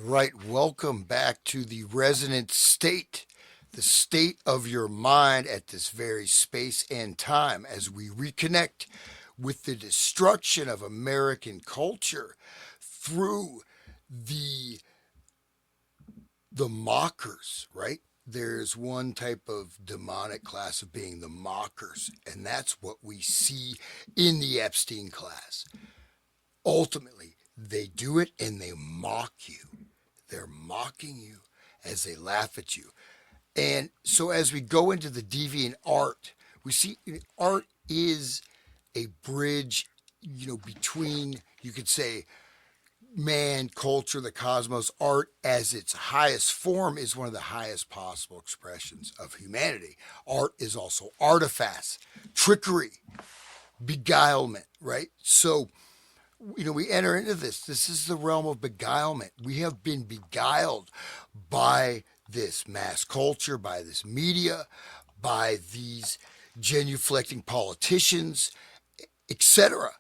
Right, welcome back to the Resonant State, the state of your mind at this very space and time as we reconnect with the destruction of American culture through the the mockers, right? There's one type of demonic class of being the mockers, and that's what we see in the Epstein class. Ultimately, they do it and they mock you. They're mocking you as they laugh at you. And so as we go into the deviant art, we see art is a bridge, between, you could say, man, culture, the cosmos. Art as its highest form is one of the highest possible expressions of humanity. Art is also artifacts, trickery, beguilement, right? So we enter into this. This is the realm of beguilement. We have been beguiled by this mass culture, by this media, by these genuflecting politicians, etc.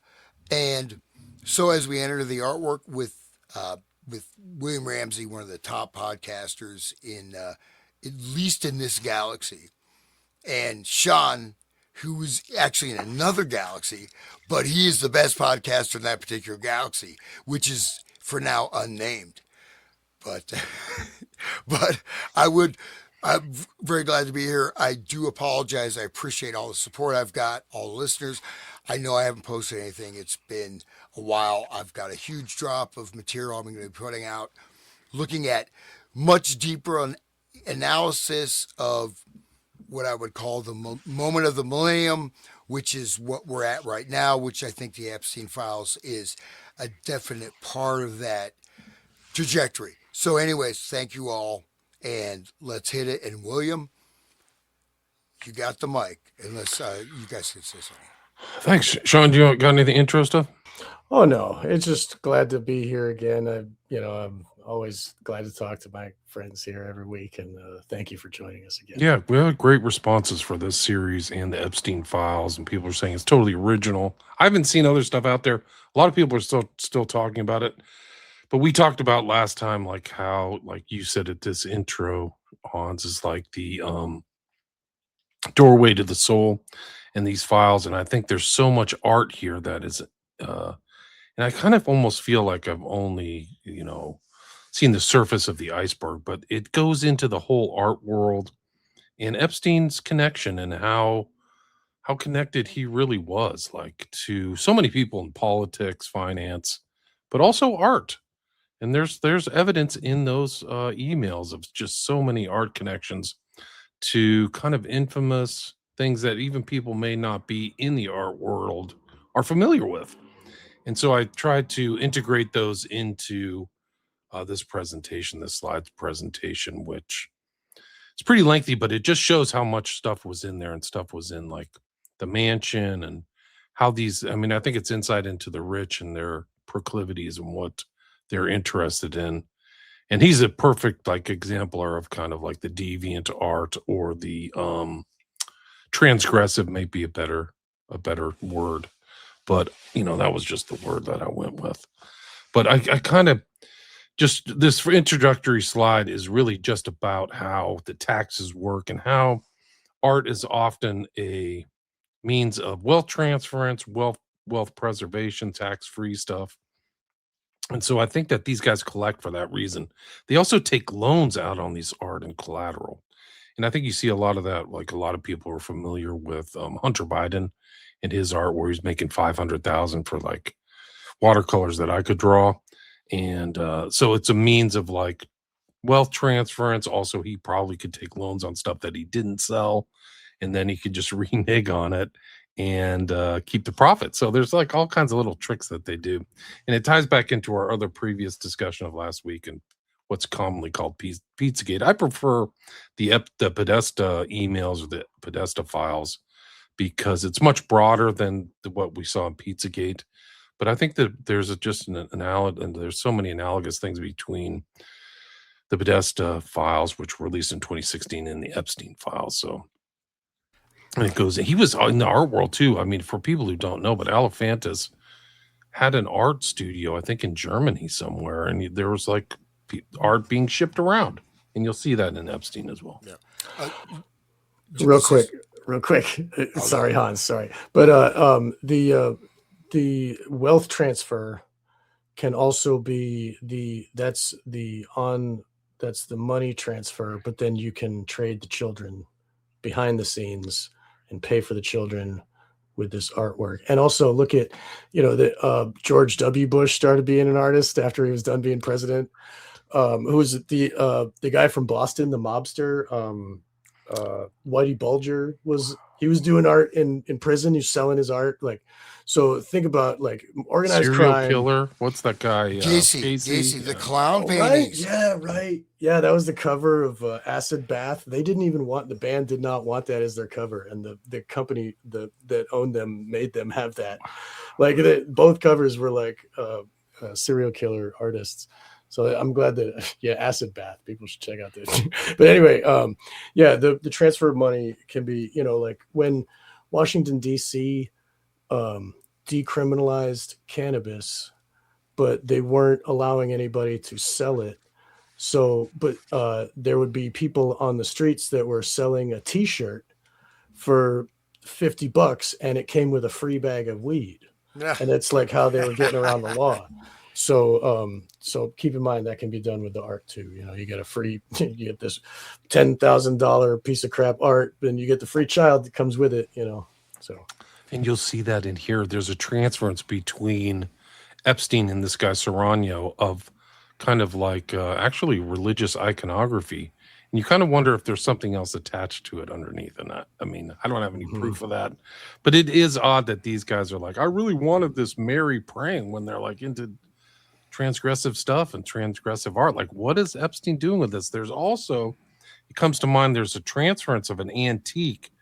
And so, as we enter the artwork with William Ramsey, one of the top podcasters in at least in this galaxy, and Sean, who is actually in another galaxy, but he is the best podcaster in that particular galaxy, which is for now unnamed. But but I would I'm very glad to be here. I do apologize. I appreciate all the support I've got, all the listeners. I know I haven't posted anything. It's been a while. I've got a huge drop of material I'm going to be putting out, looking at much deeper analysis of what I would call the moment of the millennium, which is what we're at right now, which I think the Epstein files is a definite part of that trajectory. So, anyways, thank you all, and let's hit it. And William, you got the mic, unless you guys can say something. Thanks, Sean. Do you got anything intro stuff? Oh no, it's just glad to be here again. I'm always glad to talk to my friends here every week, and thank you for joining us again. Yeah, we had great responses for this series and the Epstein files, and people are saying it's totally original. I haven't seen other stuff out there. A lot of people are still talking about it, but we talked about last time, like how, like you said at this intro, Hans, is like the doorway to the soul in these files, and I think there's so much art here that is. And I kind of almost feel like I've only, seen the surface of the iceberg, but it goes into the whole art world and Epstein's connection and how connected he really was, like to so many people in politics, finance, but also art. And there's evidence in those emails of just so many art connections to kind of infamous things that even people may not be in the art world are familiar with. And so I tried to integrate those into this presentation, this slides presentation, which it's pretty lengthy, but it just shows how much stuff was in there, and stuff was in like the mansion and how these, I mean, I think it's insight into the rich and their proclivities and what they're interested in. And he's a perfect like exemplar of kind of like the deviant art, or the transgressive may be a better word, but that was just the word that I went with. But I kind of just, this introductory slide is really just about how the taxes work and how art is often a means of wealth transference, wealth preservation, tax free stuff. And so I think that these guys collect for that reason. They also take loans out on these art and collateral. And I think you see a lot of that. Like a lot of people are familiar with Hunter Biden and his art, where he's making 500,000 for like watercolors that I could draw. And so it's a means of like wealth transference. Also, he probably could take loans on stuff that he didn't sell, and then he could just renege on it and keep the profit. So there's like all kinds of little tricks that they do. And it ties back into our other previous discussion of last week and what's commonly called Pizzagate. I prefer the Podesta emails or the Podesta files because it's much broader than what we saw in Pizzagate. But I think that there's just an and there's so many analogous things between the Podesta files, which were released in 2016, and the Epstein files. So, and it goes, he was in the art world too. I mean, for people who don't know, but Alephantis had an art studio, I think in Germany somewhere. And there was like art being shipped around, and you'll see that in Epstein as well. Yeah. Real this is- quick. Oh, Sorry, yeah. Hans. Sorry, but the wealth transfer can also be that's the money transfer, but then you can trade the children behind the scenes and pay for the children with this artwork. And also look at, George W. Bush started being an artist after he was done being president. Who was the guy from Boston, the mobster, Whitey Bulger was doing art in prison. He's selling his art. Like, so think about like organized Serial crime. killer. What's that guy? Gacy, the clown Right? paintings. Yeah, right. Yeah, that was the cover of Acid Bath. They didn't even want, the band did not want that as their cover, and the company that owned them made them have that. Like both covers were like serial killer artists. So I'm glad that Acid Bath, people should check out this. But anyway, the transfer of money can be, like when Washington D.C. Decriminalized cannabis, but they weren't allowing anybody to sell it. So, but there would be people on the streets that were selling a T-shirt for $50, and it came with a free bag of weed, and that's like how they were getting around the law. So, so keep in mind that can be done with the art too. You get a free, you get this $10,000 piece of crap art, then you get the free child that comes with it. So. And you'll see that in here. There's a transference between Epstein and this guy Serrano of kind of like actually religious iconography. And you kind of wonder if there's something else attached to it underneath. And I mean, I don't have any proof of that, but it is odd that these guys are like, I really wanted this Mary praying when they're like into transgressive stuff and transgressive art. Like, what is Epstein doing with this? There's also, it comes to mind, there's a transference of an antique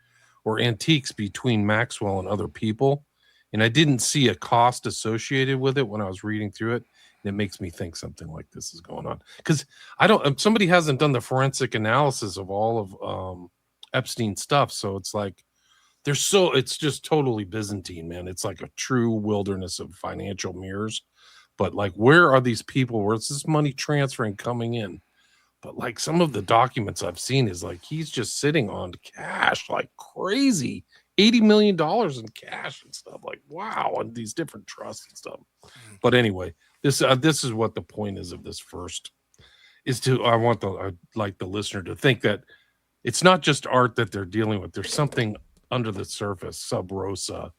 or antiques between Maxwell and other people. And I didn't see a cost associated with it when I was reading through it. And it makes me think something like this is going on. Because somebody hasn't done the forensic analysis of all of Epstein stuff. So it's like, it's just totally Byzantine, man. It's like a true wilderness of financial mirrors. But like, where are these people? Where's this money transferring coming in? But like some of the documents I've seen is like he's just sitting on cash like crazy, $80 million in cash and stuff. Like, wow, on these different trusts and stuff. But anyway, this is what the point is of this first is to I'd like the listener to think that it's not just art that they're dealing with. There's something under the surface, sub rosa,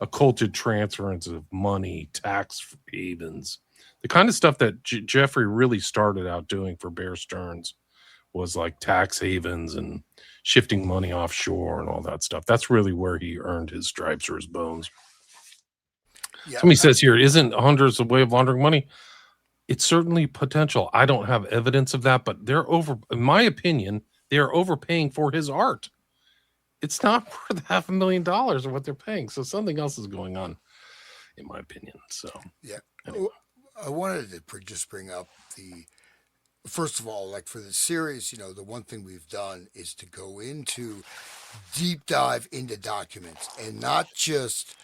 occulted transference of money, tax havens. The kind of stuff that Jeffrey really started out doing for Bear Stearns was like tax havens and shifting money offshore and all that stuff. That's really where he earned his stripes or his bones. Yeah. Somebody says here, isn't hundreds a way of laundering money? It's certainly potential. I don't have evidence of that, but in my opinion, they are overpaying for his art. It's not worth $500,000 of what they're paying. So something else is going on, in my opinion. So, yeah. Anyway. I wanted to just bring up first of all, like for the series, the one thing we've done is to go into deep dive into documents and not just,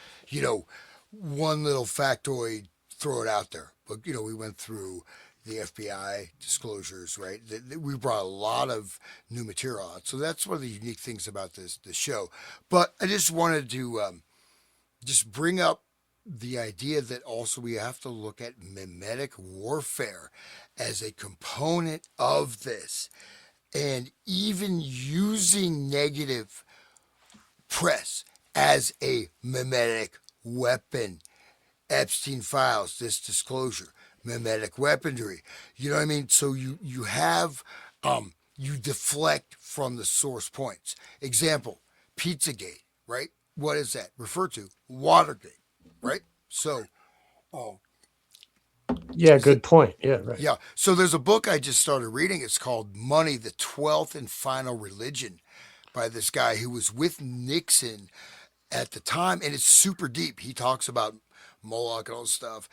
one little factoid, throw it out there. But, we went through the FBI disclosures, right? We brought a lot of new material out. So that's one of the unique things about the show. But I just wanted to just bring up the idea that also we have to look at mimetic warfare as a component of this, and even using negative press as a mimetic weapon. Epstein files, this disclosure, mimetic weaponry. You know what I mean? So you have you deflect from the source points. Example, Pizzagate, right? What is that? Refer to Watergate. Right? So, yeah, good point. Yeah, right. Yeah. So there's a book I just started reading. It's called Money, the 12th and Final Religion by this guy who was with Nixon at the time. And it's super deep. He talks about Moloch and all this stuff.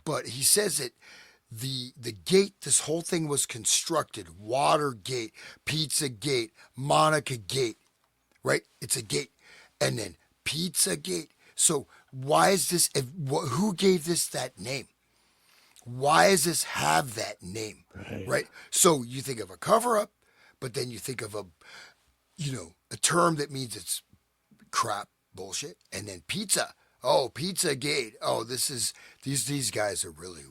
But he says that the gate, this whole thing was constructed. Watergate, Pizzagate, Monica Gate, right? It's a gate. And then Pizzagate. So why is this? Who gave this that name? Why does this have that name? Right. Right? So you think of a cover up, but then you think of a term that means it's crap bullshit. And then pizza. Oh, pizza gate. Oh, these guys are really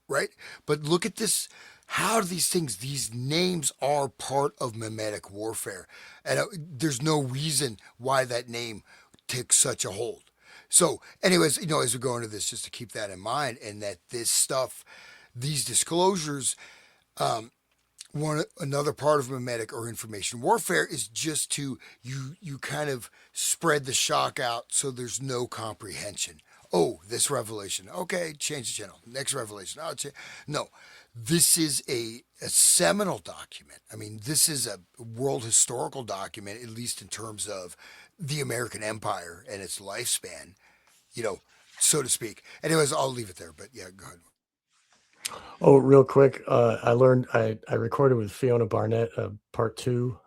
right. But look at this. How do these names are part of mimetic warfare, and there's no reason why that name takes such a hold. So, anyways, as we go into this, just to keep that in mind, and that this stuff, these disclosures, another part of mimetic or information warfare is just to you kind of spread the shock out so there's no comprehension. Oh, this revelation. Okay, change the channel. Next revelation. No, this is a seminal document. I mean, this is a world historical document, at least in terms of the American Empire and its lifespan, you know, so to speak. Anyways, I'll leave it there. But yeah, go ahead. Oh, real quick, I learned I recorded with Fiona Barnett part 2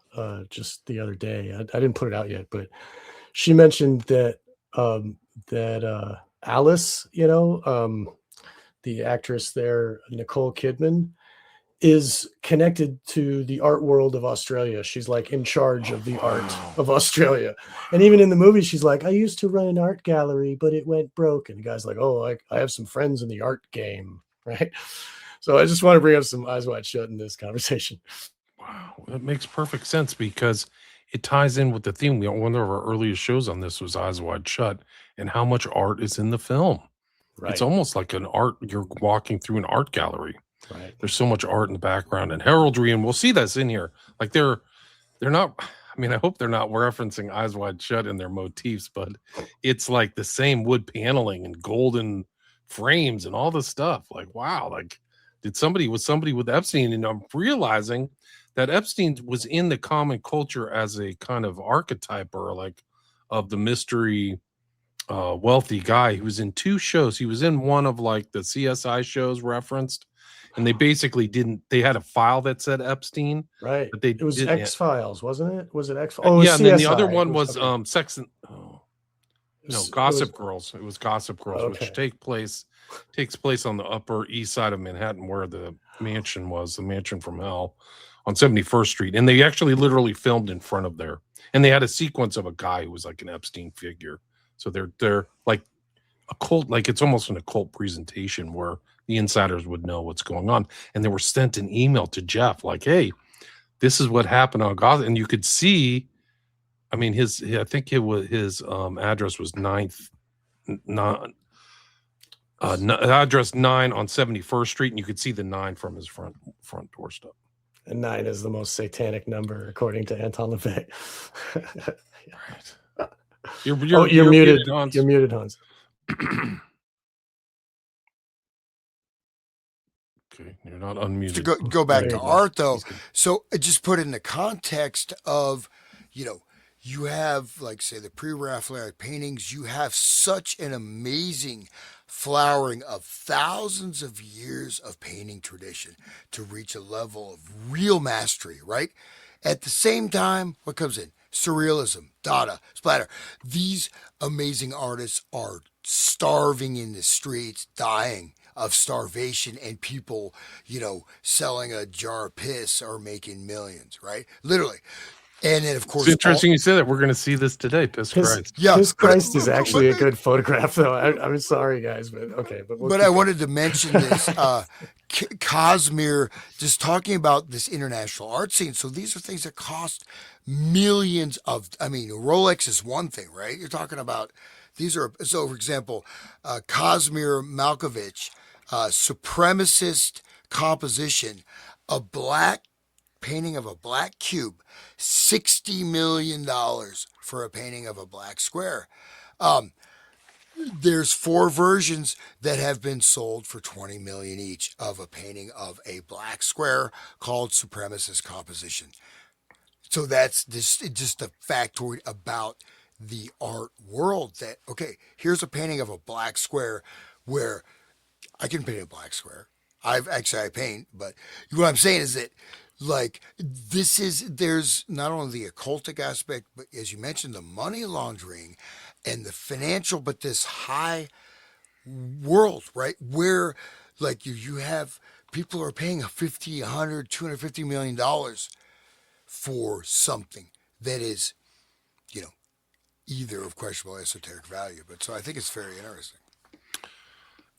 just the other day. I didn't put it out yet, but she mentioned that Alice, the actress there, Nicole Kidman, is connected to the art world of Australia. She's like in charge of the art of Australia. And even in the movie, she's like, I used to run an art gallery, but it went broke. And the guy's like, oh, I have some friends in the art game. Right. So I just want to bring up some Eyes Wide Shut in this conversation. Wow, that makes perfect sense because it ties in with the theme. One of our earliest shows on this was Eyes Wide Shut, and how much art is in the film. Right. It's almost like you're walking through an art gallery. Right. There's so much art in the background and heraldry, and we'll see this in here. Like they're not. I mean, I hope they're not referencing Eyes Wide Shut in their motifs, but it's like the same wood paneling and golden frames and all this stuff. Like, wow, like was somebody with Epstein, and I'm realizing that Epstein was in the common culture as a kind of archetype or like of the mystery wealthy guy. He was in 2 shows. He was in one of like the CSI shows referenced, and they basically they had a file that said Epstein. Right. But it was X-Files, wasn't it? Was it X-Files? Oh, yeah, and then the other one was okay. Sex and Gossip Girls. It was Gossip Girls, okay. which takes place on the Upper East Side of Manhattan, where the mansion was, the mansion from hell, on 71st Street. And they actually literally filmed in front of there. And they had a sequence of a guy who was like an Epstein figure. So they're like a cult, like it's almost an occult presentation where the insiders would know what's going on. And they were sent an email to Jeff, like, hey, this is what happened on Gossip. And you could see, I mean, I think it was his address was address 9 on 71st Street, and you could see the 9 from his front doorstep. And 9 is the most satanic number, according to Anton LaVey. Right. You're muted, Hans. You're muted, Hans. Okay, you're not unmuted. To go back to art, though. So just put it in the context of, you have, like, say, the pre-Raphaelite paintings. You have such an amazing flowering of thousands of years of painting tradition to reach a level of real mastery, right? At the same time, what comes in? Surrealism, Dada, splatter. These amazing artists are starving in the streets, dying of starvation, and people, selling a jar of piss are making millions, right? Literally. And then, of course, it's interesting you say that. We're going to see this today. Piss Christ. Yeah, Piss Christ is actually a good photograph, though. I'm sorry, guys, but okay. But I wanted to mention this. Cosmere, just talking about this international art scene. So these are things that cost millions of. I mean, Rolex is one thing, right? You're talking about. These are, so for example, Cosmere Malkovich, supremacist composition, a black painting of a black cube, $60 million for a painting of a black square. There's 4 versions that have been sold for $20 million each of a painting of a black square called supremacist composition. So that's just a factoid about the art world that, okay, here's a painting of a black square where I can paint a black square. I paint, but what I'm saying is that, like, there's not only the occultic aspect, but as you mentioned, the money laundering and the financial, but this high world, right? Where Like you have people are paying 50, 100, 250 million dollars for something that is, you know, either of questionable esoteric value. But so I think it's very interesting.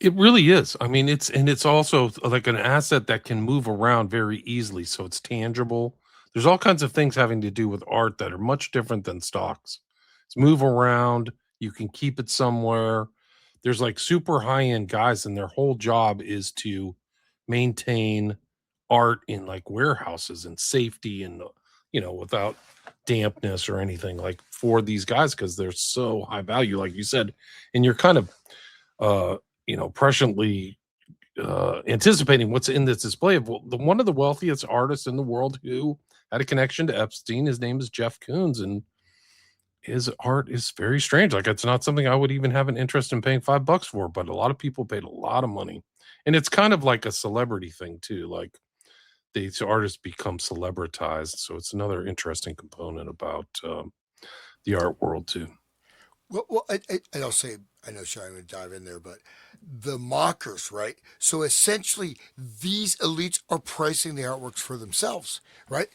It really is. I mean, it's also like an asset that can move around very easily, so it's tangible. There's all kinds of things having to do with art that are much different than stocks. It's move around, you can keep it somewhere. There's like super high-end guys and their whole job is to maintain art in like warehouses and safety and without dampness or anything like for these guys because they're so high value like you said. And you're kind of uh presciently anticipating what's in this display of one of the wealthiest artists in the world who had a connection to Epstein. His name is Jeff Koons, and his art is very strange. Like it's not something I would even have an interest in paying $5 for, but a lot of people paid a lot of money, and it's kind of like a celebrity thing too. Like these artists become celebritized, so it's another interesting component about the art world too. Well, I'll say, I know Sean would dive in there, but the mockers, right? So essentially, these elites are pricing the artworks for themselves, right?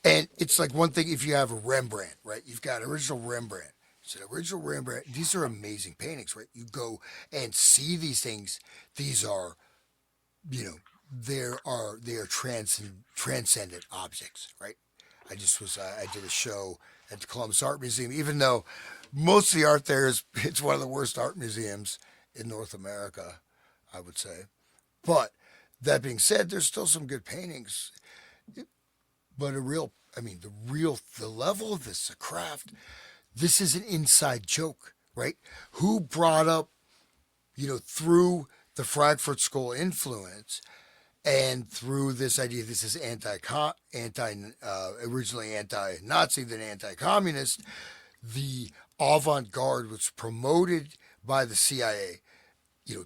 And it's like one thing if you have a Rembrandt, right? You've got original Rembrandt. It's an original Rembrandt. These are amazing paintings, right? You go and see these things. These are, you know, they are transcendent objects, right? I did a show at the Columbus Art Museum, even though most of the art there is it's one of the worst art museums in North America, I would say. But that being said, there's still some good paintings. But the level of this, the craft, this is an inside joke, right? Who brought up, through the Frankfurt School influence and through this idea, this is originally anti-Nazi, then anti-communist, the avant-garde was promoted by the CIA.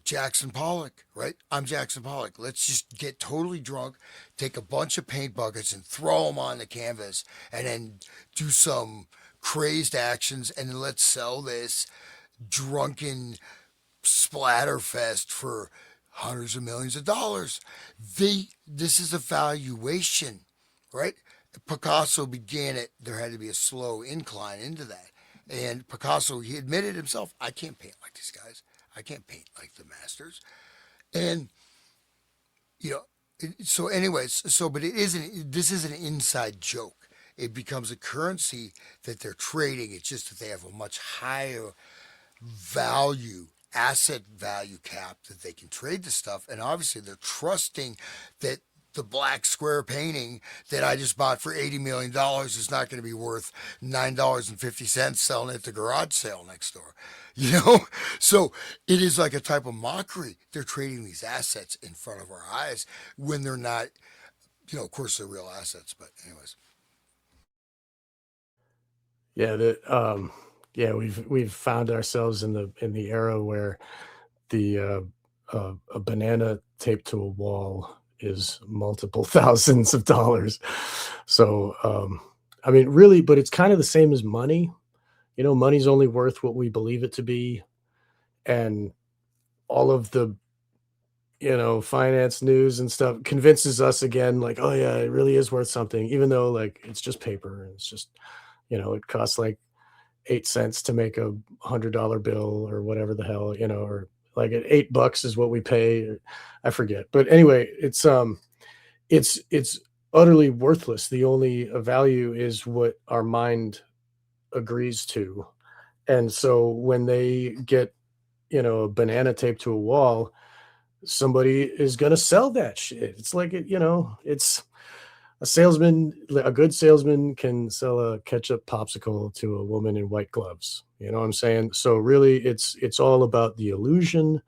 Jackson Pollock, right? I'm Jackson Pollock. Let's just get totally drunk, take a bunch of paint buckets and throw them on the canvas, and then do some crazed actions, and then let's sell this drunken splatterfest for hundreds of millions of dollars. This is a valuation, right? Picasso began it. There had to be a slow incline into that. And Picasso, he admitted himself, I can't paint like these guys. I can't paint like the masters. And, you know, so anyways, but this is an inside joke. It becomes a currency that they're trading. It's just that they have a much higher asset value cap that they can trade the stuff. And obviously they're trusting that the black square painting that I just bought for $80 million is not going to be worth $9.50 selling at the garage sale next door. So it is like a type of mockery. They're trading these assets in front of our eyes when they're not, of course they're real assets, but anyways. Yeah, we've found ourselves in the era where a banana taped to a wall is multiple thousands of dollars. So, I mean, really, but it's kind of the same as money. Money's only worth what we believe it to be, and all of the finance news and stuff convinces us again, like, oh yeah, it really is worth something, even though like it's just paper and it's just it costs like 8 cents to make $100 bill or whatever the hell, or like at $8 is what we pay. I forget. But anyway, it's utterly worthless. The only value is what our mind agrees to. And so when they get, a banana taped to a wall, somebody is going to sell that shit. It's like, it's a good salesman can sell a ketchup popsicle to a woman in white gloves. You know what I'm saying? So really it's all about the illusion.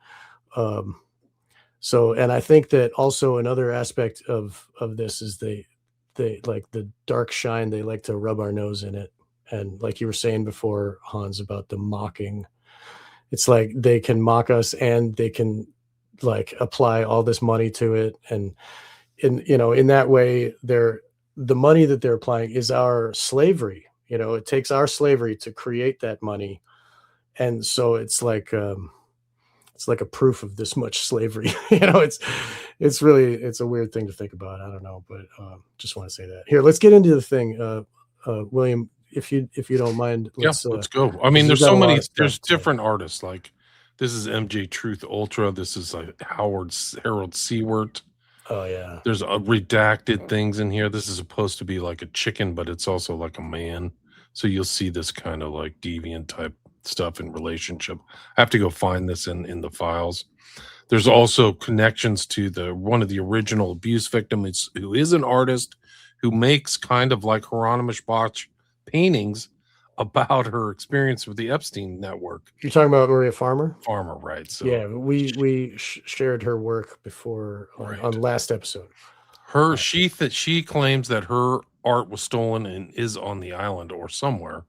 And I think that also another aspect of this is they like the dark shine, they like to rub our nose in it. And like you were saying before, Hans, about the mocking, it's like they can mock us and they can like apply all this money to it. And in that way, the money that they're applying is our slavery. It takes our slavery to create that money. And so it's like it's like a proof of this much slavery. It's really, it's a weird thing to think about. I don't know, but just want to say that. Here, let's get into the thing. William, if you don't mind, Yeah, let's let's go. I 'cause mean, you've there's got so a lot many. of stuff There's to. different artists. Like this is MJ Truth Ultra. This is like Harold Seward. Oh yeah. There's redacted things in here. This is supposed to be like a chicken, but it's also like a man. So you'll see this kind of like deviant type stuff in relationship. I have to go find this in the files. There's also connections to the one of the original abuse victims who is an artist who makes kind of like Hieronymus Bosch paintings about her experience with the Epstein network. You're talking about Maria Farmer? Farmer, right? So Yeah, we shared her work before Right. on last episode. she claims that her art was stolen and is on the island or somewhere,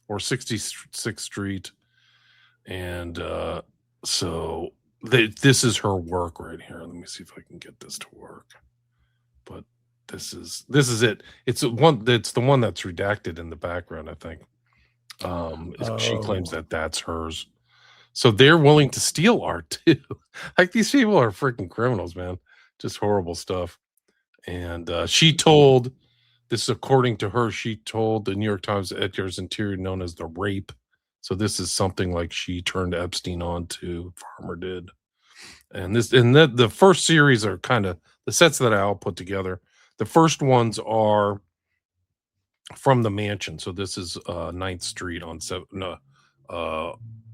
or 66th Street, and so this is her work right here. Let me see if I can get this to work. But this is it. It's the one that's redacted in the background, I think. She claims Oh. that that's hers. So they're willing to steal art too. Like these people are freaking criminals, man. Just horrible stuff. And she told this, according to her, she told the New York Times editor's interior known as the rape. So this is something like she turned Epstein on to, Farmer did. And the first series are kind of the sets that I all put together. The first ones are from the mansion. So this is 9th Street on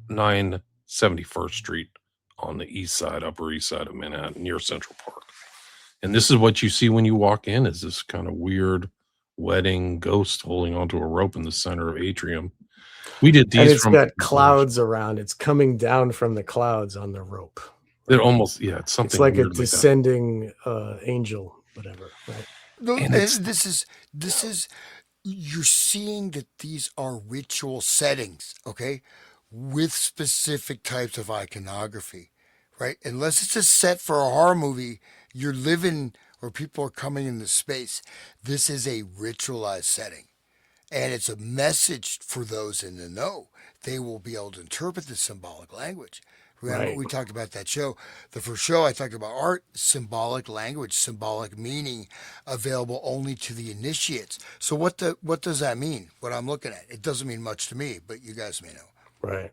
971st Street on the east side, Upper East Side of Manhattan, near Central Park. And this is what you see when you walk in, is this kind of weird wedding ghost holding onto a rope in the center of atrium. We did these, and it's got clouds around. It's coming down from the clouds on the rope. It almost, yeah, it's something. It's like a weird descending angel, whatever. Right? And this is you're seeing that these are ritual settings, okay, with specific types of iconography, right? Unless it's a set for a horror movie, you're living or people are coming into space. This is a ritualized setting. And it's a message for those in the know. They will be able to interpret the symbolic language. Remember, Right. we talked about that show. The first show I talked about art, symbolic language, symbolic meaning, available only to the initiates. So what does that mean? What I'm looking at, it doesn't mean much to me, but you guys may know. Right.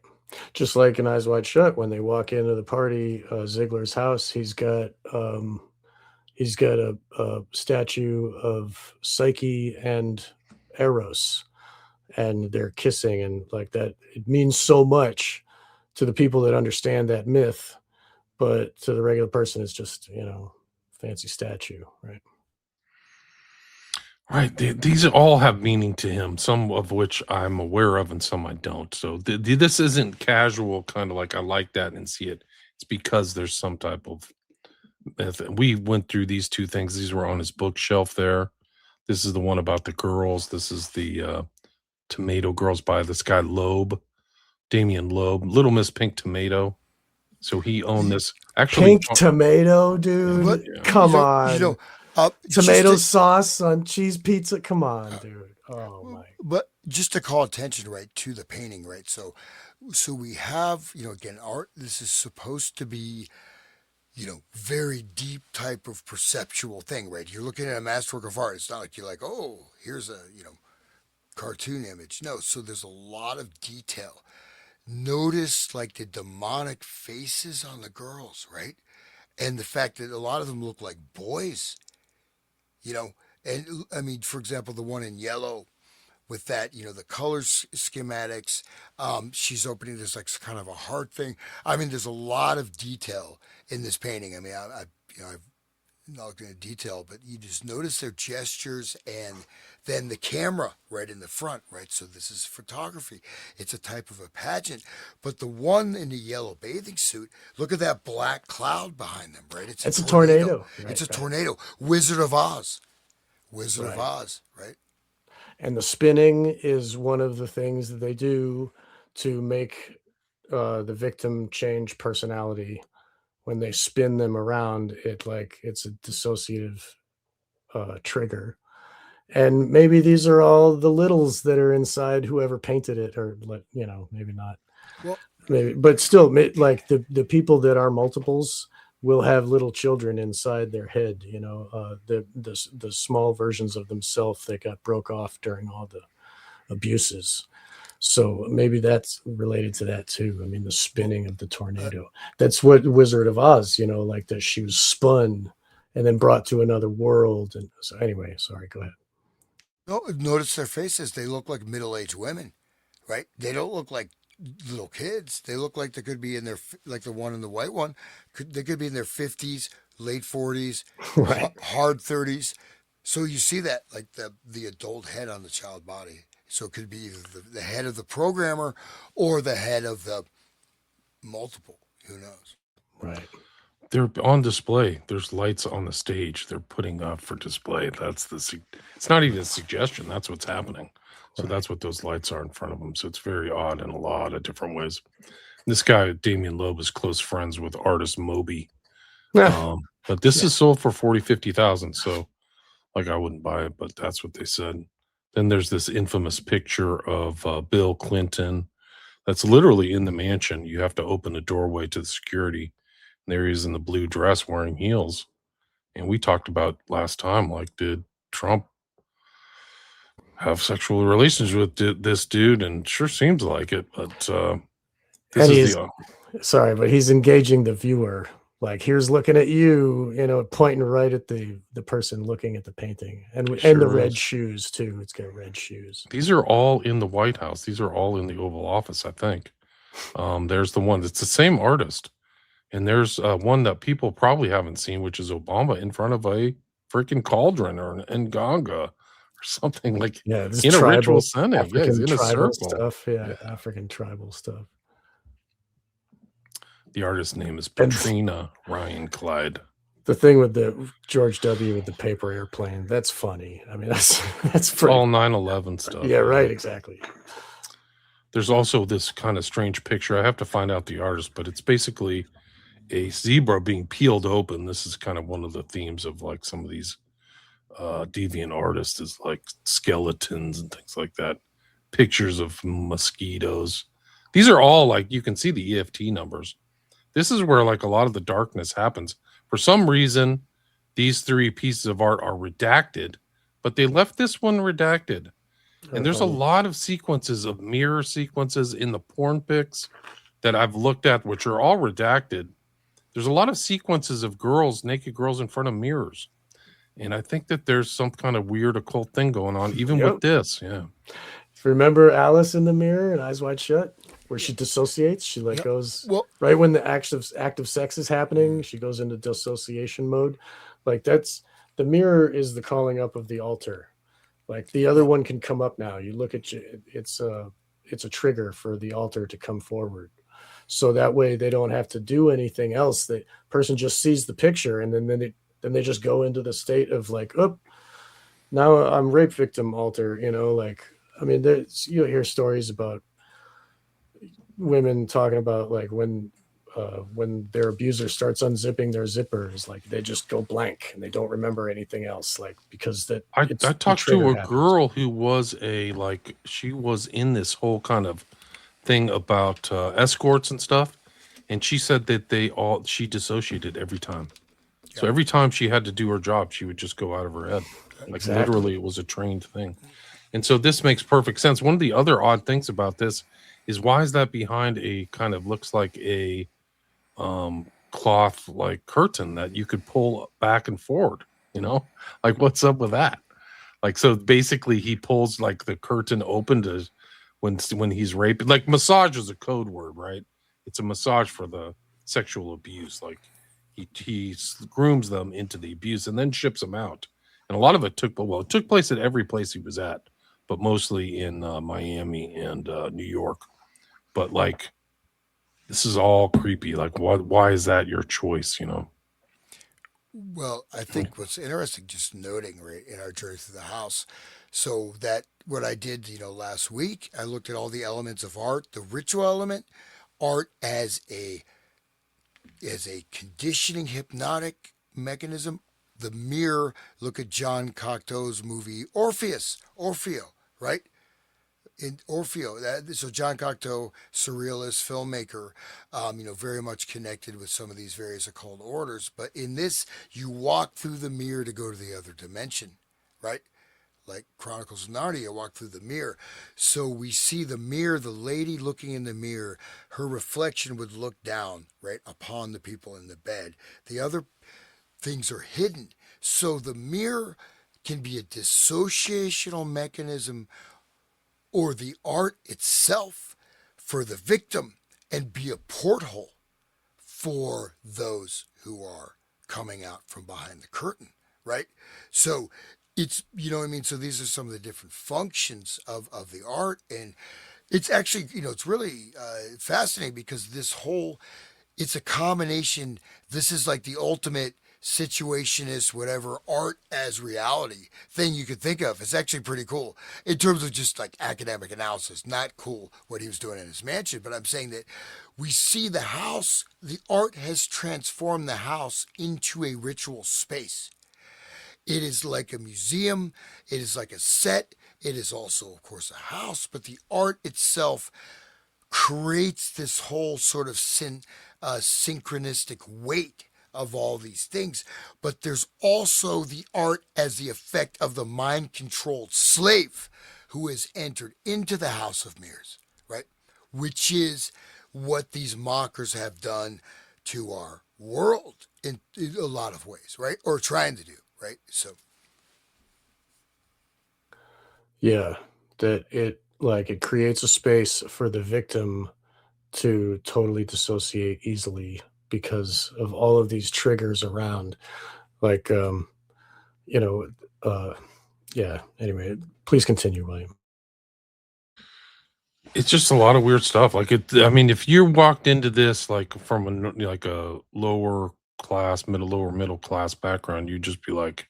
Just like in Eyes Wide Shut, when they walk into the party, Ziegler's house, he's got a statue of Psyche and Eros, and they're kissing, and like that. It means so much to the people that understand that myth, but to the regular person, it's just fancy statue, right? Right. These all have meaning to him, some of which I'm aware of and some I don't. So this isn't casual, kind of like I like that and see it. It's because there's some type of method. We went through these two things. These were on his bookshelf there. This is the one about the girls. This is the Tomato Girls by this guy Loeb, Damian Loeb, Little Miss Pink Tomato. So he owned this. Actually, Pink tomato, dude. But, Come on. Tomato just sauce on cheese pizza. Come on, dude. Oh my. But just to call attention, right, to the painting, right? So we have, again, art. This is supposed to be, very deep type of perceptual thing, right? You're looking at a masterwork of art. It's not like you're like, oh, here's a, cartoon image. No, so there's a lot of detail. Notice like the demonic faces on the girls, right? And the fact that a lot of them look like boys, and I mean, for example, the one in yellow with that, the colors schematics. She's opening this like kind of a heart thing. I mean, there's a lot of detail in this painting. I mean, I've not going into detail, but you just notice their gestures and then the camera right in the front, right? So this is photography. It's a type of a pageant. But the one in the yellow bathing suit, look at that black cloud behind them, right? It's a tornado. It's a tornado. Wizard of Oz. Wizard of Oz, right? And the spinning is one of the things that they do to make the victim change personality. When they spin them around, it's a dissociative trigger. And maybe these are all the littles that are inside whoever painted it, or maybe not. Well, maybe, but still, like the people that are multiples will have little children inside their head. The small versions of themselves that got broke off during all the abuses. So maybe that's related to that too. I mean, the spinning of the tornado. That's what Wizard of Oz, like that she was spun and then brought to another world. And so anyway, sorry, go ahead. No, notice their faces. They look like middle-aged women, right? They don't look like little kids. They look like they could be in their like the one in the white one. They could be in their 50s, late 40s, Right. hard 30s. So you see that like the adult head on the child body. So it could be either the head of the programmer or the head of the multiple. Who knows? Right. They're on display. There's lights on the stage. They're putting up for display. It's not even a suggestion. That's what's happening. So Right. that's what those lights are in front of them. So it's very odd in a lot of different ways. This guy, Damien Loeb, is close friends with artist Moby. But this is sold for 50,000. So like I wouldn't buy it, but that's what they said. Then there's this infamous picture of Bill Clinton that's literally in the mansion. You have to open the doorway to the security. There he is in the blue dress wearing heels. And we talked about last time, like, did Trump have sexual relations with this dude? And sure seems like it. But this And is he's sorry, but he's engaging the viewer. Like, here's looking at you, pointing right at the person looking at the painting, and the Sure red is. shoes too. It's got red shoes. These are all in the White House. These are all in the Oval Office, I think. There's the one. It's the same artist. And there's one that people probably haven't seen, which is Obama in front of a freaking cauldron or an nganga or something, like Yeah, this in a ritual tribal, setting. Yeah, he's African in a tribal circle. stuff. Yeah, African tribal stuff. The artist's name is And Patrina Ryan Clyde. the thing with the George W. with the paper airplane, that's funny. I mean, that's pretty. All 9/11 stuff. Yeah, right, exactly. There's also this kind of strange picture. I have to find out the artist, but it's basically a zebra being peeled open. This is kind of one of the themes of like some of these deviant artists, is like skeletons and things like that. Pictures of mosquitoes. These are all like, you can see the EFT numbers. This is where like a lot of the darkness happens. For some reason, these three pieces of art are redacted, but they left this one redacted. And there's a lot of sequences of mirror sequences in the porn pics that I've looked at, which are all redacted. There's a lot of sequences of naked girls in front of mirrors. And I think that there's some kind of weird occult thing going on, even with this. Yeah. Remember Alice in the mirror and Eyes Wide Shut, where she dissociates? She goes right when the act of sex is happening. She goes into dissociation mode. Like, that's the mirror is the calling up of the altar. Like, the other one can come up now. You look at it's a trigger for the altar to come forward. So that way they don't have to do anything else. The person just sees the picture, and then they just go into the state of like, oh, now I'm rape victim altar. Like, I mean, you'll hear stories about women talking about like when their abuser starts unzipping their zippers, like they just go blank and they don't remember anything else, like because I talked to a girl who was she was in this whole kind of thing about escorts and stuff, and she said that she dissociated every time. So every time she had to do her job, she would just go out of her head. Like literally, it was a trained thing. And so this makes perfect sense. One of the other odd things about this is, why is that behind a kind of looks like a cloth like curtain that you could pull back and forward? Like, what's up with that? Like, so basically he pulls like the curtain open to when he's raped. Like, massage is a code word, right? It's a massage for the sexual abuse. Like, he grooms them into the abuse and then ships them out. And a lot of it took place at every place he was at, but mostly in Miami and New York. But like, this is all creepy. Like, why is that your choice? Well, I think what's interesting, just noting right in our journey through the house, so that what I did, last week, I looked at all the elements of art, the ritual element, art as a conditioning hypnotic mechanism. The mirror, look at John Cocteau's movie Orpheus, Orfeo, right? in Orfeo. So John Cocteau, surrealist filmmaker, very much connected with some of these various occult orders. But in this, you walk through the mirror to go to the other dimension, right? Like Chronicles of Narnia, walk through the mirror. So we see the mirror, the lady looking in the mirror, her reflection would look down, right, upon the people in the bed. The other things are hidden. So the mirror can be a dissociational mechanism or the art itself for the victim and be a porthole for those who are coming out from behind the curtain, right? So it's, you know what I mean? So these are some of the different functions of the art. And it's actually, it's really fascinating because it's a combination. This is like the ultimate situationist, whatever, art as reality thing you could think of. It's actually pretty cool in terms of just like academic analysis. Not cool what he was doing in his mansion, but I'm saying that we see the house, the art has transformed the house into a ritual space. It is like a museum, it is like a set, it is also, of course, a house, but the art itself creates this whole sort of synchronistic weight of all these things. But there's also the art as the effect of the mind controlled slave who has entered into the house of mirrors, right? Which is what these mockers have done to our world in a lot of ways, right? Or trying to do, right? So, Yeah, that it creates a space for the victim to totally dissociate easily because of all of these triggers around. Like, you know, uh, yeah. Anyway, please continue, William. It's just a lot of weird stuff. Like I mean, if you walked into this like from like a lower class, lower middle class background, you'd just be like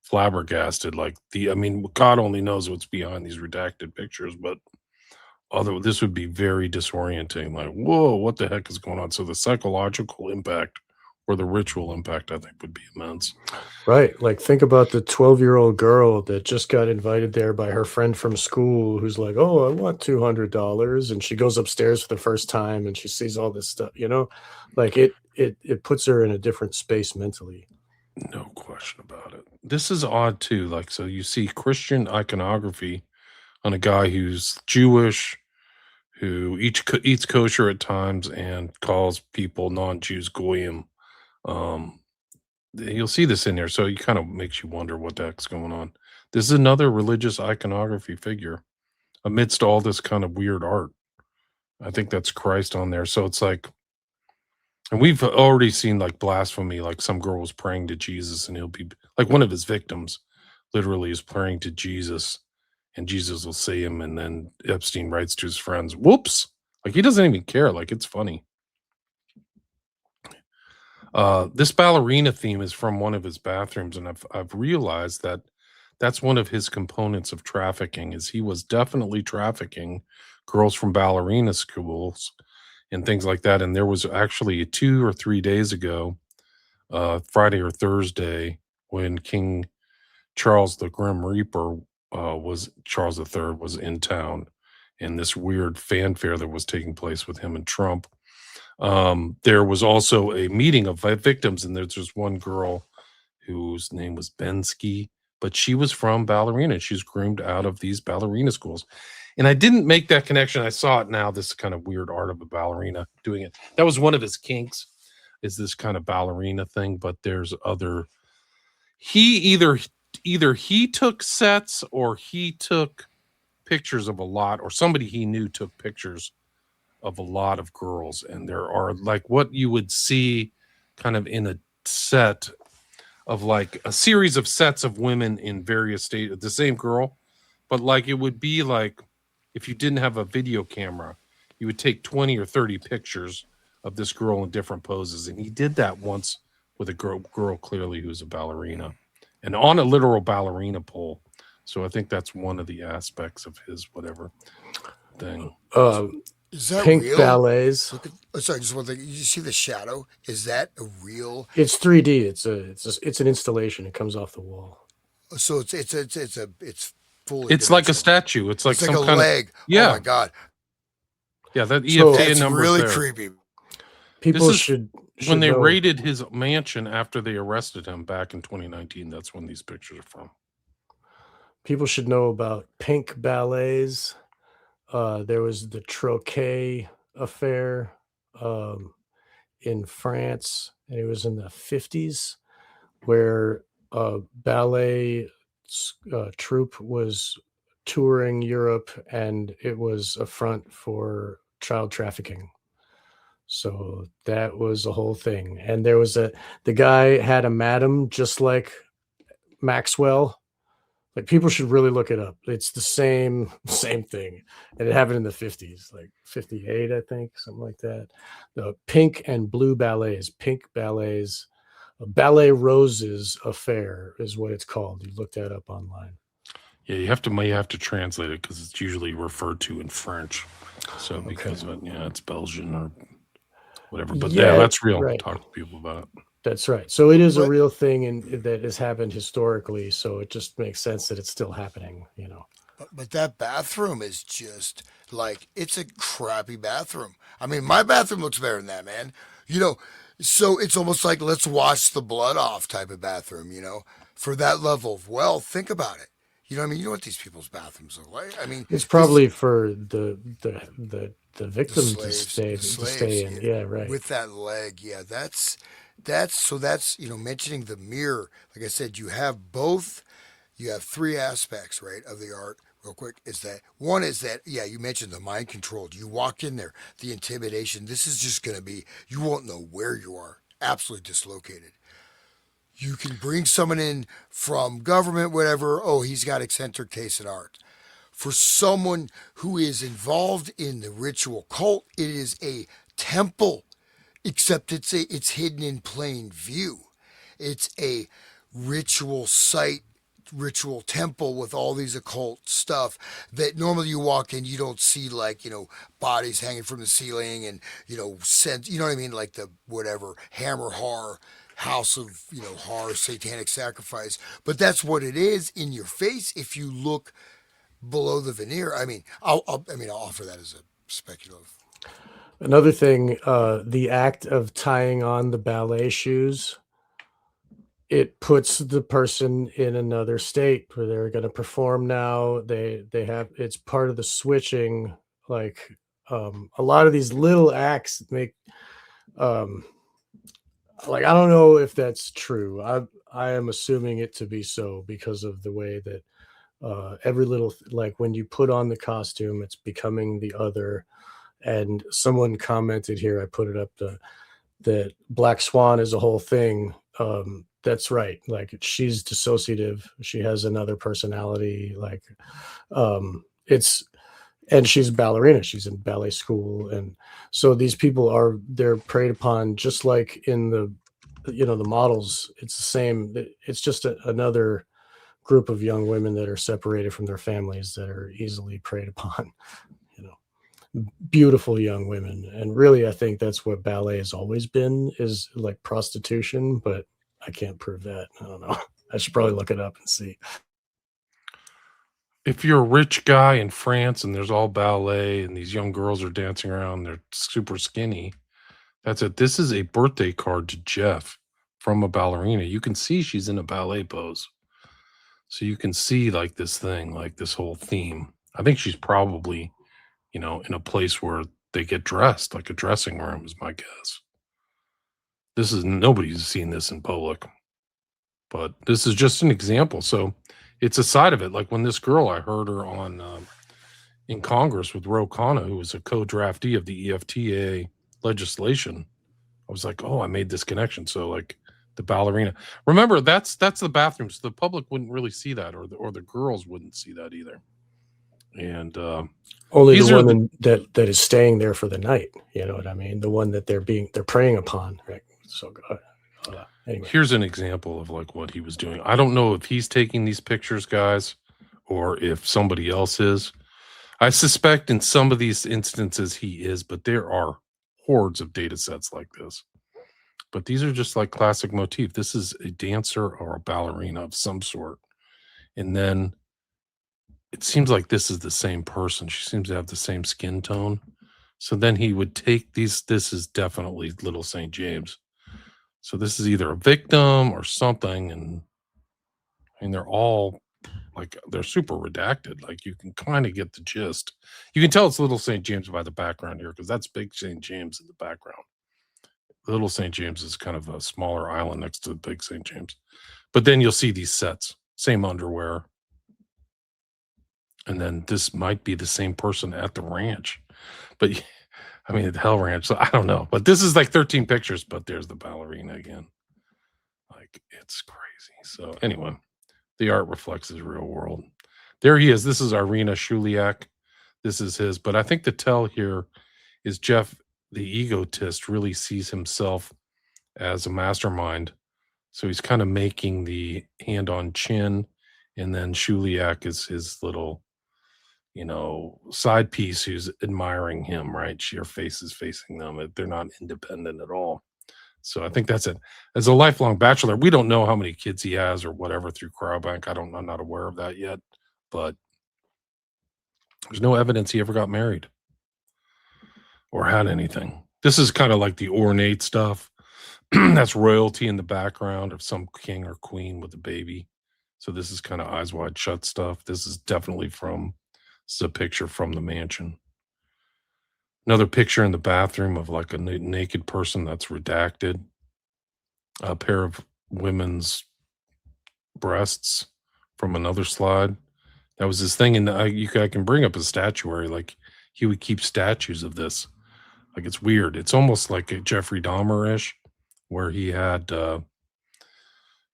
flabbergasted. Like I mean, God only knows what's behind these redacted pictures, but although this would be very disorienting. Like, whoa, what the heck is going on? So the psychological impact or the ritual impact, I think, would be immense. Right. Like, think about the 12-year-old girl that just got invited there by her friend from school who's like, oh, I want $200. And she goes upstairs for the first time and she sees all this stuff, like it puts her in a different space mentally. No question about it. This is odd too. Like, so you see Christian iconography on a guy who's Jewish, who eats kosher at times and calls people non-Jews goyim. Um, you'll see this in there, so it kind of makes you wonder what the heck's going on. This is another religious iconography figure amidst all this kind of weird art. I think that's Christ on there. So it's like, and we've already seen like blasphemy, like some girl was praying to Jesus and he'll be like one of his victims literally is praying to Jesus and Jesus will see him. And then Epstein writes to his friends, whoops. Like he doesn't even care. Like it's funny. This ballerina theme is from one of his bathrooms, and I've realized that that's one of his components of trafficking. Is he was definitely trafficking girls from ballerina schools and things like that. And there was actually 2 or 3 days ago, Friday or Thursday, when King Charles the Grim Reaper was Charles III was in town, and this weird fanfare that was taking place with him and Trump. There was also a meeting of victims, and there's just one girl whose name was Bensky, but she was from ballerina. She's groomed out of these ballerina schools. And I didn't make that connection. I saw it now, this kind of weird art of a ballerina doing it. That was one of his kinks, is this kind of ballerina thing, but there's other. He either he took sets or he took pictures of a lot, or somebody he knew took pictures of a lot of girls, and there are like what you would see kind of in a set of like a series of sets of women in various states, the same girl, but like it would be like if you didn't have a video camera, you would take 20 or 30 pictures of this girl in different poses, and he did that once with a girl clearly who's a ballerina and on a literal ballerina pole. So I think that's one of the aspects of his whatever thing. is that Pink real? ballets. Look at, sorry, just one thing. You see the shadow? Is that a real? It's 3D. It's an installation. It comes off the wall. So it's fully It's like a dimensional. statue. It's like It's like some a kind of leg. Oh yeah, my god, yeah. That So EFTA that's number's really there. creepy. people This is should when they know. raided his mansion after they arrested him back in 2019. That's when these pictures are from. People should know about pink ballets. There was the Troquet affair in France, and it was in the 50s, where a ballet troupe was touring Europe, and it was a front for child trafficking. So that was a whole thing. And there was the guy had a madam just like Maxwell. Like, people should really look it up. It's the same thing, and it happened in the 50s, like 58, I think, something like that. The pink and blue ballets, Ballet Roses affair is what it's called. You look that up online. Yeah, you have to translate it because it's usually referred to in French. So because of it, yeah, it's Belgian or whatever. But yeah, that's real. right. Talk to people about it. That's right. So it is a But- real thing, and that has happened historically. So it just makes sense that it's still happening. But that bathroom is just like, it's a crappy bathroom. I mean, my bathroom looks better than that, man. So it's almost like let's wash the blood off type of bathroom, for that level of wealth. Think about it. You know what I mean? You know what these people's bathrooms look like? I mean, It's probably for the victim to slaves, stay in. Yeah, right. with that leg. Yeah, that's mentioning the mirror. Like I said, you have three aspects, right, of the art. Real quick, is that one is that, yeah, you mentioned the mind controlled. You walk in there, the intimidation. This is just going to be, you won't know where you are, absolutely dislocated. You can bring someone in from government, whatever. Oh, he's got eccentric taste in art. For someone who is involved in the ritual cult, it is a temple, except it's hidden in plain view. It's a ritual site, ritual temple with all these occult stuff that normally you walk in, you don't see, like, bodies hanging from the ceiling and, sense, you know what I mean, like the whatever Hammer horror house of, horror, satanic sacrifice. But that's what it is in your face if you look below the veneer. I mean, I'll offer that as a speculative. Another thing, the act of tying on the ballet shoes, it puts the person in another state where they're going to perform now. It's part of the switching. Like, a lot of these little acts make, like, I don't know if that's true. I am assuming it to be so because of the way that every little, like, when you put on the costume, it's becoming the other. And someone commented here, I put it up, that Black Swan is a whole thing. That's right. Like, she's dissociative. She has another personality. Like, and she's a ballerina. She's in ballet school. And so these people they're preyed upon, just like in the models. It's the same. It's just another group of young women that are separated from their families that are easily preyed upon. Beautiful young women. And really, I think that's what ballet has always been, is like prostitution, but I can't prove that. I don't know. I should probably look it up and see. If you're a rich guy in France and there's all ballet and these young girls are dancing around, they're super skinny. That's it. This is a birthday card to Jeff from a ballerina. You can see she's in a ballet pose. So you can see, like, this thing, like this whole theme. I think she's probably, in a place where they get dressed, like a dressing room is my guess. Nobody's seen this in public, but this is just an example. So it's a side of it. Like when this girl, I heard her on in Congress with Ro Khanna, who was a co-draftee of the EFTA legislation. I was like, oh, I made this connection. So, like, the ballerina. Remember, that's the bathroom. So the public wouldn't really see that, or the girls wouldn't see that either. And only the one that is staying there for the night. You know what I mean? The one that they're preying upon. Right. So anyway, here's an example of like what he was doing. I don't know if he's taking these pictures, guys, or if somebody else is. I suspect in some of these instances he is, but there are hordes of data sets like this. But these are just like classic motif. This is a dancer or a ballerina of some sort. And then it seems like this is the same person. She seems to have the same skin tone. So then he would take these. This is definitely Little St. James. So this is either a victim or something. And I mean, they're all like, they're super redacted. Like, you can kind of get the gist. You can tell it's Little St. James by the background here, because that's Big St. James in the background. Little St. James is kind of a smaller island next to Big St. James. But then you'll see these sets, same underwear. And then this might be the same person at the ranch. But I mean, at the Hell Ranch, so I don't know. But this is like 13 pictures, but there's the ballerina again. Like, it's crazy. So anyway, the art reflects his real world. There he is. This is Irina Shuliak. This is his. But I think the tell here is Jeff, the egotist, really sees himself as a mastermind. So he's kind of making the hand on chin. And then Shuliak is his little, side piece who's admiring him, right? Your face is facing them. They're not independent at all. So I think that's it. As a lifelong bachelor, we don't know how many kids he has or whatever through Cryobank. I'm not aware of that yet, but there's no evidence he ever got married or had anything. This is kind of like the ornate stuff. That's royalty in the background of some king or queen with a baby. So this is kind of eyes wide shut stuff. This is definitely this is a picture from the mansion. Another picture in the bathroom of like a naked person that's redacted. A pair of women's breasts from another slide. That was his thing. And I can bring up his statuary. Like, he would keep statues of this. Like, it's weird. It's almost like a Jeffrey Dahmer-ish, where he had,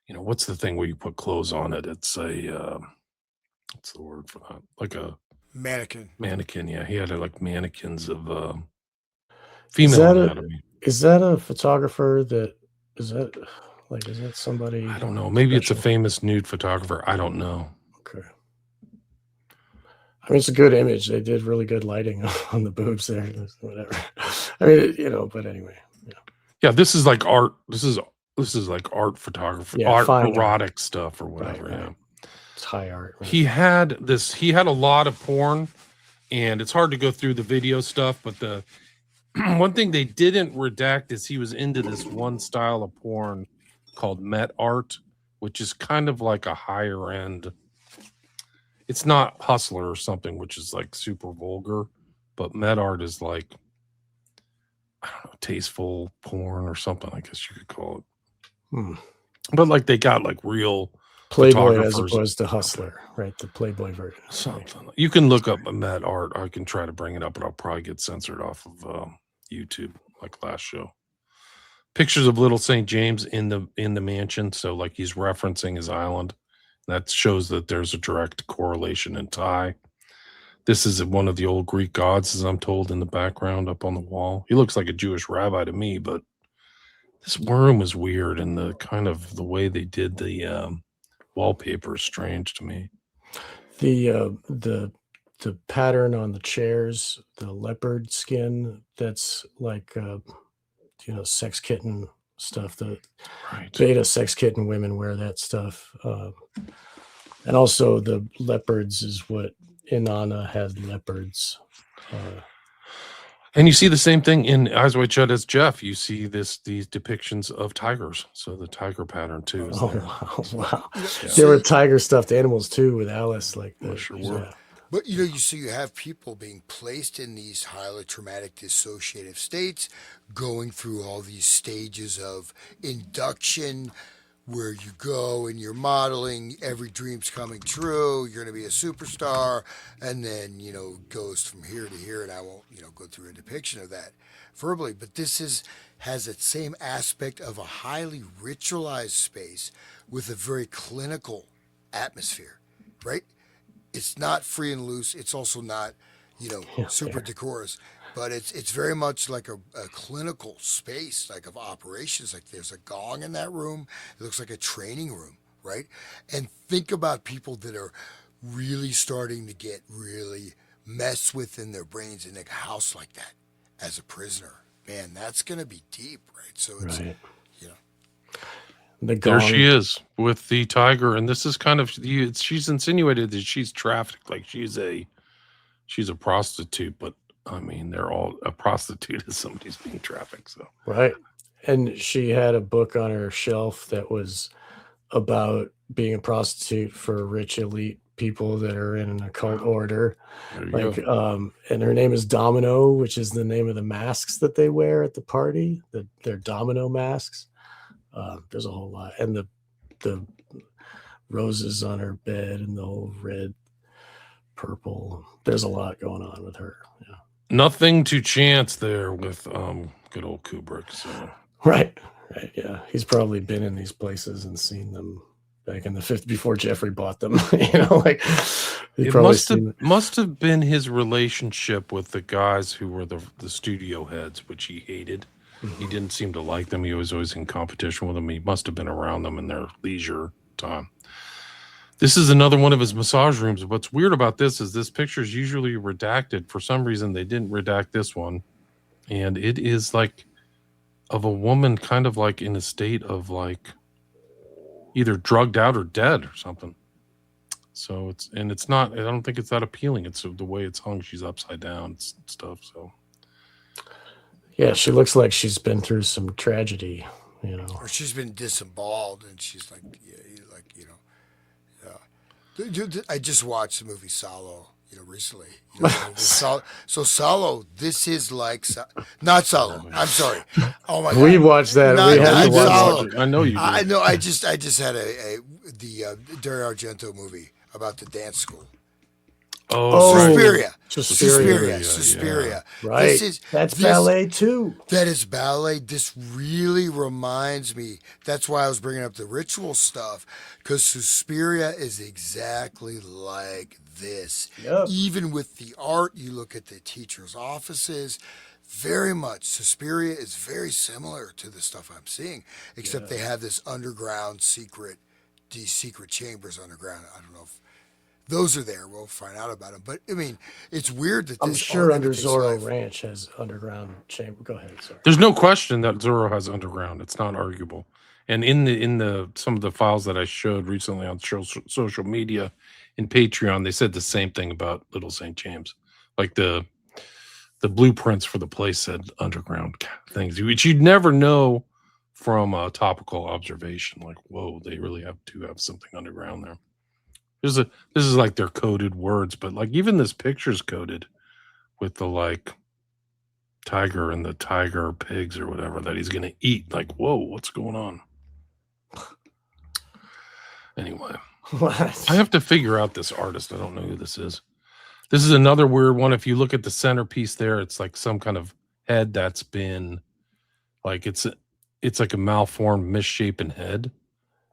what's the thing where you put clothes on it? It's a, what's the word for that? Like a mannequin. Yeah. He had like mannequins of female anatomy. Is that a photographer is that somebody? I don't know. Maybe it's a famous nude photographer. I don't know. Okay. I mean, it's a good image. They did really good lighting on the boobs there. Whatever. I mean, but anyway. Yeah, this is like art. This is like art photography, art erotic stuff or whatever. Right. Yeah, it's high art. Right? He had a lot of porn, and it's hard to go through the video stuff. But the one thing they didn't redact is he was into this one style of porn called Met art, which is kind of like a higher end. It's not Hustler or something, which is like super vulgar, but Met art is like, I don't know, tasteful porn or something, I guess you could call it. But like, they got like real Playboy as opposed to Hustler, right? The Playboy version. Something. You can look up Met art. I can try to bring it up, but I'll probably get censored off of YouTube, like last show. Pictures of Little St. James in the mansion. So like, he's referencing his island. That shows that there's a direct correlation and tie. This is one of the old Greek gods, as I'm told, in the background up on the wall. He looks like a Jewish rabbi to me, but this room is weird, and the way they did the wallpaper is strange to me. The pattern on the chairs, the leopard skin, that's like sex kitten stuff. The beta sex kitten women wear that stuff. And also the leopards is what Inanna had leopards. And you see the same thing in Eyes Wide Shut as Jeff. You see these depictions of tigers. So the tiger pattern too is there. Wow. Yeah. There were tiger stuffed animals too with Alice, like that. Sure were. Yeah. But you have people being placed in these highly traumatic dissociative states, going through all these stages of induction, where you go and you're modeling, every dream's coming true, you're going to be a superstar, and then, goes from here to here, and I won't, go through a depiction of that verbally, but this has that same aspect of a highly ritualized space with a very clinical atmosphere, right? It's not free and loose. It's also not, super decorous, but it's very much like a clinical space, like of operations. Like, there's a gong in that room. It looks like a training room, right? And think about people that are really starting to get really messed with in their brains in a house like that as a prisoner. Man, that's going to be deep, right? So it's, The There she gong. is with the tiger, and this is kind of she's insinuated that she's trafficked, like she's a prostitute, but I mean they're all a prostitute is somebody's being trafficked. So Right. And she had a book on her shelf that was about being a prostitute for rich elite people that are in an occult order. there you Like, go. and her name is Domino, which is the name of the masks that they wear at the party. They're domino masks. There's a whole lot, and the roses on her bed and the whole red, purple. There's a lot going on with her. Yeah. Nothing to chance there with good old Kubrick. So Right. Right. Yeah. He's probably been in these places and seen them back in the 50s before Jeffrey bought them. Like he it probably seen. must have been his relationship with the guys who were the studio heads, which he hated. He didn't seem to like them. He was always in competition with them. He must have been around them in their leisure time. This is another one of his massage rooms. What's weird about this is this picture is usually redacted. For some reason, they didn't redact this one. And it is like of a woman kind of like in a state of like either drugged out or dead or something. So it's not, I don't think it's that appealing. It's the way it's hung. She's upside down and stuff. So Yeah, she looks like she's been through some tragedy, Or she's been disemboweled, and she's like, I just watched the movie Solo, recently. So Solo, this is like not Solo. I'm sorry. Oh my God, We watched that. Not- We had not to watch Solo. it. I know you do. I know. I just had the Dario Argento movie about the dance school. Oh, Suspiria. Suspiria. Suspiria. Right. That's ballet too. That is ballet. This really reminds me. That's why I was bringing up the ritual stuff, because Suspiria is exactly like this. Yep. Even with the art, you look at the teachers' offices. Very much. Suspiria is very similar to the stuff I'm seeing, except they have this underground these secret chambers underground. I don't know if those are there. We'll find out about them. But I mean, it's weird that I'm this sure art under imitates Zorro life. Ranch has underground chamber. Go ahead. Sorry. There's no question that Zorro has underground. It's not arguable. And in the some of the files that I showed recently on social media and Patreon, they said the same thing about Little St. James. Like the blueprints for the place said underground things, which you'd never know from a topical observation. Like, whoa, they really have something underground there. This is like their coded words, but like even this picture's coded with the like tiger and the tiger pigs or whatever that he's gonna eat. Like, whoa, what's going on? Anyway, What? I have to figure out this artist. I don't know who this is. This is another weird one. If you look at the centerpiece there, it's like some kind of head that's been like it's like a malformed, misshapen head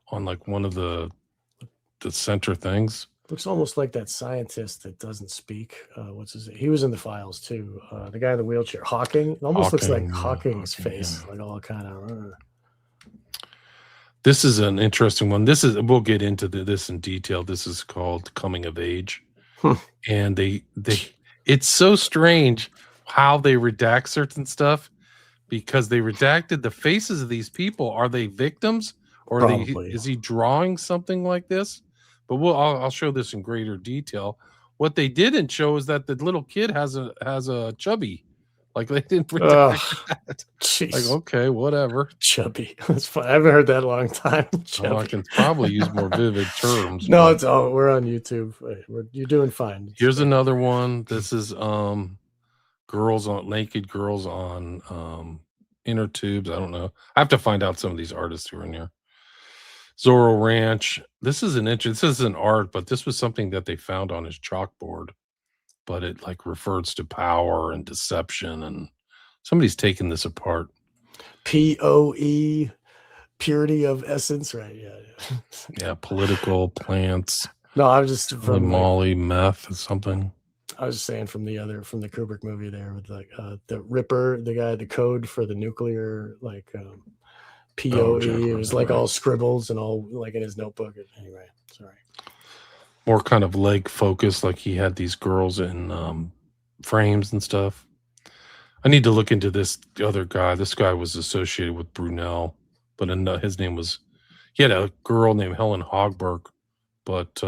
on like one of the center things. Looks almost like that scientist that doesn't speak. What's his name? He was in the files too. The guy in the wheelchair, Hawking. It almost looks like Hawking's face, like all kind of. This is an interesting one. We'll get into this in detail. This is called Coming of Age. And it's so strange how they redact certain stuff, because they redacted the faces of these people. Are they victims, or is he drawing something like this? But I'll show this in greater detail. What they didn't show is that the little kid has a chubby. Like they didn't redact that. Jeez. Like, okay, whatever. Chubby. That's fine. I haven't heard that in a long time. Oh, I can probably use more vivid terms. No, we're on YouTube. You're doing fine. Here's another one. This is naked girls on inner tubes. I don't know. I have to find out some of these artists who are in here. Zorro Ranch. This is this isn't art, but this was something that they found on his chalkboard. But it like refers to power and deception, and somebody's taken this apart. POE, purity of essence, right? Yeah. Yeah, political plants. No, I was just from Molly, meth, or something. I was just saying from the Kubrick movie there with like the Ripper, the guy, the code for the nuclear like POE. It was like all scribbles and all like in his notebook. Anyway, sorry. More kind of leg focused, like he had these girls in frames and stuff. I need to look into this other guy. This guy was associated with Brunel, but his name was, He had a girl named Helen Hogberg, but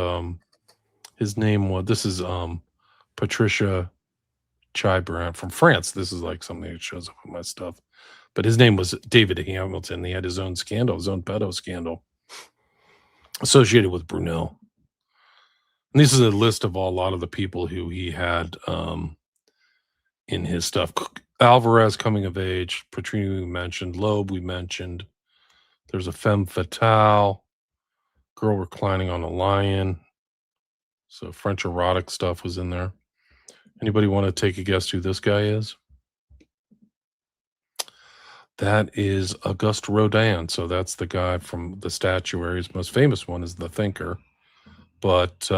his name was, this is Patricia Chibran from France. This is like something that shows up in my stuff. But his name was David Hamilton. He had his own scandal, his own pedo scandal associated with Brunel. And this is a list of a lot of the people who he had in his stuff. Alvarez, coming of age. Petrini, we mentioned. Loeb, we mentioned. There's a femme fatale. Girl reclining on a lion. So French erotic stuff was in there. Anybody want to take a guess who this guy is? That is Auguste Rodin. So that's the guy from the statuary. His most famous one is The Thinker. But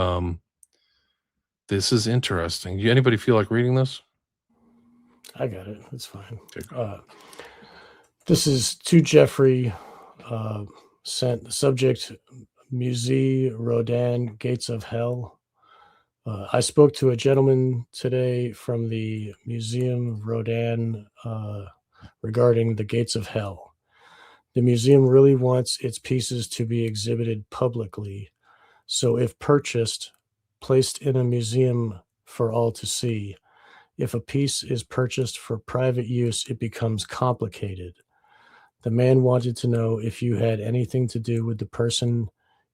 this is interesting. Anybody feel like reading this? I got it. It's fine. This is to Jeffrey. Sent the subject, Musée Rodin, Gates of Hell. I spoke to a gentleman today from the Museum Rodin regarding the Gates of Hell. The museum really wants its pieces to be exhibited publicly. So if purchased, placed in a museum for all to see. If a piece is purchased for private use, it becomes complicated. The man wanted to know if you had anything to do with the person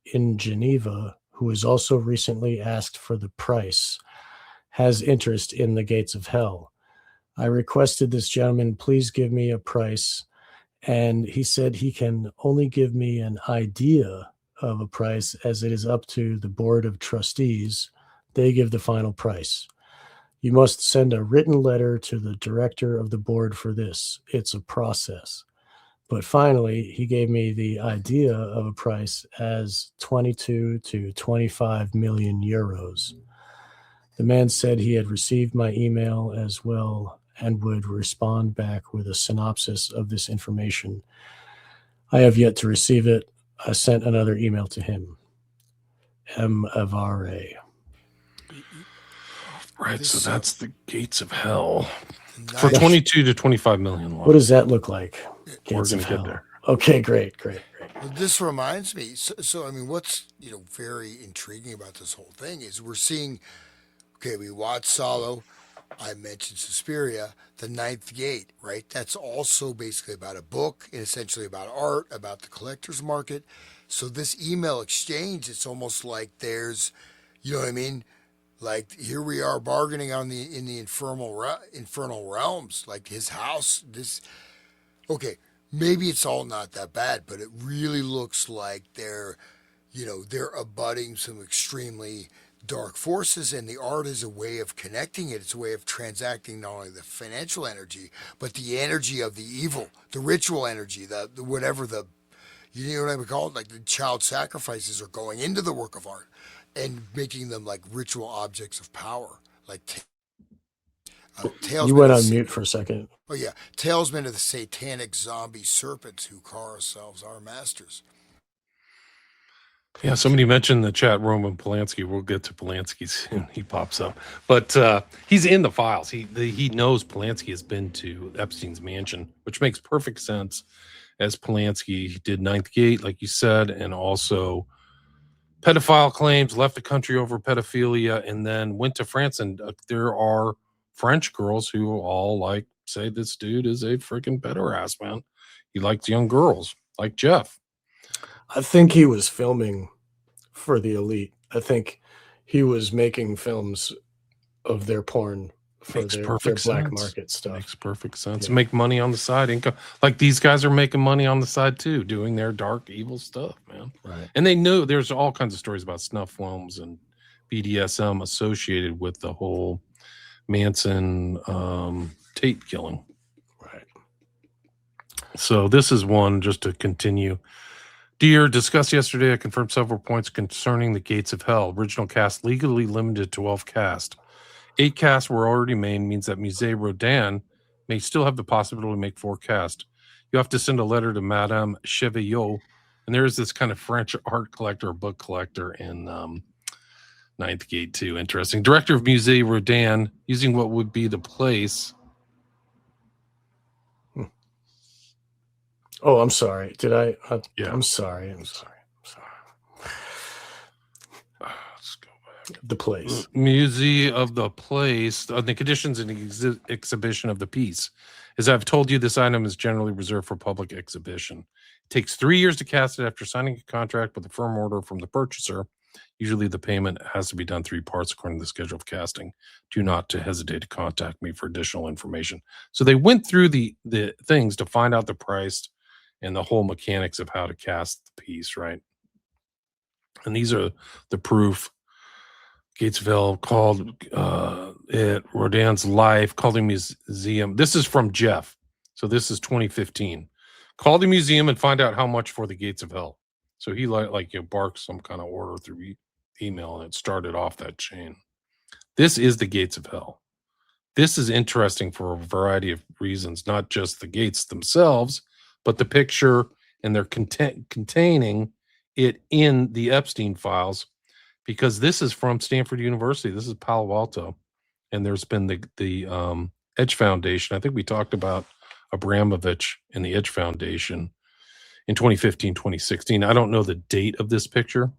in Geneva who was also recently asked for the price, has interest in the Gates of Hell. I requested this gentleman please give me a price, and he said he can only give me an idea of a price as it is up to the board of trustees. They give the final price. You must send a written letter to the director of the board for this. It's a process. But finally, he gave me the idea of a price as 22 to 25 million euros. The man said he had received my email as well and would respond back with a synopsis of this information. I have yet to receive it. I sent another email to him. M. Avare. Right, so that's the Gates of Hell. For 22 to 25 million. What does that look like? We're going to get there. Okay, great. Well, this reminds me. So I mean, what's very intriguing about this whole thing is we're seeing. Okay, we watched Solo. I mentioned Suspiria, The Ninth Gate, right? That's also basically about a book and essentially about art, about the collector's market. So this email exchange, it's almost like there's, you know what I mean? Like here we are bargaining on in the infernal realms, like his house. Okay, maybe it's all not that bad, but it really looks like they're abutting some extremely dark forces, and the art is a way of connecting it. It's a way of transacting not only the financial energy, but the energy of the evil, the ritual energy, the whatever the, you know what I would call it, like the child sacrifices are going into the work of art and making them like ritual objects of power, like you went on mute for a second. Oh yeah, talesmen of the satanic zombie serpents who call ourselves our masters. Yeah, somebody mentioned in the chat Roman Polanski. We'll get to Polanski soon. He pops up, but he's in the files. He knows Polanski has been to Epstein's mansion, which makes perfect sense. As Polanski did Ninth Gate, like you said, and also pedophile claims, left the country over pedophilia, and then went to France. And there are French girls who all say this dude is a freaking pederast, man. He likes young girls, like Jeff. I think he was filming for the elite. I think he was making films of their porn for their black market stuff. Makes perfect sense. Yeah. Make money on the side. Income. Like these guys are making money on the side too, doing their dark, evil stuff, man. Right. And they know there's all kinds of stories about snuff films and BDSM associated with the whole Manson Tate killing. Right. So this is one just to continue. Dear, discussed yesterday, I confirmed several points concerning the Gates of Hell. Original cast legally limited to 12 cast. 8 casts were already made, means that Musée Rodin may still have the possibility to make 4 casts. You have to send a letter to Madame Chevillot, and there is this kind of French art collector, book collector in Ninth Gate too. Interesting. Director of Musée Rodin, using what would be the place. Oh, I'm sorry. Did I? Yeah. I'm sorry. I'm sorry. Let's go back. The place. Museum of the place, the conditions and exhibition of the piece. As I've told you, this item is generally reserved for public exhibition. It takes 3 years to cast it after signing a contract with a firm order from the purchaser. Usually the payment has to be done 3 parts according to the schedule of casting. Do not to hesitate to contact me for additional information. So they went through the things to find out the price and the whole mechanics of how to cast the piece, right? And these are the proof. Gatesville called it Rodin's Life, called the museum. This is from Jeff. So this is 2015. Call the museum and find out how much for the Gates of Hell. So he barked some kind of order through email, and it started off that chain. This is the Gates of Hell. This is interesting for a variety of reasons, not just the gates themselves, but the picture and their containing it in the Epstein files, because this is from Stanford University. This is Palo Alto, and there's been the Edge Foundation. I think we talked about Abramovich and the Edge Foundation in 2015, 2016. I don't know the date of this picture,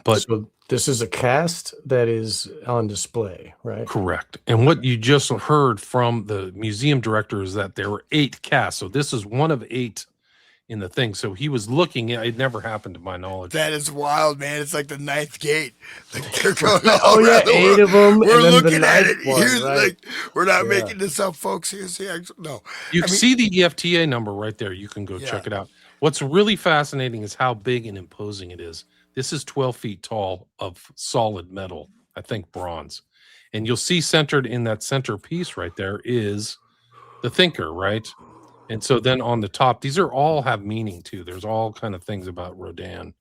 but so this is a cast that is on display, right? correct. And what you just heard from the museum director is that there were 8 casts. So this is one of 8 in the thing. So he was looking. It never happened to my knowledge. That is wild, man. It's like the 9th gate. Like they're going all Oh yeah, around the 8 world. of them. We're and then looking the at 9th it. one, Here's right? like we're not Yeah. making this up, folks. Here's the actual no. You see the EFTA number right there. You can go check it out. What's really fascinating is how big and imposing it is. This is 12 feet tall of solid metal, I think bronze. And you'll see centered in that center piece right there is the thinker, right? And so then on the top, these are all have meaning too. There's all kind of things about Rodin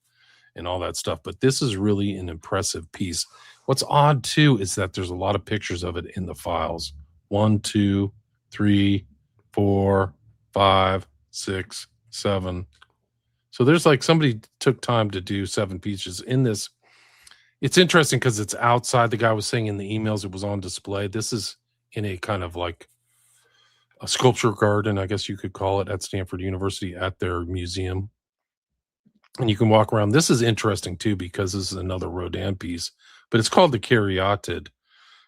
and all that stuff. But this is really an impressive piece. What's odd too is that there's a lot of pictures of it in the files. 1, 2, 3, 4, 5, 6, 7. So there's like somebody took time to do 7 pieces in this. It's interesting because it's outside. The guy was saying in the emails it was on display. This is in a kind of like a sculpture garden, I guess you could call it, at Stanford University at their museum. And you can walk around. This is interesting too because this is another Rodin piece, but it's called the Caryatid,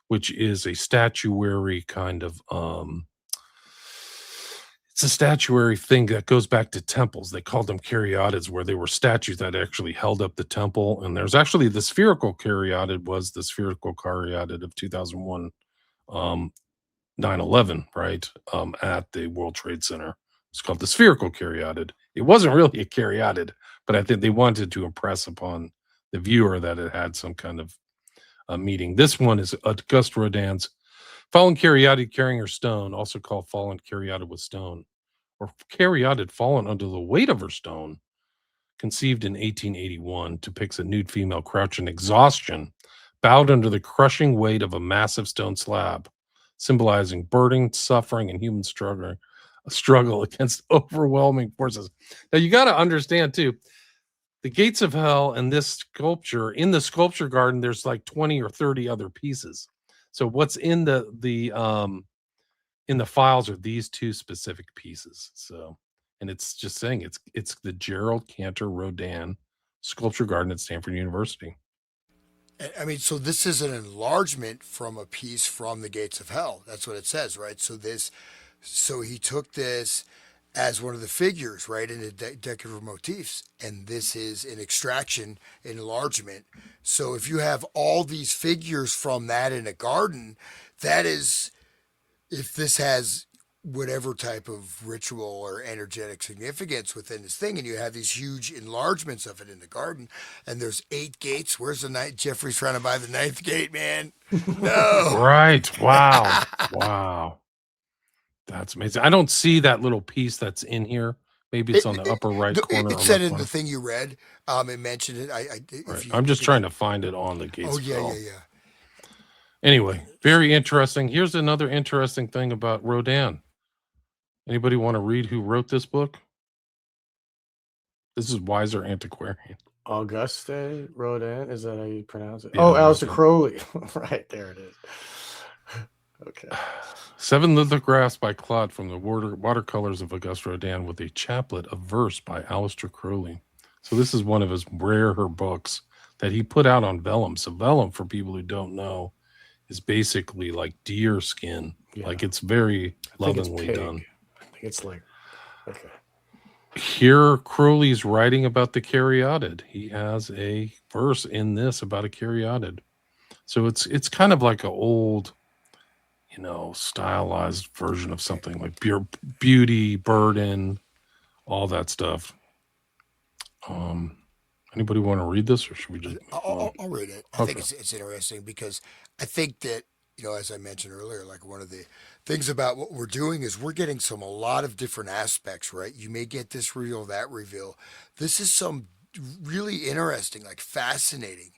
which is a statuary kind of it's a statuary thing that goes back to temples. They called them caryatids, where they were statues that actually held up the temple. And there's actually the spherical caryatid was the spherical caryatid of 2001 9/11, right? At the World Trade Center. It's called the spherical caryatid. It wasn't really a caryatid, but I think they wanted to impress upon the viewer that it had some kind of meaning. This one is Auguste Rodin's fallen caryatid carrying her stone, also called fallen caryatid with stone, or caryatid fallen under the weight of her stone, conceived in 1881, depicts a nude female crouching exhaustion, bowed under the crushing weight of a massive stone slab, symbolizing burden, suffering, and human struggle against overwhelming forces. Now you got to understand too, the gates of hell and this sculpture, in the sculpture garden, there's like 20 or 30 other pieces. So what's in the files are these 2 specific pieces. So, and it's just saying it's the Gerald Cantor Rodin Sculpture Garden at Stanford University. I mean, so this is an enlargement from a piece from the Gates of Hell. That's what it says, right? So he took this as one of the figures, right, in the decorative motifs, and this is an extraction enlargement. So if you have all these figures from that in a garden, that is, if this has whatever type of ritual or energetic significance within this thing, and you have these huge enlargements of it in the garden, and there's 8 gates. Where's the 9th? Jeffrey's trying to buy the 9th gate, man. No. Right. Wow. Wow. That's amazing. I don't see that little piece that's in here. Maybe it's on the upper right corner. It said in the thing you read. It mentioned it. Right. I'm just trying to find it on the gates. Oh yeah. Anyway, very interesting. Here's another interesting thing about Rodin. Anybody want to read who wrote this book? This is Wiser Antiquarian. Auguste Rodin, is that how you pronounce it? Yeah, oh, Aleister Rodin. Crowley. Right, there it is. Okay. 7 lithographs by Claude from the watercolors of Auguste Rodin with a chaplet of verse by Aleister Crowley. So this is one of his rarer books that he put out on vellum. So vellum, for people who don't know, is basically like deer skin. Yeah. Like it's very I think it's lovingly pig. done. I think it's like, okay. Here, Crowley's writing about the caryatid. He has a verse in this about a caryatid. So it's kind of like an old, stylized version of something like beauty, burden, all that stuff. Anybody want to read this, or should we just? I'll read it. I think it's interesting because I think that, as I mentioned earlier, like one of the things about what we're doing is we're getting a lot of different aspects, right? You may get this reveal, that reveal. This is some really interesting, like fascinating,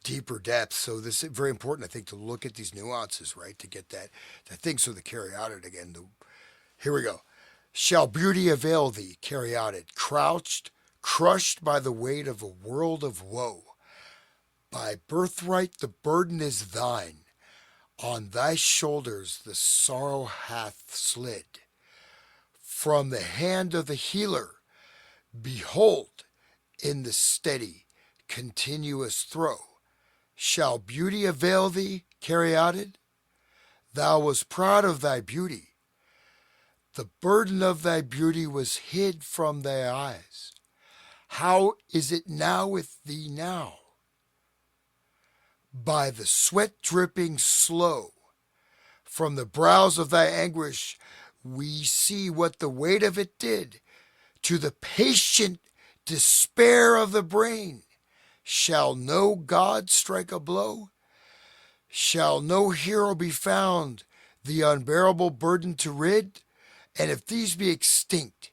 deeper depth. So this is very important, I think, to look at these nuances, right? To get that thing. So the caryatid again. Here we go. Shall beauty avail thee, caryatid, crushed by the weight of a world of woe? By birthright the burden is thine. On thy shoulders the sorrow hath slid. From the hand of the healer, behold, in the steady, continuous throw. Shall beauty avail thee, caryatid? Thou wast proud of thy beauty. The burden of thy beauty was hid from thy eyes. How is it now with thee now? By the sweat dripping slow from the brows of thy anguish, we see what the weight of it did to the patient despair of the brain. Shall no God strike a blow? Shall no hero be found the unbearable burden to rid? And if these be extinct,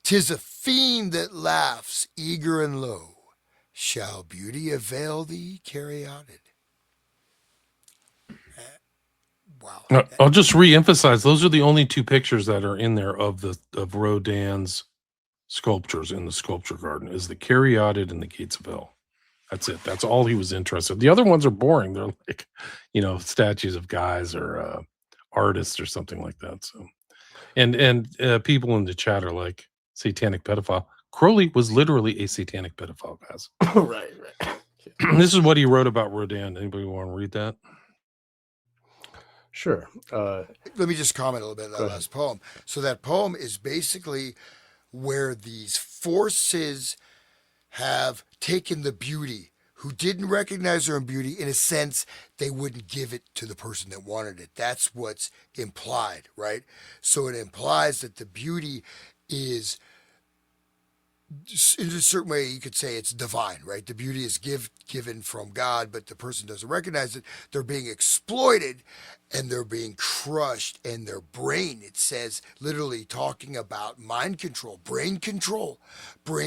'tis a fiend that laughs eager and low. Shall beauty avail thee, caryatid? Wow. I'll just re-emphasize, those are the only 2 pictures that are in there of Rodin's sculptures in the sculpture garden, is the caryatid and the gates of hell. That's it. That's all he was interested. The other ones are boring. They're like, statues of guys or artists or something like that. So, and people in the chat are like, satanic pedophile. Crowley was literally a satanic pedophile, guys. Right. This is what he wrote about Rodin. Anybody want to read that? Sure. Let me just comment a little bit on that last poem. So that poem is basically where these forces have taken the beauty, who didn't recognize their own beauty. In a sense, they wouldn't give it to the person that wanted it. That's what's implied, right? So it implies that the beauty is, in a certain way, you could say it's divine, right? The beauty is given from God, but the person doesn't recognize it. They're being exploited and they're being crushed, and their brain, it says, literally talking about mind control, brain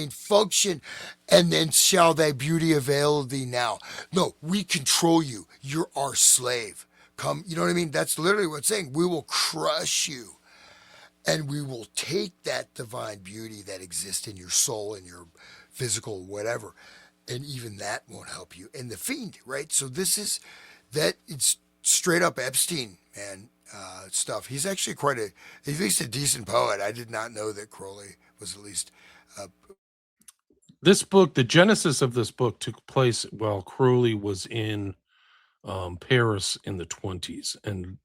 function, and then shall thy beauty avail thee now? No, we control you. You're our slave. Come, you know what I mean? That's literally what it's saying. We will crush you. And we will take that divine beauty that exists in your soul and your physical whatever, and even that won't help you. And the fiend, right? So this is that. It's straight up Epstein, man, stuff. He's actually at least a decent poet. I did not know that Crowley was at least. This book, the genesis of this book, took place while Crowley was in Paris in the 1920s, and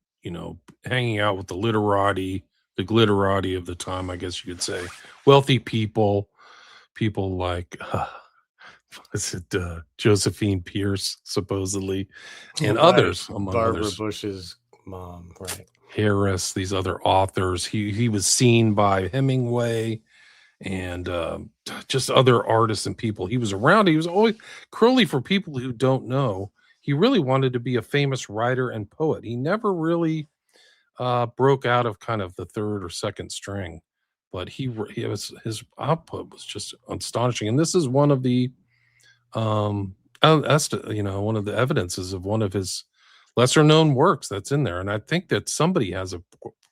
hanging out with the glitterati of the time, I guess you could say, wealthy people like Josephine Pierce, supposedly, and others, among Barbara others. Bush's mom, right? Harris, these other authors. He was seen by Hemingway and just other artists and people. He was around. He was always Crowley. For people who don't know, he really wanted to be a famous writer and poet. He never really broke out of kind of the third or second string, but his output was just astonishing. And this is one of the one of the evidences of one of his lesser known works that's in there. And I think that somebody has a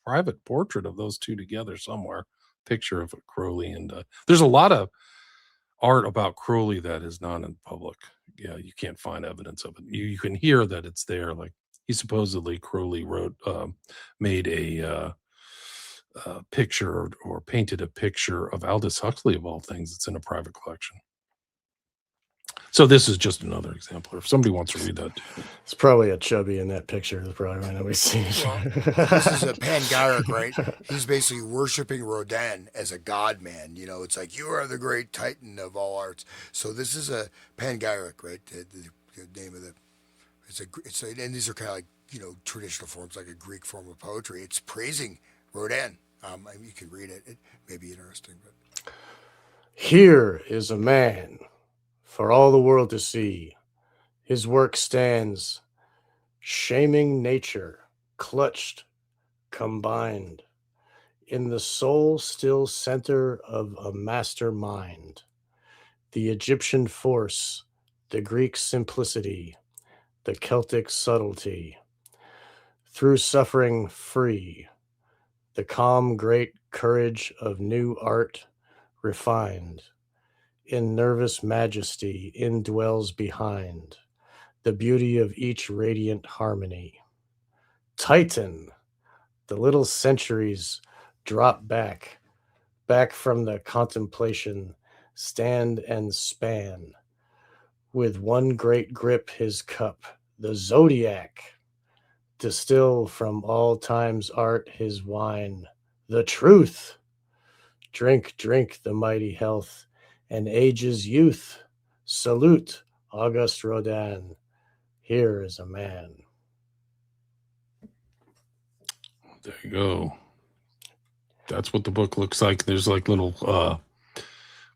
private portrait of those 2 together somewhere, picture of Crowley. And there's a lot of art about Crowley that is not in public. Yeah, you can't find evidence of it. You can hear that it's there, like He supposedly Crowley made a picture or painted a picture of Aldous Huxley of all things. It's in a private collection. So this is just another example. If somebody wants to read that, It's probably a chubby in that picture. That's probably why we see. Well, this is a panegyric, right? He's basically worshiping Rodin as a god man. You know, it's like you are the great titan of all arts. So this is a panegyric, right? The name of the and these are kind of like traditional forms, like a Greek form of poetry. It's praising Rodin. I mean, you can read it. It may be interesting, but Here is a man for all the world to see. His work stands, shaming nature, clutched, combined, in the soul still center of a master mind. The Egyptian force, the Greek simplicity, the Celtic subtlety, through suffering free, the calm great courage of new art refined, in nervous majesty indwells behind the beauty of each radiant harmony. Titan, the little centuries drop back from the contemplation, stand and span, with one great grip his cup, the zodiac, distill from all time's art his wine, the truth. Drink, drink the mighty health and age's youth. Salute Auguste Rodin. Here is a man. there you go. That's what the book looks like. There's like little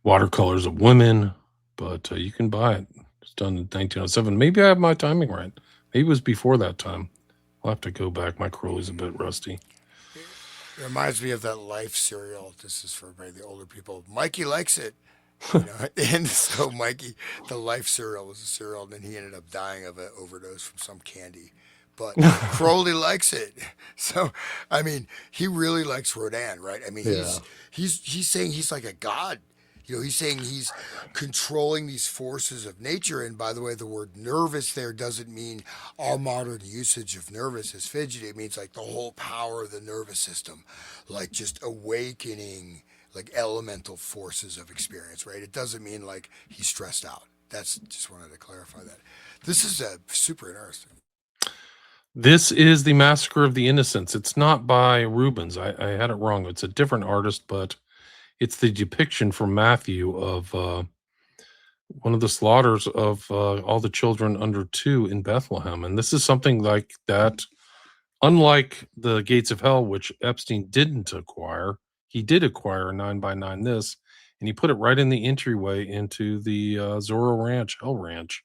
watercolors of women, but you can buy it. It's done in 1907. Maybe I have my timing right. Maybe it was before that time. I'll have to go back. My Crowley's a bit rusty. it reminds me of that Life cereal. This is for maybe the older people. Mikey likes it. You know, and so Mikey, the Life cereal was a cereal, and then he ended up dying of an overdose from some candy. But Crowley likes it, so I mean, he really likes Rodin, right? I mean, Yeah. he's saying he's like a god. You know, he's saying he's controlling these forces of nature. And by the way, the word nervous there doesn't mean our modern usage of nervous as fidgety. It means like the whole power of the nervous system, like just awakening like elemental forces of experience, right? It doesn't mean like he's stressed out. That's just wanted to clarify that. This is super interesting. This is the Massacre of the Innocents. It's not by Rubens. I had it wrong. It's a different artist, but it's the depiction from Matthew of one of the slaughters of all the children under 2 in Bethlehem. And this is something like that. Unlike the Gates of Hell, which Epstein didn't acquire, he did acquire a 9x9 this, and he put it right in the entryway into the Zorro Ranch, Hell Ranch.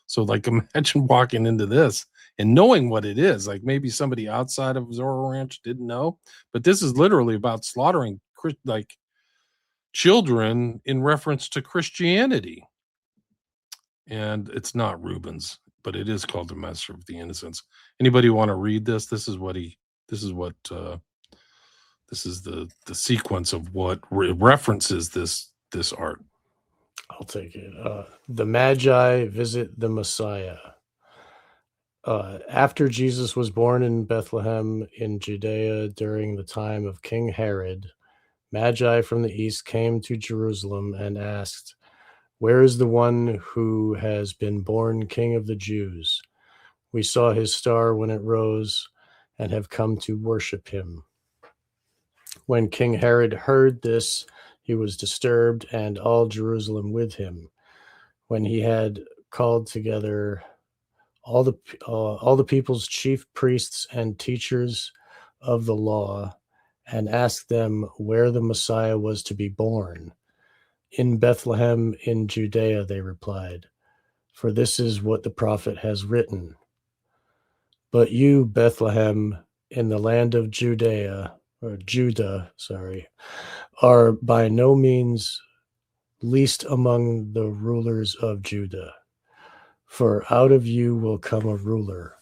So, like, imagine walking into this and knowing what it is. Like, maybe somebody outside of Zorro Ranch didn't know, but this is literally about slaughtering like children in reference to Christianity. And it's not Rubens, but it is called The Master of the Innocents. Anybody want to read this? This is the sequence of what references this art. I'll take it. The Magi visit the Messiah. After Jesus was born in Bethlehem in Judea during the time of King Herod, Magi from the east came to Jerusalem and asked, "Where is the one who has been born King of the Jews? We saw his star when it rose and have come to worship him." When King Herod heard this, he was disturbed, and all Jerusalem with him. When he had called together all the people's chief priests and teachers of the law, and asked them where the Messiah was to be born. "In Bethlehem in Judea," they replied, "for this is what the prophet has written. But you, Bethlehem, in the land of Judah, are by no means least among the rulers of Judah. For out of you will come a ruler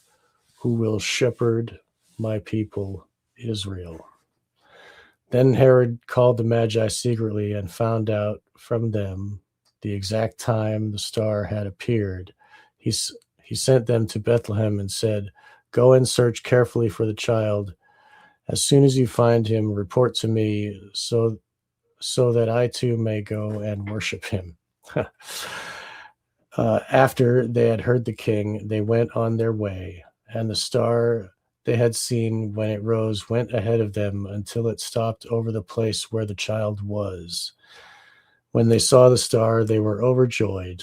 who will shepherd my people Israel." Then Herod called the Magi secretly and found out from them the exact time the star had appeared. He sent them to Bethlehem and said, Go and search carefully for the child. As soon as you find him, report to me so that I too may go and worship him." After they had heard the king, they went on their way, and the star they had seen when it rose went ahead of them until it stopped over the place where the child was. When they saw the star, they were overjoyed.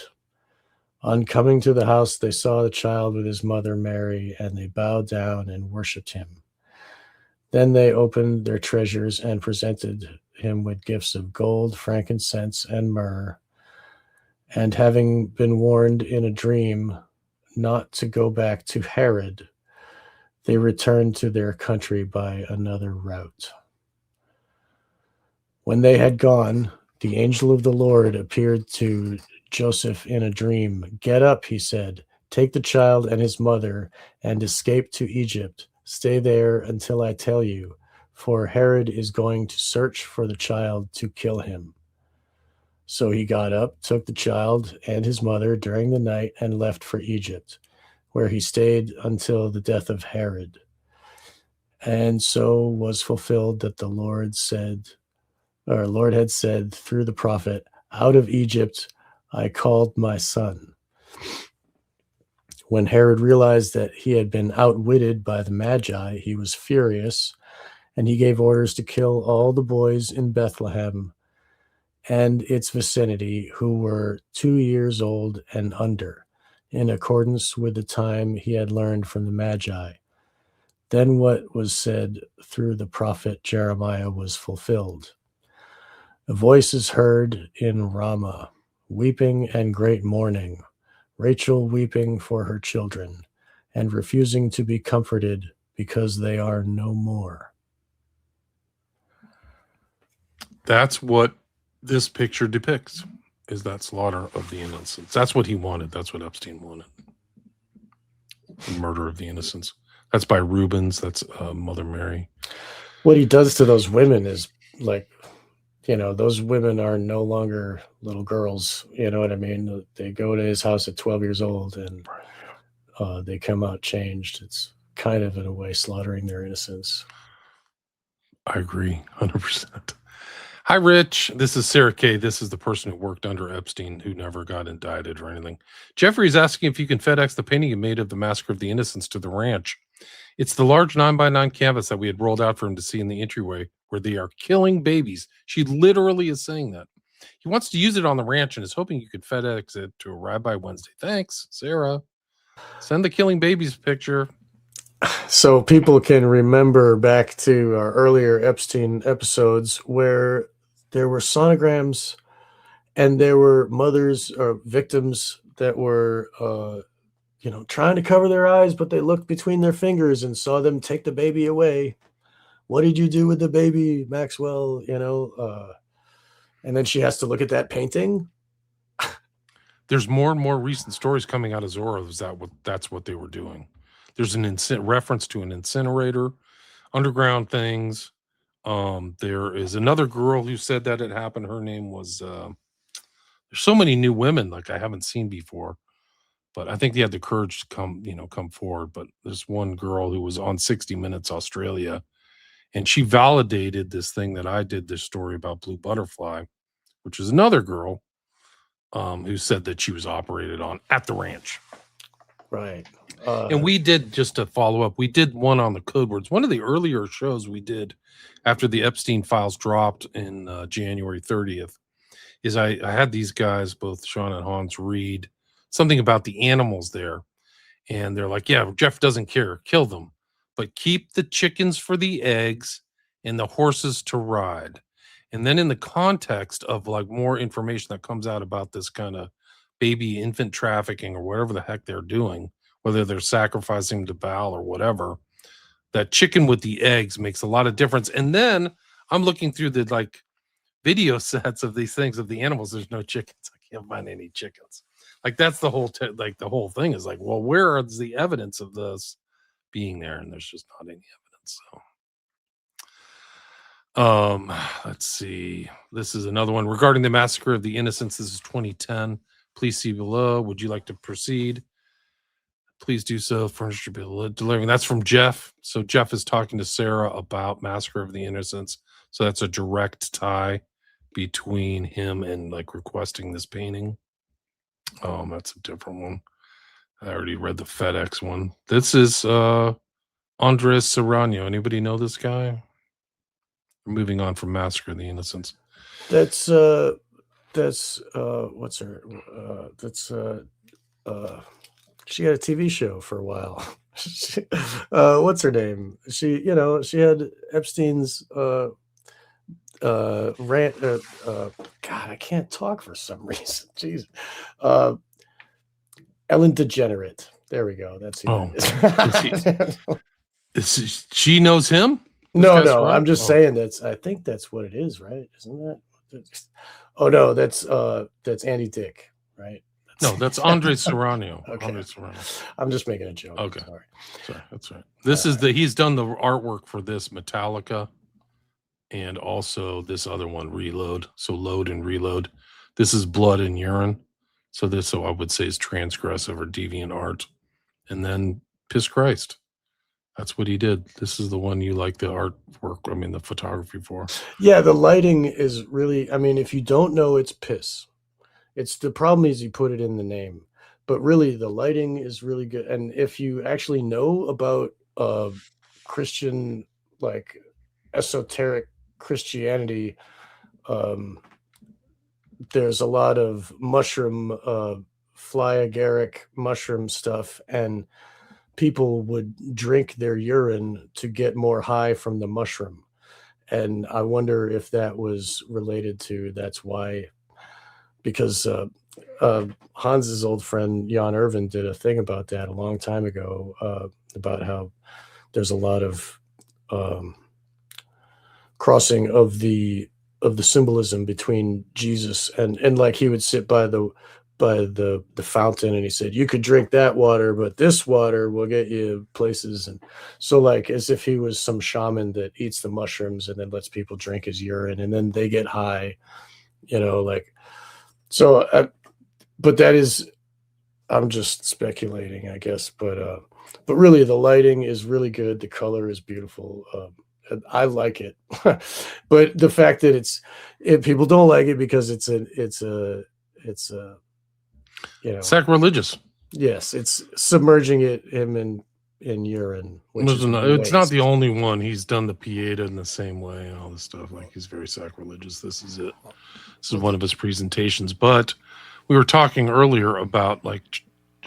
On coming to the house, they saw the child with his mother Mary, and they bowed down and worshipped him. Then they opened their treasures and presented him with gifts of gold, frankincense, and myrrh. And having been warned in a dream not to go back to Herod, they returned to their country by another route. When they had gone, the angel of the Lord appeared to Joseph in a dream. "Get up," he said, "take the child and his mother and escape to Egypt. Stay there until I tell you, for Herod is going to search for the child to kill him." So he got up, took the child and his mother during the night, and left for Egypt, where he stayed until the death of Herod. And so was fulfilled that the Lord had said through the prophet, "Out of Egypt I called my son." When Herod realized that he had been outwitted by the Magi, he was furious, and he gave orders to kill all the boys in Bethlehem and its vicinity who were 2 years old and under, in accordance with the time he had learned from the Magi. Then what was said through the prophet Jeremiah was fulfilled. A voice is heard in Ramah, weeping and great mourning, Rachel weeping for her children, and refusing to be comforted because they are no more. That's what this picture depicts, is that slaughter of the innocents. That's what he wanted. That's what Epstein wanted. The murder of the innocents. That's by Rubens. That's Mother Mary. What he does to those women is like, those women are no longer little girls. You know what I mean? They go to his house at 12 years old and they come out changed. It's kind of, in a way, slaughtering their innocence. I agree, 100%. Hi, Rich. This is Sarah Kay. This is the person who worked under Epstein who never got indicted or anything. Jeffrey's asking if you can FedEx the painting you made of the Massacre of the Innocents to the ranch. It's the large 9x9 canvas that we had rolled out for him to see in the entryway where they are killing babies. She literally is saying that. He wants to use it on the ranch and is hoping you could FedEx it to arrive by Wednesday. Thanks, Sarah. Send the killing babies picture. So people can remember back to our earlier Epstein episodes where there were sonograms and there were mothers or victims that were, trying to cover their eyes, but they looked between their fingers and saw them take the baby away. "What did you do with the baby, Maxwell?" And then she has to look at that painting. There's more and more recent stories coming out of Zorro. That's what they were doing. There's an reference to an incinerator, underground things. There is another girl who said that it happened. Her name was, there's so many new women like I haven't seen before, but I think they had the courage to come forward. But there's one girl who was on 60 Minutes Australia, and she validated this thing that I did this story about Blue Butterfly, which is another girl who said that she was operated on at the ranch. Right. And we did, just to follow up, we did one on the code words. One of the earlier shows we did after the Epstein files dropped in January 30th is I had these guys, both Sean and Hans, read something about the animals there. And they're like, yeah, Jeff doesn't care. Kill them. But keep the chickens for the eggs and the horses to ride. And then in the context of like more information that comes out about this kind of baby infant trafficking or whatever the heck they're doing, whether they're sacrificing to Baal or whatever, that chicken with the eggs makes a lot of difference. And then I'm looking through the like video sets of these things of the animals. There's no chickens. I can't find any chickens. Like that's the whole the whole thing is like, well, where is the evidence of this being there? And there's just not any evidence. So let's see. This is another one regarding the Massacre of the Innocents. This is 2010. Please see below. Would you like to proceed? Please do so. Furniture should be delivering. That's from Jeff. So Jeff is talking to Sarah about Massacre of the Innocents. So that's a direct tie between him and like requesting this painting. That's a different one. I already read the FedEx one. This is Andres Serrano. Anybody know this guy? We're moving on from Massacre of the Innocents. That's what's her she had a TV show for a while. What's her name? She had Epstein's rant. God, I can't talk for some reason. Jeez. Ellen DeGenerate. There we go. That's who that is. She knows him? No, I'm just saying I think that's what it is, right? Isn't that? Oh no, that's Andy Dick, right? No, that's Andres Serrano. Okay. Andres Serrano. I'm just making a joke. Okay. Sorry, that's right. This is he's done the artwork for this Metallica and also this other one, Reload. So Load and Reload. This is Blood and Urine. So I would say is transgressive or deviant art. And then Piss Christ. That's what he did. This is the one you like the artwork, the photography for. Yeah, the lighting is really, if you don't know, it's piss. It's the problem is you put it in the name. But really, the lighting is really good. And if you actually know about Christian, like esoteric Christianity, there's a lot of mushroom, fly agaric mushroom stuff, and people would drink their urine to get more high from the mushroom. And I wonder if that was related to, that's why, because Hans's old friend, Jan Irvin, did a thing about that a long time ago, about how there's a lot of crossing of the symbolism between Jesus and like he would sit by the fountain and he said, you could drink that water, but this water will get you places. And so like as if he was some shaman that eats the mushrooms and then lets people drink his urine and then they get high, but that is, I'm just speculating, I guess, but really the lighting is really good. The color is beautiful. I like it, but the fact that people don't like it because it's sacrilegious. Yes, it's submerging him in urine. It's not the only one. He's done the Pieta in the same way and all this stuff. Like he's very sacrilegious. This is it. This is one of his presentations. But we were talking earlier about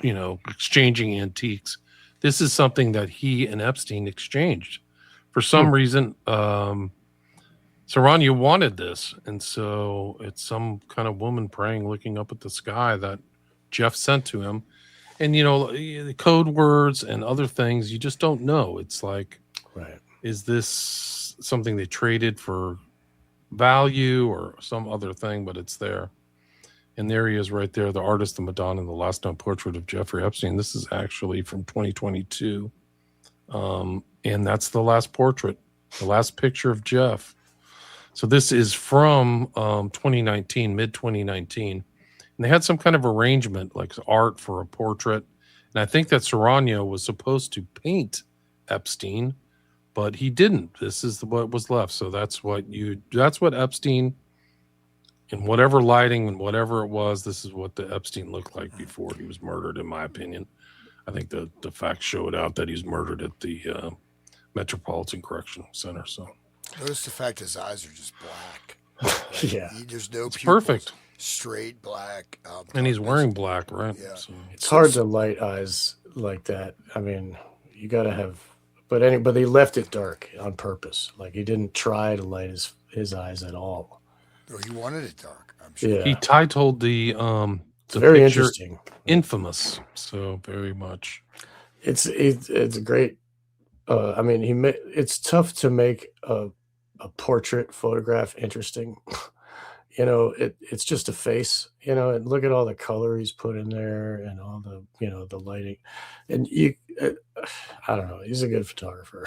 exchanging antiques. This is something that he and Epstein exchanged. For some reason, Serrano wanted this, and so it's some kind of woman praying, looking up at the sky that Jeff sent to him. And, the code words and other things, you just don't know. It's like, right. Is this something they traded for value or some other thing? But it's there. And there he is right there, the artist, the Madonna, the last known portrait of Jeffrey Epstein. This is actually from 2022. And that's the last portrait, the last picture of Jeff. So this is from 2019, mid-2019. And they had some kind of arrangement, like art for a portrait. And I think that Serrano was supposed to paint Epstein, but he didn't. This is what was left. So that's what Epstein, in whatever lighting and whatever it was, this is what the Epstein looked like before he was murdered, in my opinion. I think the facts showed out that he's murdered at the Metropolitan Correctional Center. So notice the fact his eyes are just black. Yeah, there's no pupils, perfect, straight black, and he's wearing black, right? Yeah, so it's hard to light eyes like that. You got to have, but they left it dark on purpose. Like he didn't try to light his eyes at all. Or he wanted it dark. I'm sure. Yeah. He titled the very interesting, infamous. So very much. It's a great. It's tough to make a portrait photograph interesting. It's just a face. And look at all the color he's put in there and all the the lighting, and I don't know. He's a good photographer.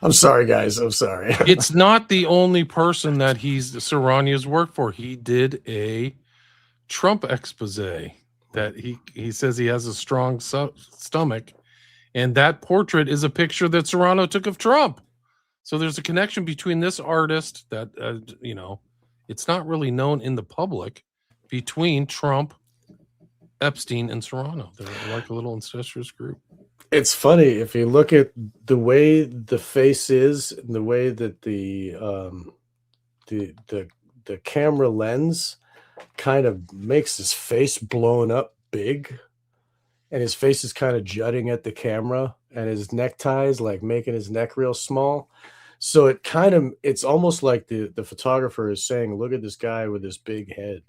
I'm sorry, guys. I'm sorry. It's not the only person that Serrano's worked for. He did a Trump expose. that he says he has a strong stomach, and that portrait is a picture that Serrano took of Trump. So there's a connection between this artist that it's not really known in the public, between Trump, Epstein, and Serrano. They're like a little incestuous group. It's funny if you look at the way the face is, and the way that the camera lens kind of makes his face blown up big, and his face is kind of jutting at the camera, and his necktie is like making his neck real small. So it's almost like the photographer is saying, look at this guy with this big head,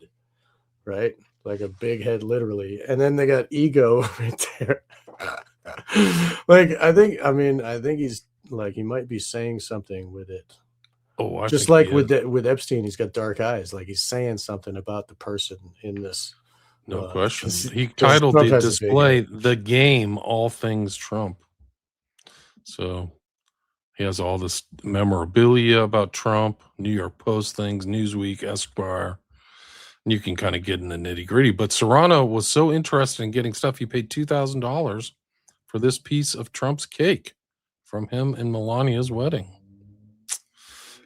right? Like a big head, literally. And then they got ego right there. Like, I think he's like, he might be saying something with it. Oh, I just think like with Epstein, he's got dark eyes. Like he's saying something about the person in this. No question. He 'cause titled Trump the has a big display head. "The Game: All Things Trump." So he has all this memorabilia about Trump, New York Post things, Newsweek, Esquire. And you can kind of get in the nitty gritty. But Serrano was so interested in getting stuff, he paid $2,000 for this piece of Trump's cake from him and Melania's wedding,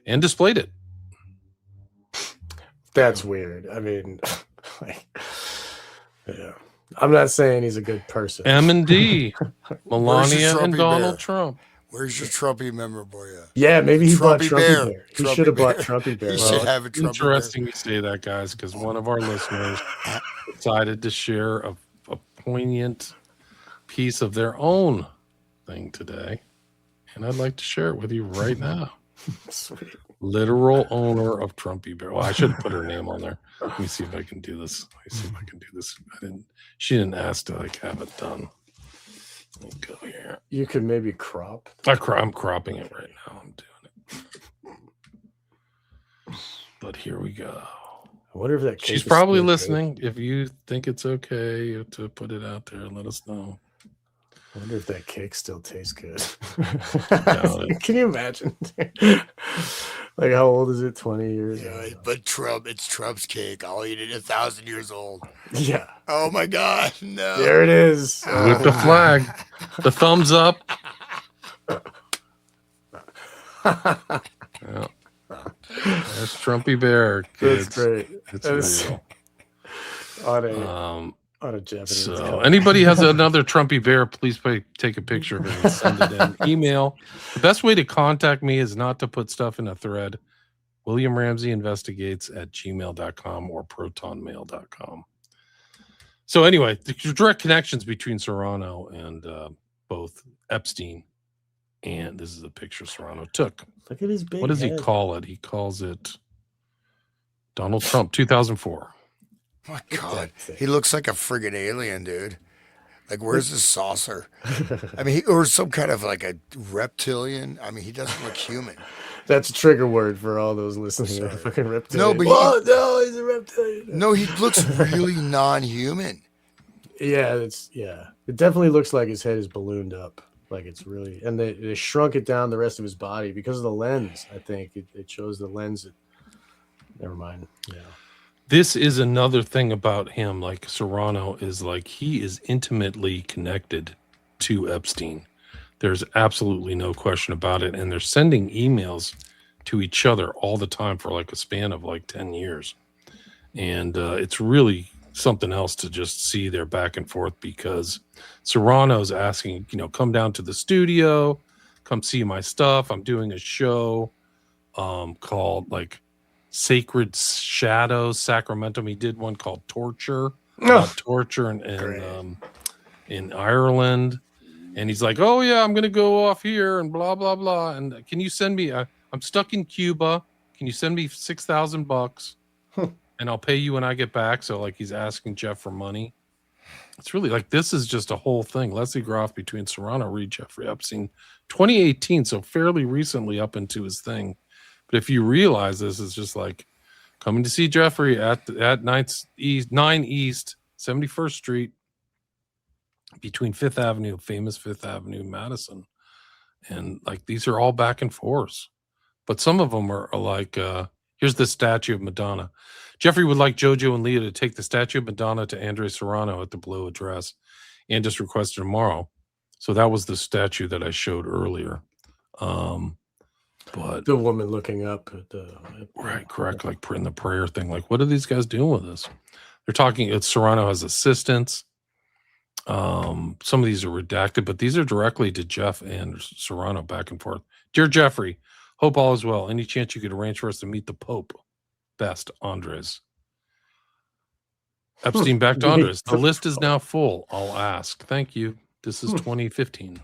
and displayed it. That's weird. I mean, like, yeah. I'm not saying he's a good person. M&D, Where's Melania your and Trumpy Donald bear? Trump. Where's your Trumpy memorabilia? Yeah, maybe he bought Trumpy Trumpy Bear. Bear. He Trumpy should have bought Bear. Trumpy Bear. He Well, should have a Trumpy interesting you say that, guys, because one of our listeners decided to share a poignant piece of their own thing today, and I'd like to share it with you right now. Sweet. Literal owner of Trumpy Bear. Well, I should put her name on there. Let me see if I can do this. She didn't ask to like have it done. Let me go here. You could maybe crop. I'm cropping it right now. I'm doing it. But here we go. I wonder if that cake She's is probably still listening. If you think it's okay to put it out there, let us know. I wonder if that cake still tastes good. doubt it. Can you imagine? Like, how old is it? 20 years? Yeah, but it's Trump's cake. I'll eat it 1,000 years old. Yeah. Oh my God, no. There it is. With the flag, the thumbs up. Yeah. There's Trumpy Bear, kids. That's great. It's real. On a Japanese. So anybody has another Trumpy Bear, please take a picture of it and send it in. Email. The best way to contact me is not to put stuff in a thread. William Ramsey Investigates at gmail.com or protonmail.com. So anyway, the direct connections between Serrano and both Epstein, and this is a picture Serrano took. Look at his big What does head. he call it? He calls it Donald Trump 2004. Oh my God, he looks like a friggin' alien, dude. Like, where's his saucer? I mean, or some kind of like a reptilian. I mean, he doesn't look human. That's a trigger word for all those listening to the fucking reptilian. No, but no, he's a reptilian. No, he looks really non-human. Yeah, it definitely looks like his head is ballooned up. Like it's really, and they shrunk it down the rest of his body because of the lens. I think it shows the lens. Never mind. Yeah. This is another thing about him. Like Serrano is like, he is intimately connected to Epstein. There's absolutely no question about it. And they're sending emails to each other all the time for like a span of like 10 years. And it's really something else to just see their back and forth, because Serrano's asking, come down to the studio, come see my stuff. I'm doing a show called like Sacred Shadows, Sacramento. He did one called Torture, about torture in Ireland. And he's like, oh yeah, I'm going to go off here and blah, blah, blah. And can you send me, I'm stuck in Cuba. Can you send me $6,000 and I'll pay you when I get back? So like he's asking Jeff for money. It's really like, this is just a whole thing. Leslie Groff between Serrano, Reed, Jeffrey Epstein, 2018. So fairly recently up into his thing. But if you realize this is just like coming to see Jeffrey at 9 East 71st Street between Fifth Avenue, famous Fifth Avenue, Madison. And like, these are all back and forth. But some of them are like, Here's the statue of Madonna. Jeffrey would like JoJo and Leah to take the statue of Madonna to Andre Serrano at the below address and just requested tomorrow. So that was the statue that I showed earlier. But The woman looking up at the right, correct. Like in the prayer thing. Like, what are these guys doing with this? They're talking. It's Serrano has assistants. Some of these are redacted, but these are directly to Jeff and Serrano back and forth. Dear Jeffrey, hope all is well. Any chance you could arrange for us to meet the Pope? Best, Andres. Epstein back to Andres. The list is now full. I'll ask. Thank you. This is 2015.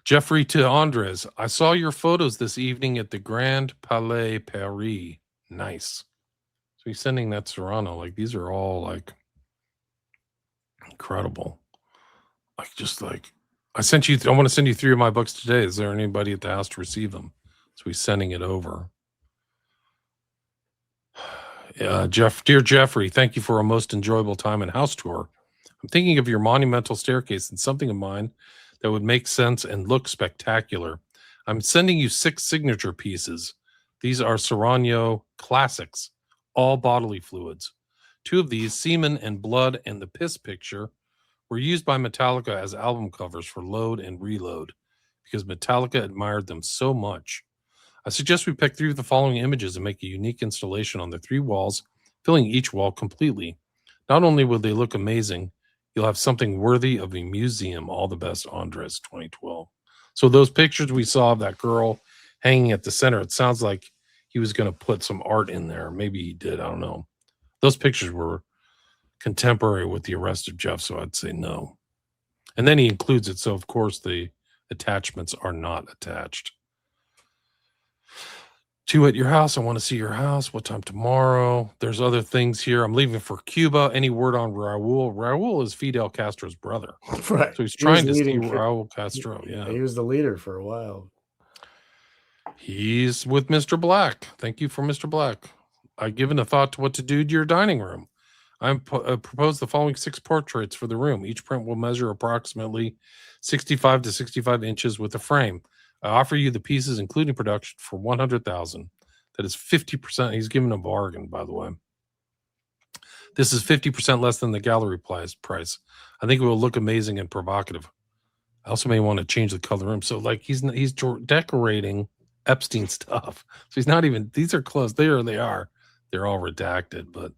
Jeffrey to Andres. I saw your photos this evening at the Grand Palais Paris. Nice. So he's sending that Serrano. Like, these are all like incredible. Like, just like I sent you. I want to send you 3 of my books today. Is there anybody at the house to receive them? So he's sending it over. Dear Jeffrey, thank you for a most enjoyable time and house tour. I'm thinking of your monumental staircase and something of mine that would make sense and look spectacular. I'm sending you 6 signature pieces. These are Serrano classics, all bodily fluids. 2 of these, Semen and Blood and the Piss Picture, were used by Metallica as album covers for Load and Reload because Metallica admired them so much. I suggest we pick 3 of the following images and make a unique installation on the 3 walls, filling each wall completely. Not only will they look amazing, you'll have something worthy of a museum. All the best, Andres, 2012. So those pictures we saw of that girl hanging at the center, it sounds like he was going to put some art in there. Maybe he did. I don't know. Those pictures were contemporary with the arrest of Jeff, so I'd say no. And then he includes it, so of course the attachments are not attached. 2 at your house. I want to see your house. What time tomorrow? There's other things here. I'm leaving for Cuba. Any word on Raul? Raul is Fidel Castro's brother. Right. So he's trying to see Raul Castro. Yeah. He was the leader for a while. He's with Mr. Black. Thank you for Mr. Black. I've given a thought to what to do to your dining room. I propose the following 6 portraits for the room. Each print will measure approximately 65 to 65 inches with a frame. I offer you the pieces, including production, for $100,000. That is 50%. He's giving a bargain, by the way. This is 50% less than the gallery price. I think it will look amazing and provocative. I also may want to change the color room. So, like, he's decorating Epstein stuff. So he's not even. These are close. There they are. They're all redacted, but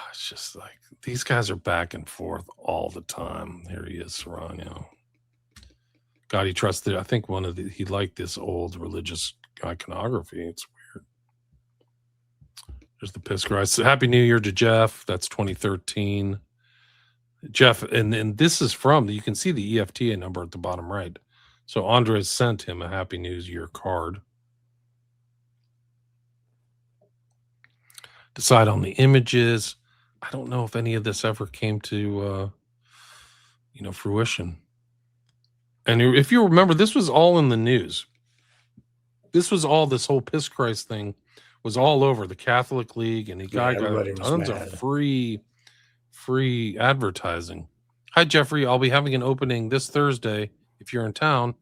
it's just like these guys are back and forth all the time. Here he is, Serrano. God, he trusted. I think he liked this old religious iconography. It's weird. There's the piss Christ. Happy New Year to Jeff. That's 2013. Jeff, and this is from, you can see the EFTA number at the bottom right. So Andres sent him a Happy New Year card. Decide on the images. I don't know if any of this ever came to, fruition. And if you remember, this was all in the news. This whole Piss Christ thing was all over the Catholic League, and the guy got tons of free advertising. Hi, Jeffrey. I'll be having an opening this Thursday. If you're in town,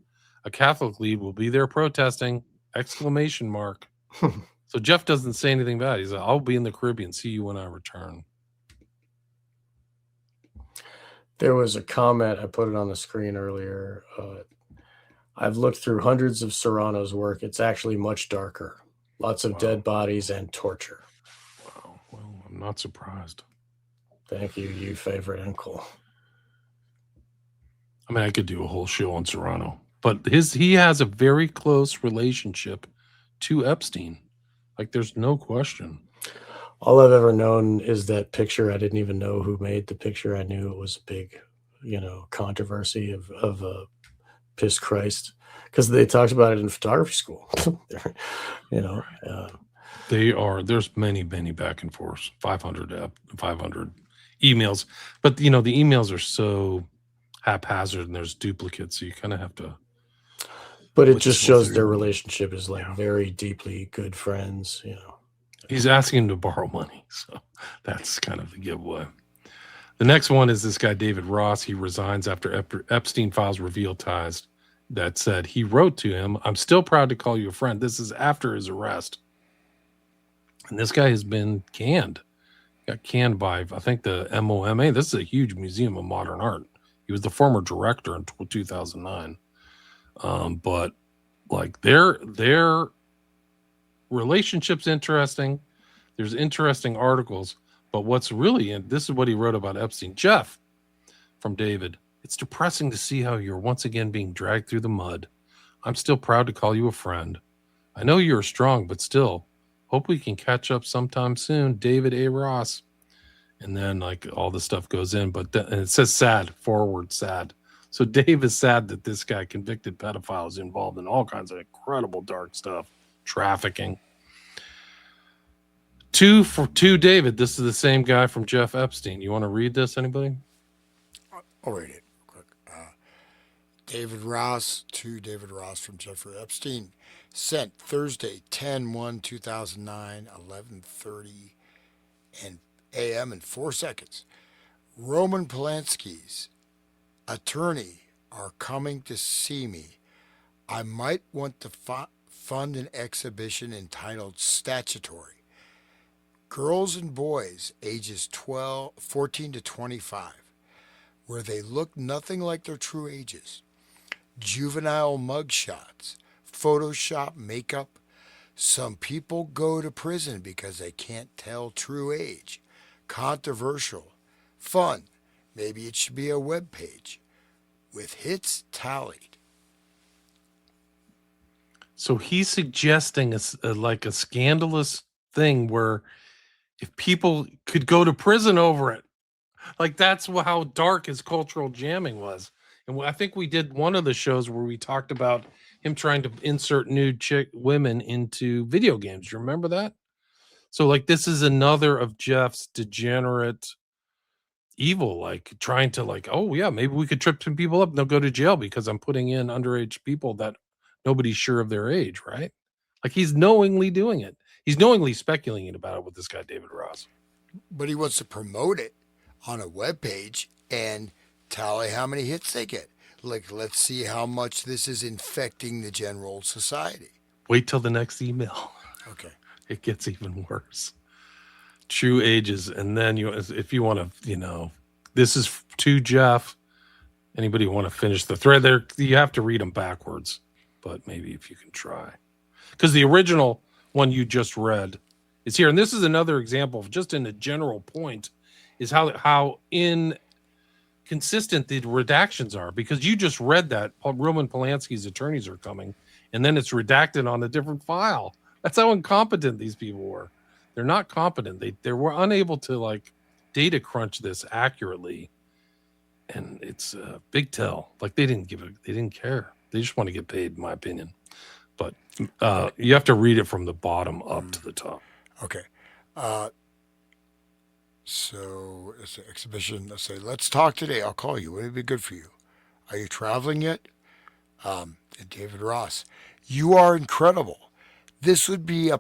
a Catholic League will be there protesting! ! So Jeff doesn't say anything bad. He's like, I'll be in the Caribbean. See you when I return. There was a comment, I put it on the screen earlier. I've looked through hundreds of Serrano's work. It's actually much darker. Lots of dead bodies and torture. Wow. Well, I'm not surprised. Thank you, you favorite uncle. I mean, I could do a whole show on Serrano, but he has a very close relationship to Epstein. Like, there's no question. All I've ever known is that picture. I didn't even know who made the picture. I knew it was a big, controversy of Piss Christ, because they talked about it in photography school. There's many back and forth, 500 emails, but the emails are so haphazard and there's duplicates, so you kind of have to. But it just shows their relationship is very deeply good friends. He's asking him to borrow money, so that's kind of the giveaway. The next one is this guy, David Ross. He resigns after Epstein files reveal ties that said he wrote to him, "I'm still proud to call you a friend." This is after his arrest. And this guy has been canned. Got canned by, I think, the MOMA. This is a huge museum of modern art. He was the former director in 2009. But like their relationship's interesting. There's interesting articles. But what's really this is what he wrote about Epstein. Jeff, from David, "It's depressing to see how you're once again being dragged through the mud. I'm still proud to call you a friend. I know you're strong, but still, hope we can catch up sometime soon. David A. Ross." And then like all the stuff goes in, but and it says sad, forward sad. So Dave is sad that this guy, convicted pedophile, is involved in all kinds of incredible dark stuff, trafficking. Two, David. This is the same guy from Jeff Epstein. You want to read this, anybody? I'll read it quick. David Ross to David Ross from Jeffrey Epstein. Sent Thursday, 10/1/2009, 11:30 a.m. and 4 seconds. Roman Polanski's attorney are coming to see me. I might want to fund an exhibition entitled Statutory. Girls and boys ages 14 to 25, where they look nothing like their true ages. Juvenile mugshots, Photoshop makeup. Some people go to prison because they can't tell true age. Controversial. Fun. Maybe it should be a web page with hits tallied. So he's suggesting like a scandalous thing where if people could go to prison over it, like that's how dark his cultural jamming was. And I think we did one of the shows where we talked about him trying to insert nude women into video games. You remember that? So like this is another of Jeff's degenerate evil, like trying to like, oh yeah, maybe we could trip some people up and they'll go to jail because I'm putting in underage people that nobody's sure of their age, right? Like he's knowingly doing it. He's knowingly speculating about it with this guy, David Ross. But he wants to promote it on a web page and tally how many hits they get. Like, let's see how much this is infecting the general society. Wait till the next email. Okay. It gets even worse. True ages. And then if you want to, this is to Jeff. Anybody want to finish the thread there? You have to read them backwards, but maybe if you can try. Because the original one you just read is here. And this is another example of just in a general point is how inconsistent the redactions are. Because you just read that Roman Polanski's attorneys are coming, and then it's redacted on a different file. That's how incompetent these people were. They're not competent. They were unable to like data crunch this accurately. And it's a big tell. Like they didn't care. They just want to get paid, in my opinion. But you have to read it from the bottom up to the top. Okay. So it's an exhibition. Let's say, let's talk today. I'll call you. Would it be good for you? Are you traveling yet? David Ross, you are incredible. This would be a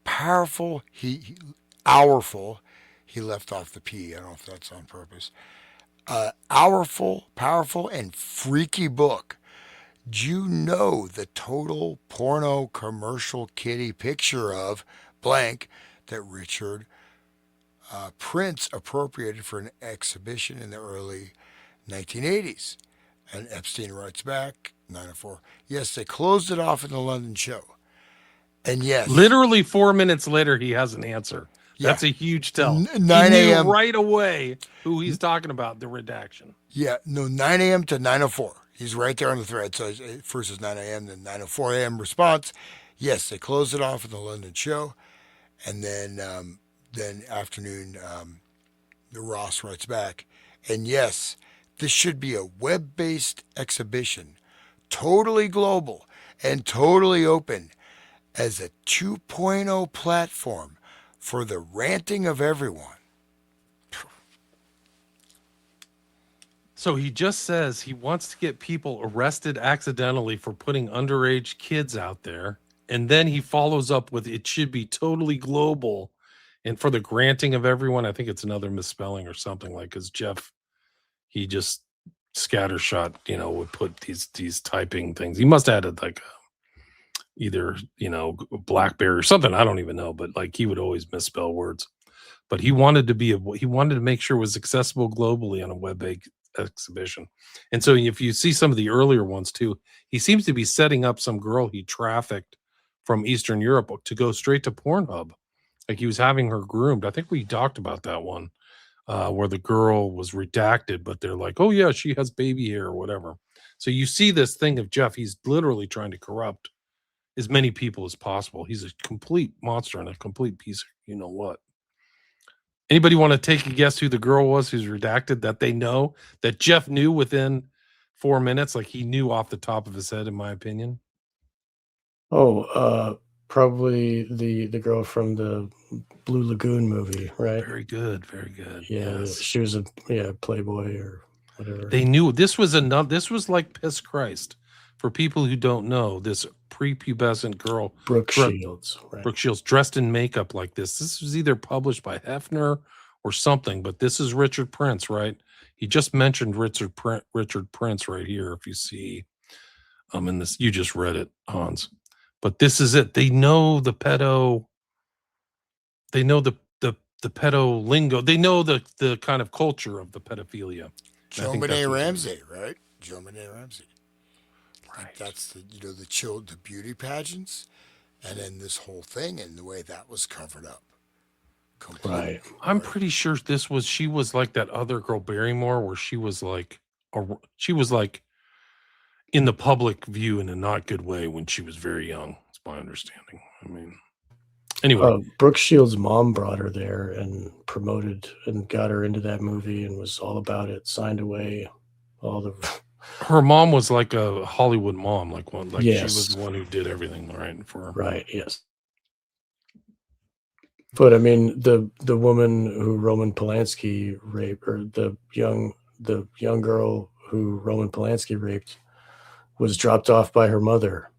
powerful, hourful. He left off the P. I don't know if that's on purpose. Powerful, and freaky book. Do you know the total porno commercial kitty picture of blank that Richard Prince appropriated for an exhibition in the early 1980s? And Epstein writes back, 904, yes, they closed it off in the London show. And yes. Literally 4 minutes later, he has an answer. Yeah. That's a huge tell. 9 a.m. right away who he's talking about, the redaction. Yeah, no, 9 a.m. to 9:04. He's right there on the thread. So first is 9 a.m., then 9:04 a.m. response. Yes, they closed it off in the London show. And then afternoon, the Ross writes back. And yes, this should be a web-based exhibition, totally global and totally open as a 2.0 platform for the ranting of everyone. So he just says he wants to get people arrested accidentally for putting underage kids out there. And then he follows up with, it should be totally global. And for the granting of everyone, I think it's another misspelling or something, like, because Jeff, he just scattershot, would put these typing things. He must have added like either BlackBerry or something. I don't even know, but like he would always misspell words. But he wanted to make sure it was accessible globally on a web exhibition. And so if you see some of the earlier ones too, he seems to be setting up some girl he trafficked from Eastern Europe to go straight to Pornhub. Like he was having her groomed. I think we talked about that one where the girl was redacted, but they're like, oh yeah, she has baby hair or whatever. So you see this thing of Jeff, he's literally trying to corrupt as many people as possible. He's a complete monster and a complete piece of what. Anybody want to take a guess who the girl was who's redacted that they know, that Jeff knew within 4 minutes? Like he knew off the top of his head, in my opinion. Oh, probably the girl from the Blue Lagoon movie, right? Very good, very good. Yeah, Yes. she was a Playboy or whatever. They knew this was like Piss Christ. For people who don't know, this prepubescent girl, Brooke Shields, right? Brooke Shields, dressed in makeup like this. This was either published by Hefner or something, but this is Richard Prince, right? He just mentioned Richard Prince right here. If you see, in this, you just read it, Hans. But this is it. They know the pedo. They know the pedo lingo. They know the kind of culture of the pedophilia. Joe Benet Ramsey, right? Joe Benet Ramsey. Right. That's the beauty pageants, and then this whole thing and the way that was covered up. Completely. Right. I'm pretty sure she was like that other girl Barrymore, where she was like in the public view in a not good way when she was very young. It's my understanding. I mean, anyway, Brooke Shields' mom brought her there and promoted and got her into that movie and was all about it. Signed away all the. Her mom was like a Hollywood mom, yes. She was the one who did everything right for her. Right. Yes. But I mean, the woman who Roman Polanski raped, or the young girl who Roman Polanski raped, was dropped off by her mother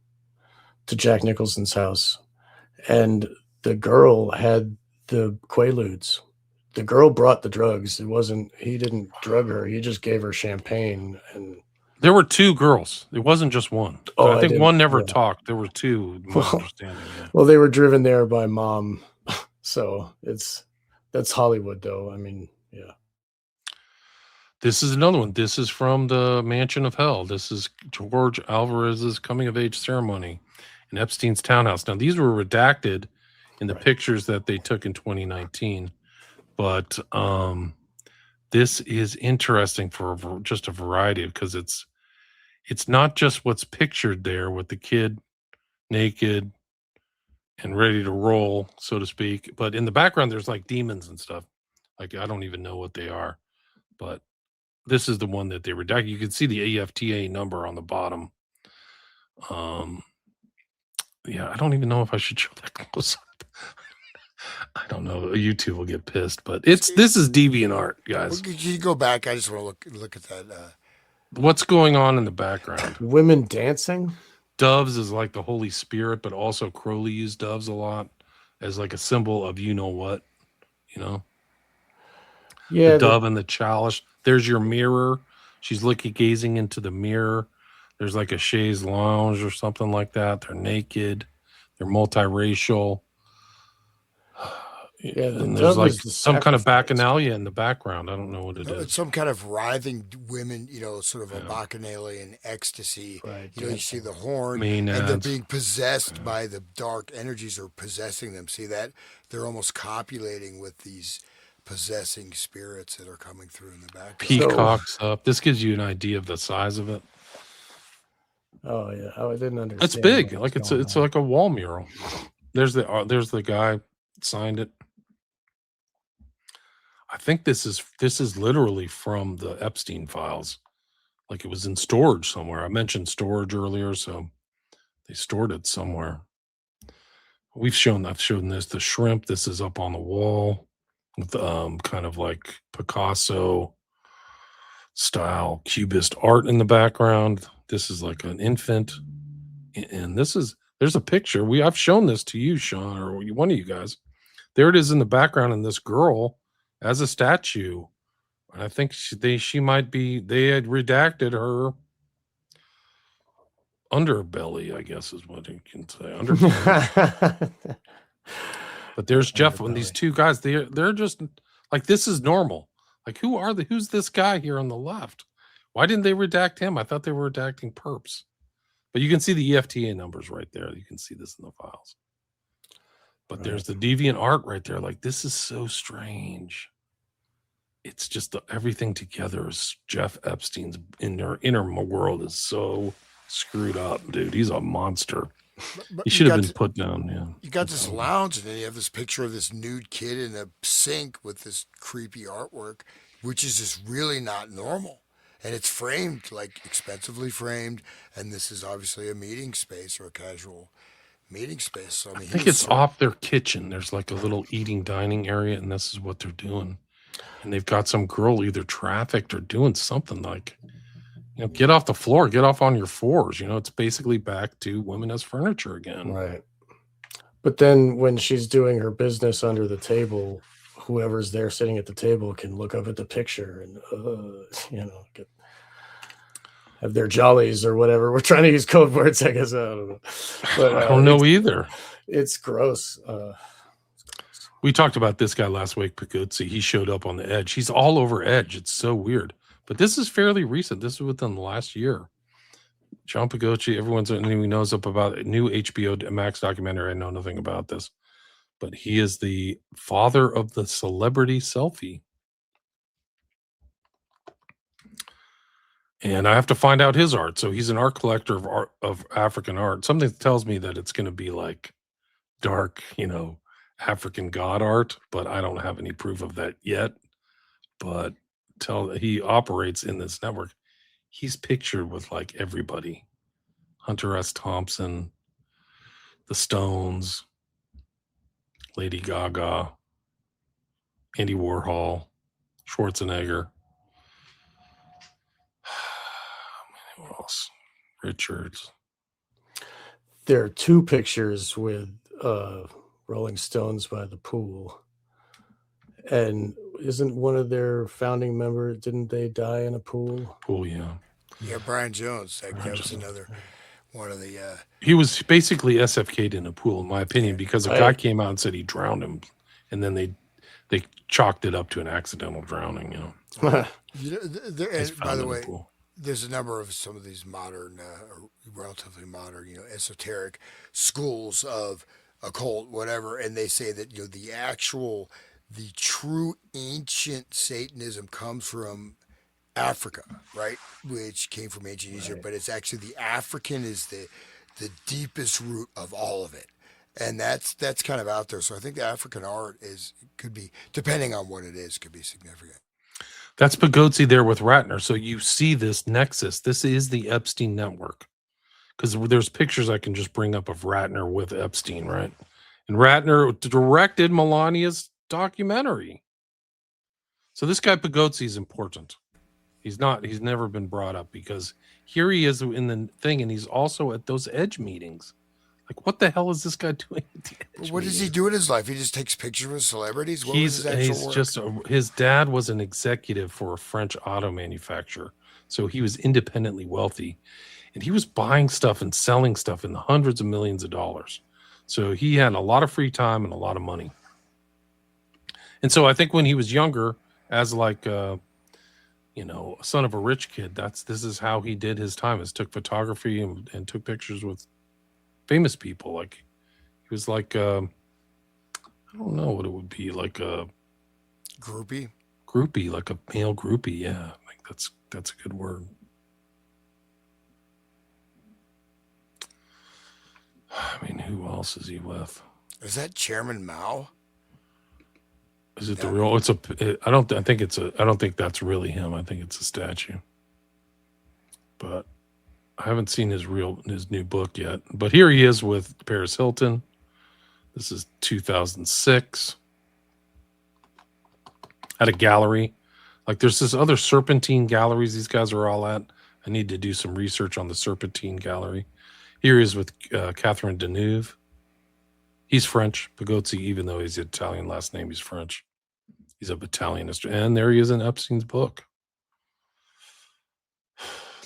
to Jack Nicholson's house, and the girl had the Quaaludes. The girl brought the drugs. He didn't drug her. He just gave her champagne. And there were two girls. It wasn't just one. Oh, I think one never talked. There were two. My understanding. Yeah. Well, they were driven there by mom. So that's Hollywood, though. I mean, yeah. This is another one. This is from the Mansion of Hell. This is George Alvarez's coming of age ceremony in Epstein's townhouse. Now, these were redacted in the pictures that they took in 2019, but this is interesting for just a variety, because it's not just what's pictured there with the kid naked and ready to roll, so to speak, but in the background there's like demons and stuff. Like I don't even know what they are, but this is the one that they redacted. You can see the EFTA number on the bottom. Yeah, I don't even know if I should show that close up. I don't know. YouTube will get pissed, but this is deviant art, guys. Can you go back? I just want to look at that. What's going on in the background? Women dancing. Doves is like the Holy Spirit, but also Crowley used doves a lot as like a symbol of what. Yeah, the dove and the chalice. There's your mirror. She's gazing into the mirror. There's like a chaise lounge or something like that. They're naked. They're multiracial. Yeah, and there's like some kind of bacchanalia in the background. I don't know what it is. It's some kind of writhing women, sort of a bacchanalian ecstasy. Right. You see the horn, and they're being possessed by the dark energies, or possessing them. See that? They're almost copulating with these possessing spirits that are coming through in the background. Peacocks up. This gives you an idea of the size of it. Oh yeah, I didn't understand. It's big. Like it's like a wall mural. There's the guy signed it. I think this is literally from the Epstein files. Like it was in storage somewhere. I mentioned storage earlier, so they stored it somewhere. I've shown this. The shrimp. This is up on the wall with kind of like Picasso style Cubist art in the background. This is like an infant, and there's a picture. I've shown this to you, Sean, or one of you guys. There it is in the background, and this girl as a statue. And I think she might be. They had redacted her underbelly, I guess is what you can say. Underbelly. But there's Jeff and these two guys. They're just like, this is normal. Like, who's this guy here on the left? Why didn't they redact him? I thought they were redacting perps. But you can see the EFTA numbers right there. You can see this in the files. But there's the deviant art right there. Like, this is so strange. It's just everything together is Jeff Epstein's inner world is so screwed up, dude. He's a monster. He should have been put down. Yeah. You got this lounge, and then you have this picture of this nude kid in a sink with this creepy artwork, which is just really not normal. And it's framed, like expensively framed, and this is obviously a meeting space or a casual meeting space. So I mean, I think it's off their kitchen. There's like a little eating dining area, and this is what they're doing. And they've got some girl either trafficked or doing something like, get off the floor, get off on your fours. It's basically back to women as furniture again. Right. But then when she's doing her business under the table, whoever's there sitting at the table can look up at the picture and, have their jollies or whatever. We're trying to use code words, I guess. I don't know. But, I don't know either. It's gross. We talked about this guy last week, Paguzzi. He showed up on the Edge. He's all over Edge. It's so weird. But this is fairly recent. This is within the last year. John Paguzzi, everyone knows up about a new HBO Max documentary. I know nothing about this. But he is the father of the celebrity selfie. And I have to find out his art. So he's an art collector of African art. Something tells me that it's going to be like dark, African god art, but I don't have any proof of that yet. But he operates in this network. He's pictured with like everybody. Hunter S. Thompson, the Stones, Lady Gaga, Andy Warhol, Schwarzenegger. Who else? Richards. There are two pictures with Rolling Stones by the pool. And isn't one of their founding members, didn't they die in a pool? Pool, yeah. Yeah, Brian Jones. That was another one of the... He was basically SFK'd in a pool, in my opinion, because a guy came out and said he drowned him. And then they chalked it up to an accidental drowning, by the way, there's a number of some of these modern, relatively modern, esoteric schools of occult, whatever, and they say that the true ancient Satanism comes from Africa, right? Which came from ancient Egypt, but it's actually the African is the deepest root of all of it, and that's kind of out there. So I think the African art could be, depending on what it is, could be significant. That's Paguzzi there with Ratner. So you see this nexus. This is the Epstein network. Because there's pictures I can just bring up of Ratner with Epstein, right? And Ratner directed Melania's documentary. So this guy Paguzzi is important. He's never been brought up because here he is in the thing, and he's also at those Edge meetings. Like, what the hell is this guy doing at the Edge What does he do in his life? He just takes pictures with celebrities? What was his actual work? His dad was an executive for a French auto manufacturer. So he was independently wealthy. And he was buying stuff and selling stuff in the hundreds of millions of dollars. So he had a lot of free time and a lot of money. And so I think when he was younger, as like son of a rich kid, this is how he did his time, is took photography and took pictures with famous people. Like he was like I don't know what it would be, like a groupie, like a male groupie. Yeah, like that's a good word. I mean, who else is he with? Is that Chairman Mao? Is it the real? I don't think that's really him. I think it's a statue. But I haven't seen his new book yet. But here he is with Paris Hilton. This is 2006. At a gallery. Like there's this other Serpentine galleries these guys are all at. I need to do some research on the Serpentine gallery. Here he is with Catherine Deneuve. He's French, Paguzzi, even though he's Italian last name, he's French. He's a battalionist. And there he is in Epstein's book.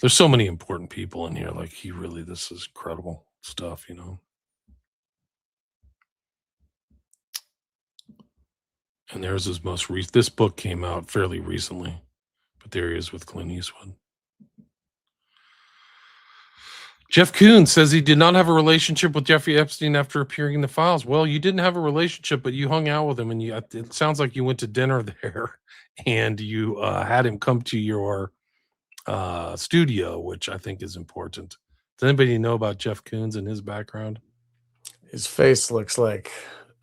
There's so many important people in here. Like this is incredible stuff, And there's his most recent. This book came out fairly recently, but there he is with Clint Eastwood. Jeff Koons says he did not have a relationship with Jeffrey Epstein after appearing in the files. Well, you didn't have a relationship, but you hung out with him, and it sounds like you went to dinner there, and you had him come to your studio, which I think is important. Does anybody know about Jeff Koons and his background? His face looks like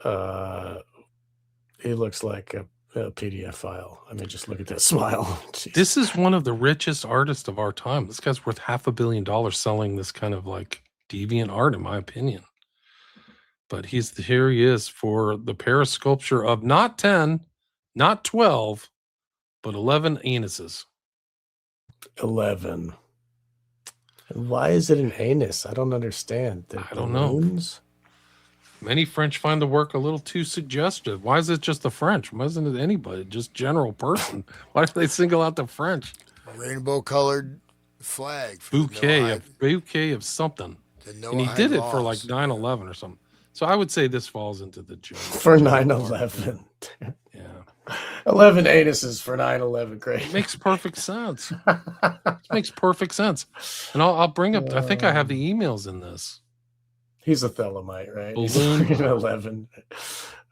he looks like a PDF file. I mean, just look at that smile. Jeez. This is one of the richest artists of our time. This guy's worth $500 million selling this kind of like deviant art, in my opinion. But here he is for the Paris sculpture of not 10, not 12, but 11 anuses. 11. And why is it an anus? I don't understand. I don't know. Many French find the work a little too suggestive. Why is it just the French? Why isn't it anybody? Just general person. Why do they single out the French? Rainbow colored flag. Bouquet of something. And he did it for like 9/11 or something. So I would say this falls into the joke. For 9/11. Yeah. 11 anuses for 9/11. Great. It makes perfect sense. It makes perfect sense. And I'll bring up, I think I have the emails in this. He's a Thelemite, right? Balloon. He's 11.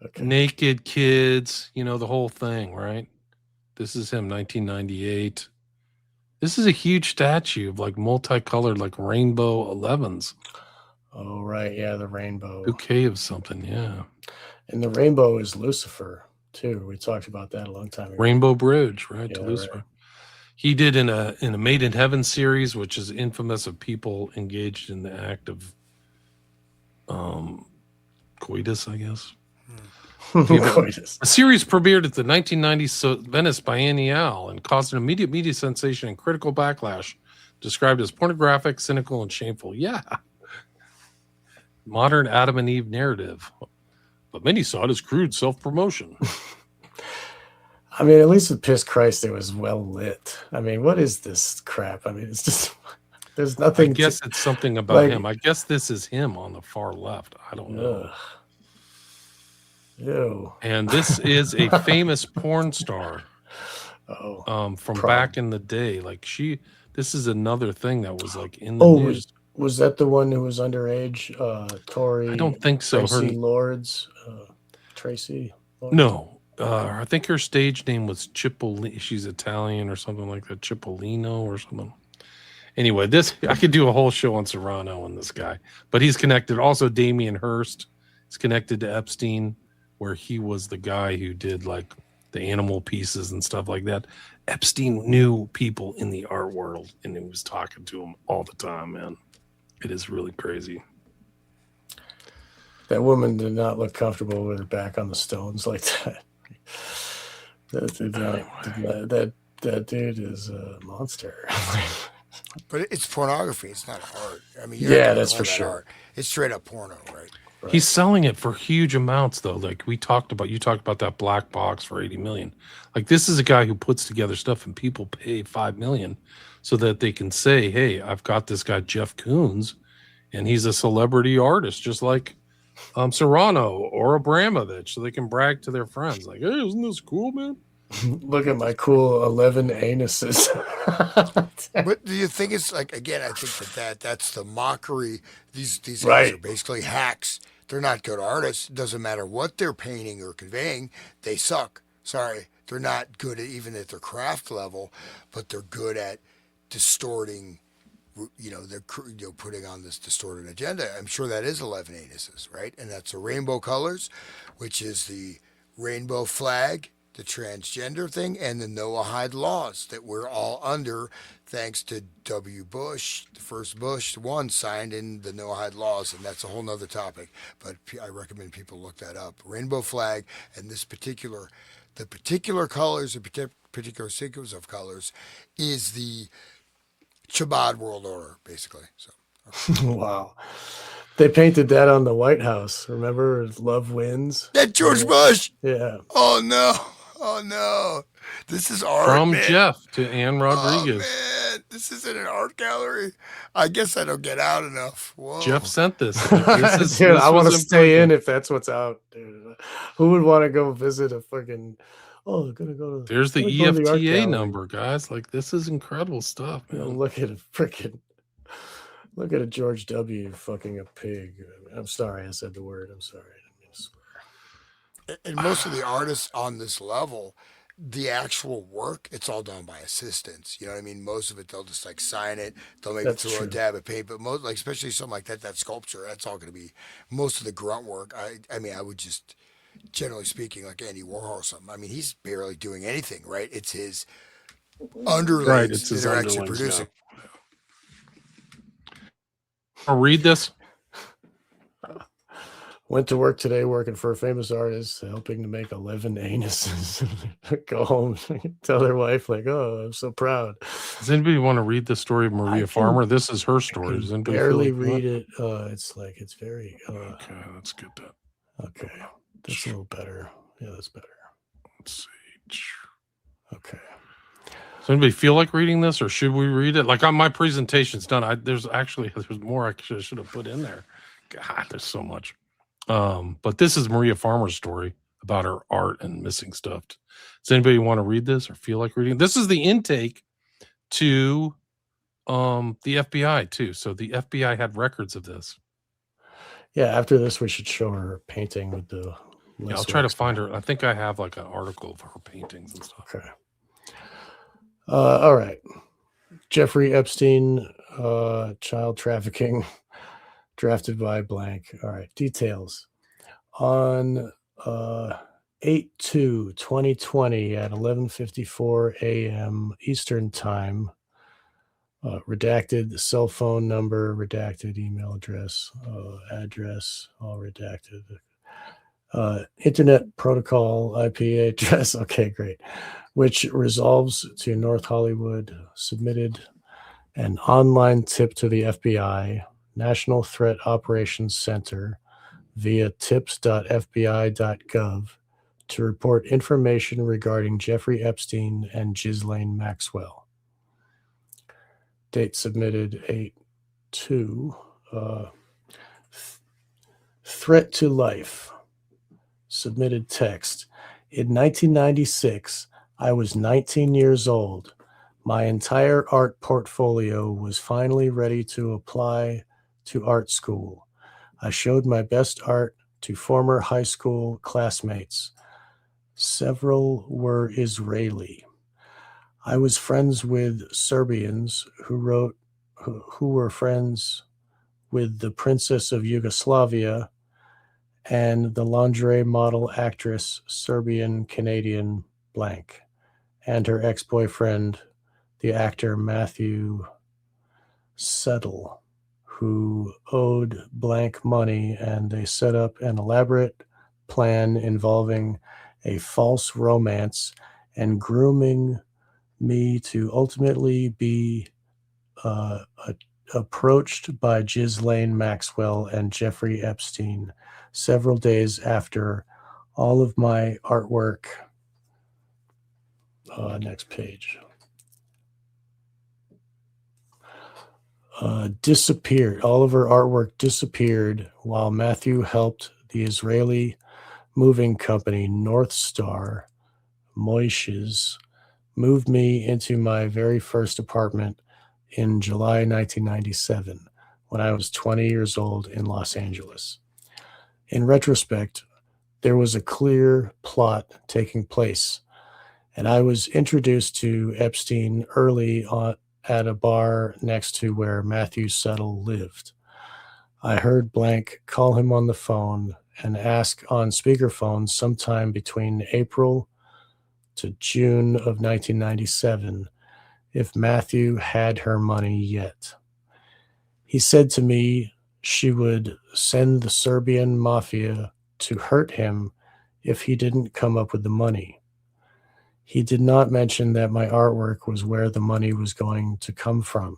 Okay. Naked kids, the whole thing, right? This is him, 1998. This is a huge statue of like multicolored, like rainbow 11s. Oh, right. Yeah, the rainbow. Bouquet of something, yeah. And the rainbow is Lucifer, too. We talked about that a long time ago. Rainbow Bridge, right, Yeah, to Lucifer. Right. He did in a Made in Heaven series, which is infamous of people engaged in the act of coitus, I guess. Coitus. A series premiered at the 1990 Venice Biennial and caused an immediate media sensation and critical backlash, described as pornographic, cynical, and shameful. Yeah. Modern Adam and Eve narrative. But many saw it as crude self-promotion. I mean, at least with Piss Christ, it was well lit. I mean, what is this crap? I mean, it's just... There's nothing. I guess it's something about him. I guess this is him on the far left. I don't know. Ew. And this is a famous porn star. From back in the day. Like this is another thing that was like in the news. Was that the one who was underage? Tori? I don't think so. Tracy Lords. Tracy Lords? No. I think her stage name was Cipollino. She's Italian or something like that. Cipollino or something. Anyway, I could do a whole show on Serrano and this guy, but he's connected. Also, Damien Hirst is connected to Epstein, where he was the guy who did like the animal pieces and stuff like that. Epstein knew people in the art world, and he was talking to them all the time, man. It is really crazy. That woman did not look comfortable with her back on the stones like that. That dude is a monster. But it's pornography. It's not art. I mean, that's for sure. Art. It's straight up porno, right? He's selling it for huge amounts, though. Like you talked about that black box for $80 million. Like this is a guy who puts together stuff, and people pay $5 million so that they can say, "Hey, I've got this guy Jeff Koons, and he's a celebrity artist, just like Serrano or Abramovich," so they can brag to their friends, like, "Hey, isn't this cool, man? Look at my cool 11 anuses." But do you think it's like, again, I think that's the mockery. These guys are basically hacks. They're not good artists. It doesn't matter what they're painting or conveying. They suck. Sorry. They're not good even at their craft level, but they're good at distorting, they're putting on this distorted agenda. I'm sure that is 11 anuses, right? And that's the rainbow colors, which is the rainbow flag, the transgender thing, and the Noahide laws that we're all under, thanks to W. Bush, the first Bush one, signed in the Noahide laws, and that's a whole nother topic. But I recommend people look that up. Rainbow flag and the particular colors, the particular sequence of colors, is the Chabad world order, basically. So. Wow. They painted that on the White House. Remember, Love Wins? That George Bush. Yeah. Oh no. Oh no, this is art, From man. Jeff to Ann Oh Rodriguez. man, this isn't an art gallery. I guess I don't get out enough. Jeff Whoa. sent this. This Dude, I want was to stay in important. if that's what's out, dude. Who would want to go visit a fucking? Oh, gonna go to. There's the gonna go to the art EFTA gallery. number, guys. Like, this is incredible stuff, You know, man. look at a freaking. Look at a George W. fucking a pig. I'm sorry, I said the word. I'm sorry. I didn't mean to swear. And most of the artists on this level, the actual work, it's all done by assistants. You know what I mean? Most of it, they'll just like sign it. They'll maybe That's throw true. a dab of paint, but most, like especially something like that sculpture, that's all going to be most of the grunt work. I mean, I would just generally speaking, like Andy Warhol or something. I mean, he's barely doing anything, right? It's his underlings Right, it's that his are actually underlings. producing. I'll read this. Went to work today working for a famous artist, helping to make 11 anuses. Go home, tell their wife, like, oh, I'm so proud. Does anybody want to read the story of Maria Farmer? This is her I story. can Does anybody barely feel like read it. It's like, it's very, Okay, let's get that. okay. That's a little better. Yeah, that's better. Let's see. Okay. Does anybody feel like reading this, or should we read it? Like, on my presentation's done. There's more I should have put in there. God, there's so much. But this is Maria Farmer's story about her art and missing stuff. Does anybody want to read this or feel like reading? This is the intake to the FBI too. So the FBI had records of this. Yeah, after this, we should show her painting with the. Yeah, I'll try to find her. I think I have like an article of her paintings and stuff. Okay. All right. Jeffrey Epstein, child trafficking, drafted by blank. All right. Details. On 8/2/2020 at 11:54 a.m. Eastern Time, redacted cell phone number, redacted email address, address, all redacted. Internet protocol IP address. Okay, great. Which resolves to North Hollywood, submitted an online tip to the FBI, National Threat Operations Center, via tips.fbi.gov to report information regarding Jeffrey Epstein and Ghislaine Maxwell. Date submitted 8/2. Threat to life. Submitted text. In 1996, I was 19 years old. My entire art portfolio was finally ready to apply to art school. I showed my best art to former high school classmates. Several were Israeli. I was friends with Serbians who were friends with the Princess of Yugoslavia and the lingerie model actress Serbian Canadian blank, and her ex-boyfriend, the actor Matthew Settle, who owed blank money, and they set up an elaborate plan involving a false romance and grooming me to ultimately be approached by Ghislaine Maxwell and Jeffrey Epstein several days after all of my artwork. Next page. Disappeared. All of her artwork disappeared while Matthew helped the Israeli moving company North Star Moishes moved me into my very first apartment in July 1997 when I was 20 years old in Los Angeles. In retrospect, there was a clear plot taking place, and I was introduced to Epstein early on at a bar next to where Matthew Settle lived. I heard blank call him on the phone and ask on speakerphone sometime between April to June of 1997 if Matthew had her money yet. He said to me she would send the Serbian mafia to hurt him if he didn't come up with the money. He did not mention that my artwork was where the money was going to come from.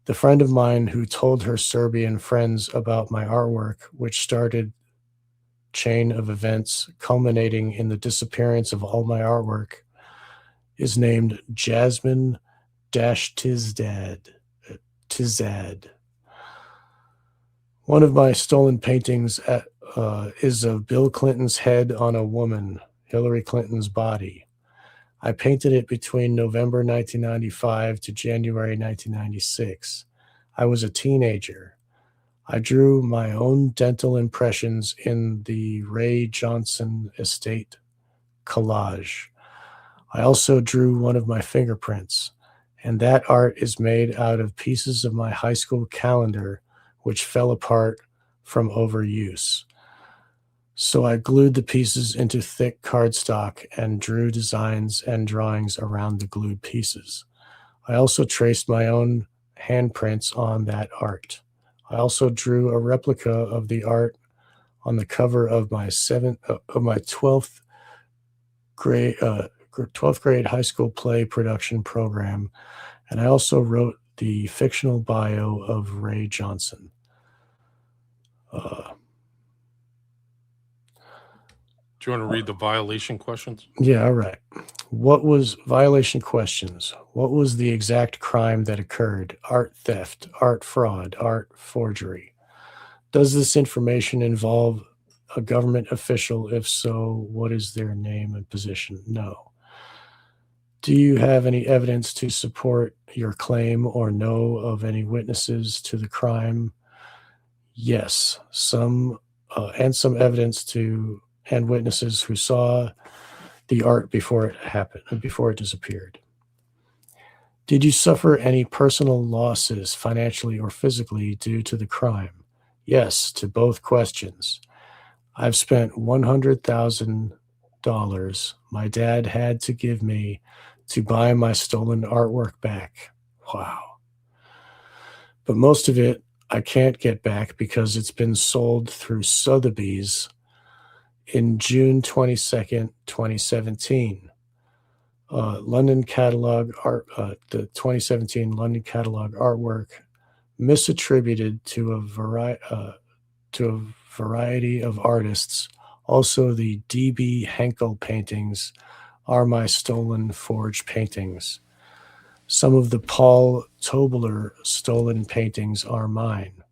The friend of mine who told her Serbian friends about my artwork, which started chain of events culminating in the disappearance of all my artwork is named Jasmine Tizad. One of my stolen paintings is of Bill Clinton's head on a woman, Hillary Clinton's body. I painted it between November 1995 to January 1996. I was a teenager. I drew my own dental impressions in the Ray Johnson estate collage. I also drew one of my fingerprints, and that art is made out of pieces of my high school calendar, which fell apart from overuse. So I glued the pieces into thick cardstock and drew designs and drawings around the glued pieces. I also traced my own handprints on that art. I also drew a replica of the art on the cover of my 12th grade high school play production program, and I also wrote the fictional bio of Ray Johnson. Do you want to read the violation questions? Yeah, all right. What was violation questions? What was the exact crime that occurred? Art theft, art fraud, art forgery. Does this information involve a government official? If so, what is their name and position? No. Do you have any evidence to support your claim or know of any witnesses to the crime? Yes, some evidence and witnesses who saw the art before it happened, before it disappeared. Did you suffer any personal losses, financially or physically, due to the crime? Yes, to both questions. I've spent $100,000 my dad had to give me to buy my stolen artwork back. Wow. But most of it I can't get back because it's been sold through Sotheby's in June 22nd, 2017. London catalog art, the 2017 London catalog artwork misattributed to a variety of artists. Also, the D.B. Henkel paintings are my stolen forged paintings. Some of the Paul Tobler stolen paintings are mine.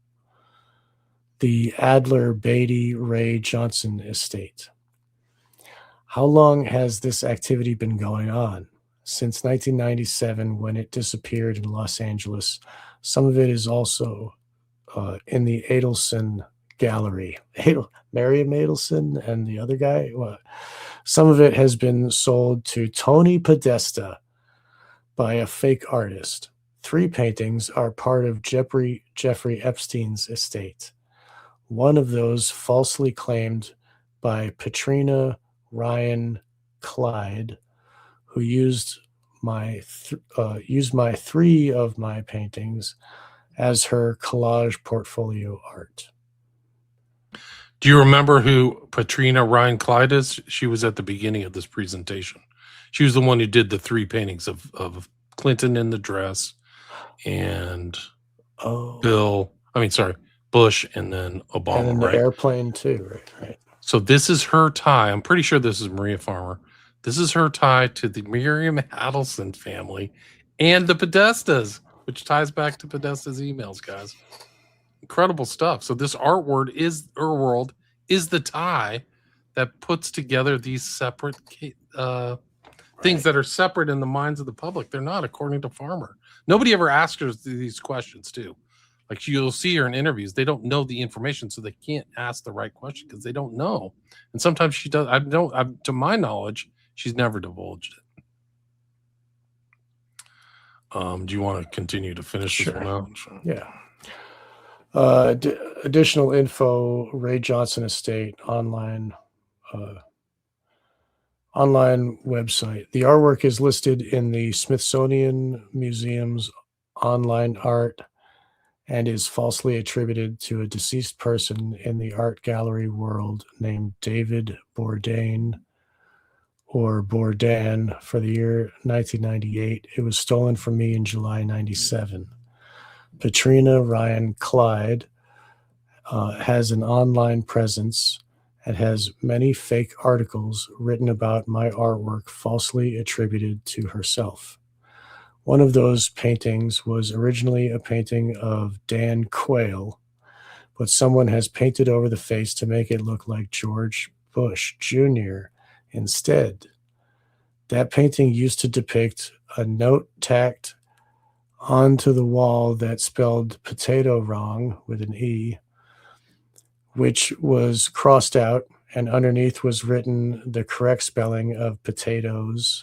The Adler Beatty Ray Johnson estate. How long has this activity been going on? Since 1997, when it disappeared in Los Angeles. Some of it is also in the Adelson Gallery. Miriam Adelson and the other guy. Some of it has been sold to Tony Podesta by a fake artist. 3 paintings are part of Jeffrey Epstein's estate. One of those falsely claimed by Patrina Ryan Clyde, who used my 3 of my paintings as her collage portfolio art. Do you remember who Patrina Ryan Clyde is? She was at the beginning of this presentation. She was the one who did the 3 paintings of Clinton in the dress and Bush and then Obama, and then the right? airplane too, right? So this is her tie. I'm pretty sure this is Maria Farmer. This is her tie to the Miriam Adelson family and the Podestas, which ties back to Podesta's emails, guys. Incredible stuff. So this art world is the tie that puts together these separate things that are separate in the minds of the public. They're not, according to Farmer. Nobody ever asks her these questions, too. Like you'll see her in interviews, they don't know the information, so they can't ask the right question because they don't know. And sometimes she does. To my knowledge, she's never divulged it. Do you want to continue to finish this one out? Sure. Yeah. Additional info: Ray Johnson Estate online website. The artwork is listed in the Smithsonian Museum's online art and is falsely attributed to a deceased person in the art gallery world named David Bourdain or Bourdain for the year 1998. It was stolen from me in July 97. Patrina Ryan Clyde has an online presence and has many fake articles written about my artwork falsely attributed to herself. One of those paintings was originally a painting of Dan Quayle, but someone has painted over the face to make it look like George Bush Jr. instead. That painting used to depict a note tacked onto the wall that spelled potato wrong with an E, which was crossed out, and underneath was written the correct spelling of potatoes.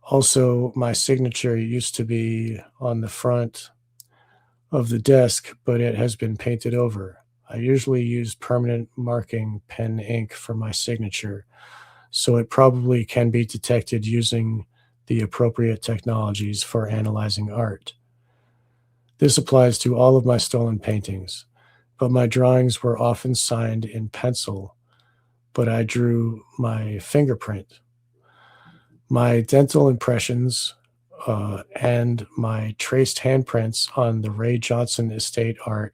Also, my signature used to be on the front of the desk, but it has been painted over. I usually use permanent marking pen ink for my signature, so it probably can be detected using the appropriate technologies for analyzing art. This applies to all of my stolen paintings, but my drawings were often signed in pencil, but I drew my fingerprint. My dental impressions and my traced handprints on the Ray Johnson estate art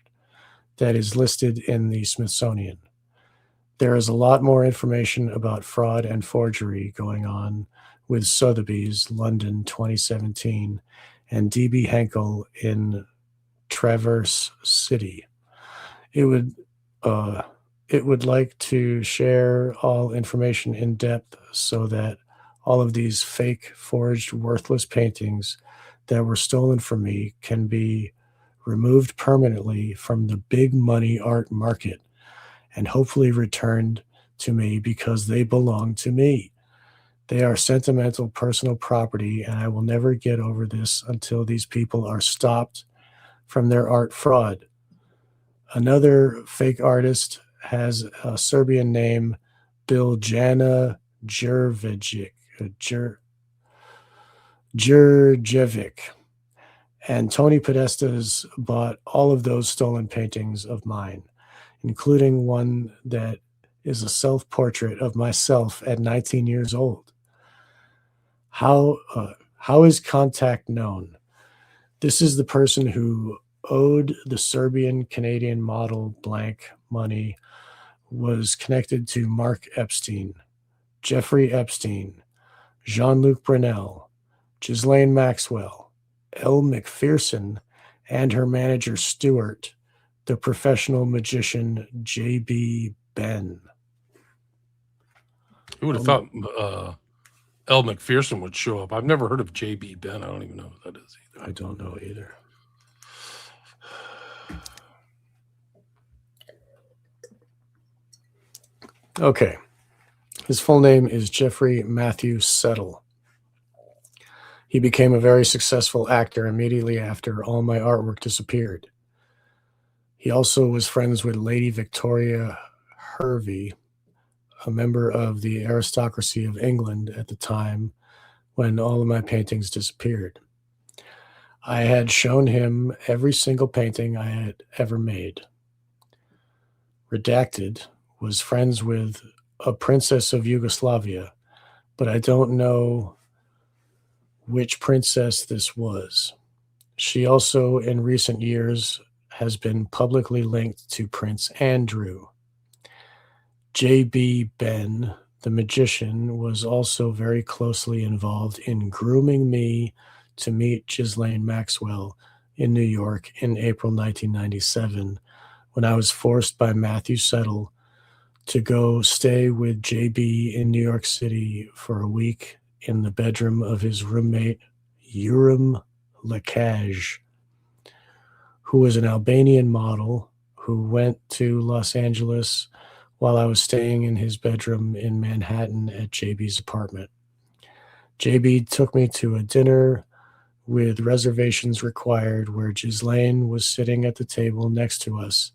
that is listed in the Smithsonian. There is a lot more information about fraud and forgery going on with Sotheby's, London 2017, and D.B. Henkel in Traverse City. It would like to share all information in depth so that all of these fake, forged, worthless paintings that were stolen from me can be removed permanently from the big money art market and hopefully returned to me because they belong to me. They are sentimental personal property, and I will never get over this until these people are stopped from their art fraud. Another fake artist has a Serbian name, Biljana Djurjevic, and Tony Podesta's bought all of those stolen paintings of mine, including one that is a self-portrait of myself at 19 years old. How is contact known? This is the person who owed the Serbian Canadian model blank money, was connected to Mark Epstein, Jeffrey Epstein, Jean-Luc Brunel, Ghislaine Maxwell, Elle Macpherson, and her manager Stuart, the professional magician J.B. Ben. Who would have thought Elle Macpherson would show up? I've never heard of J.B. Ben. I don't even know who that is either. I don't know either. Okay. His full name is Jeffrey Matthew Settle. He became a very successful actor immediately after all my artwork disappeared. He also was friends with Lady Victoria Hervey, a member of the aristocracy of England at the time when all of my paintings disappeared. I had shown him every single painting I had ever made. Redacted was friends with a princess of Yugoslavia, but I don't know which princess this was. She also, in recent years, has been publicly linked to Prince Andrew. J.B. Ben, the magician, was also very closely involved in grooming me to meet Ghislaine Maxwell in New York in April 1997, when I was forced by Matthew Settle to go stay with J.B. in New York City for a week in the bedroom of his roommate, Urim Lekaj, who was an Albanian model who went to Los Angeles while I was staying in his bedroom in Manhattan at JB's apartment. JB took me to a dinner with reservations required where Ghislaine was sitting at the table next to us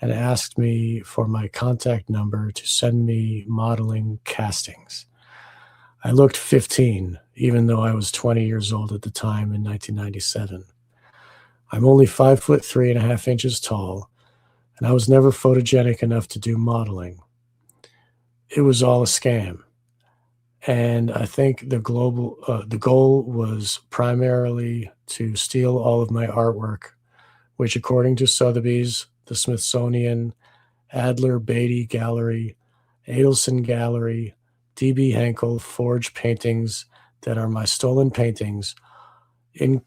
and asked me for my contact number to send me modeling castings. I looked 15, even though I was 20 years old at the time in 1997. I'm only 5'3.5" tall, and I was never photogenic enough to do modeling. It was all a scam. And I think the goal was primarily to steal all of my artwork, which according to Sotheby's, the Smithsonian, Adler Beatty Gallery, Adelson Gallery, D.B. Henkel forged paintings that are my stolen paintings. In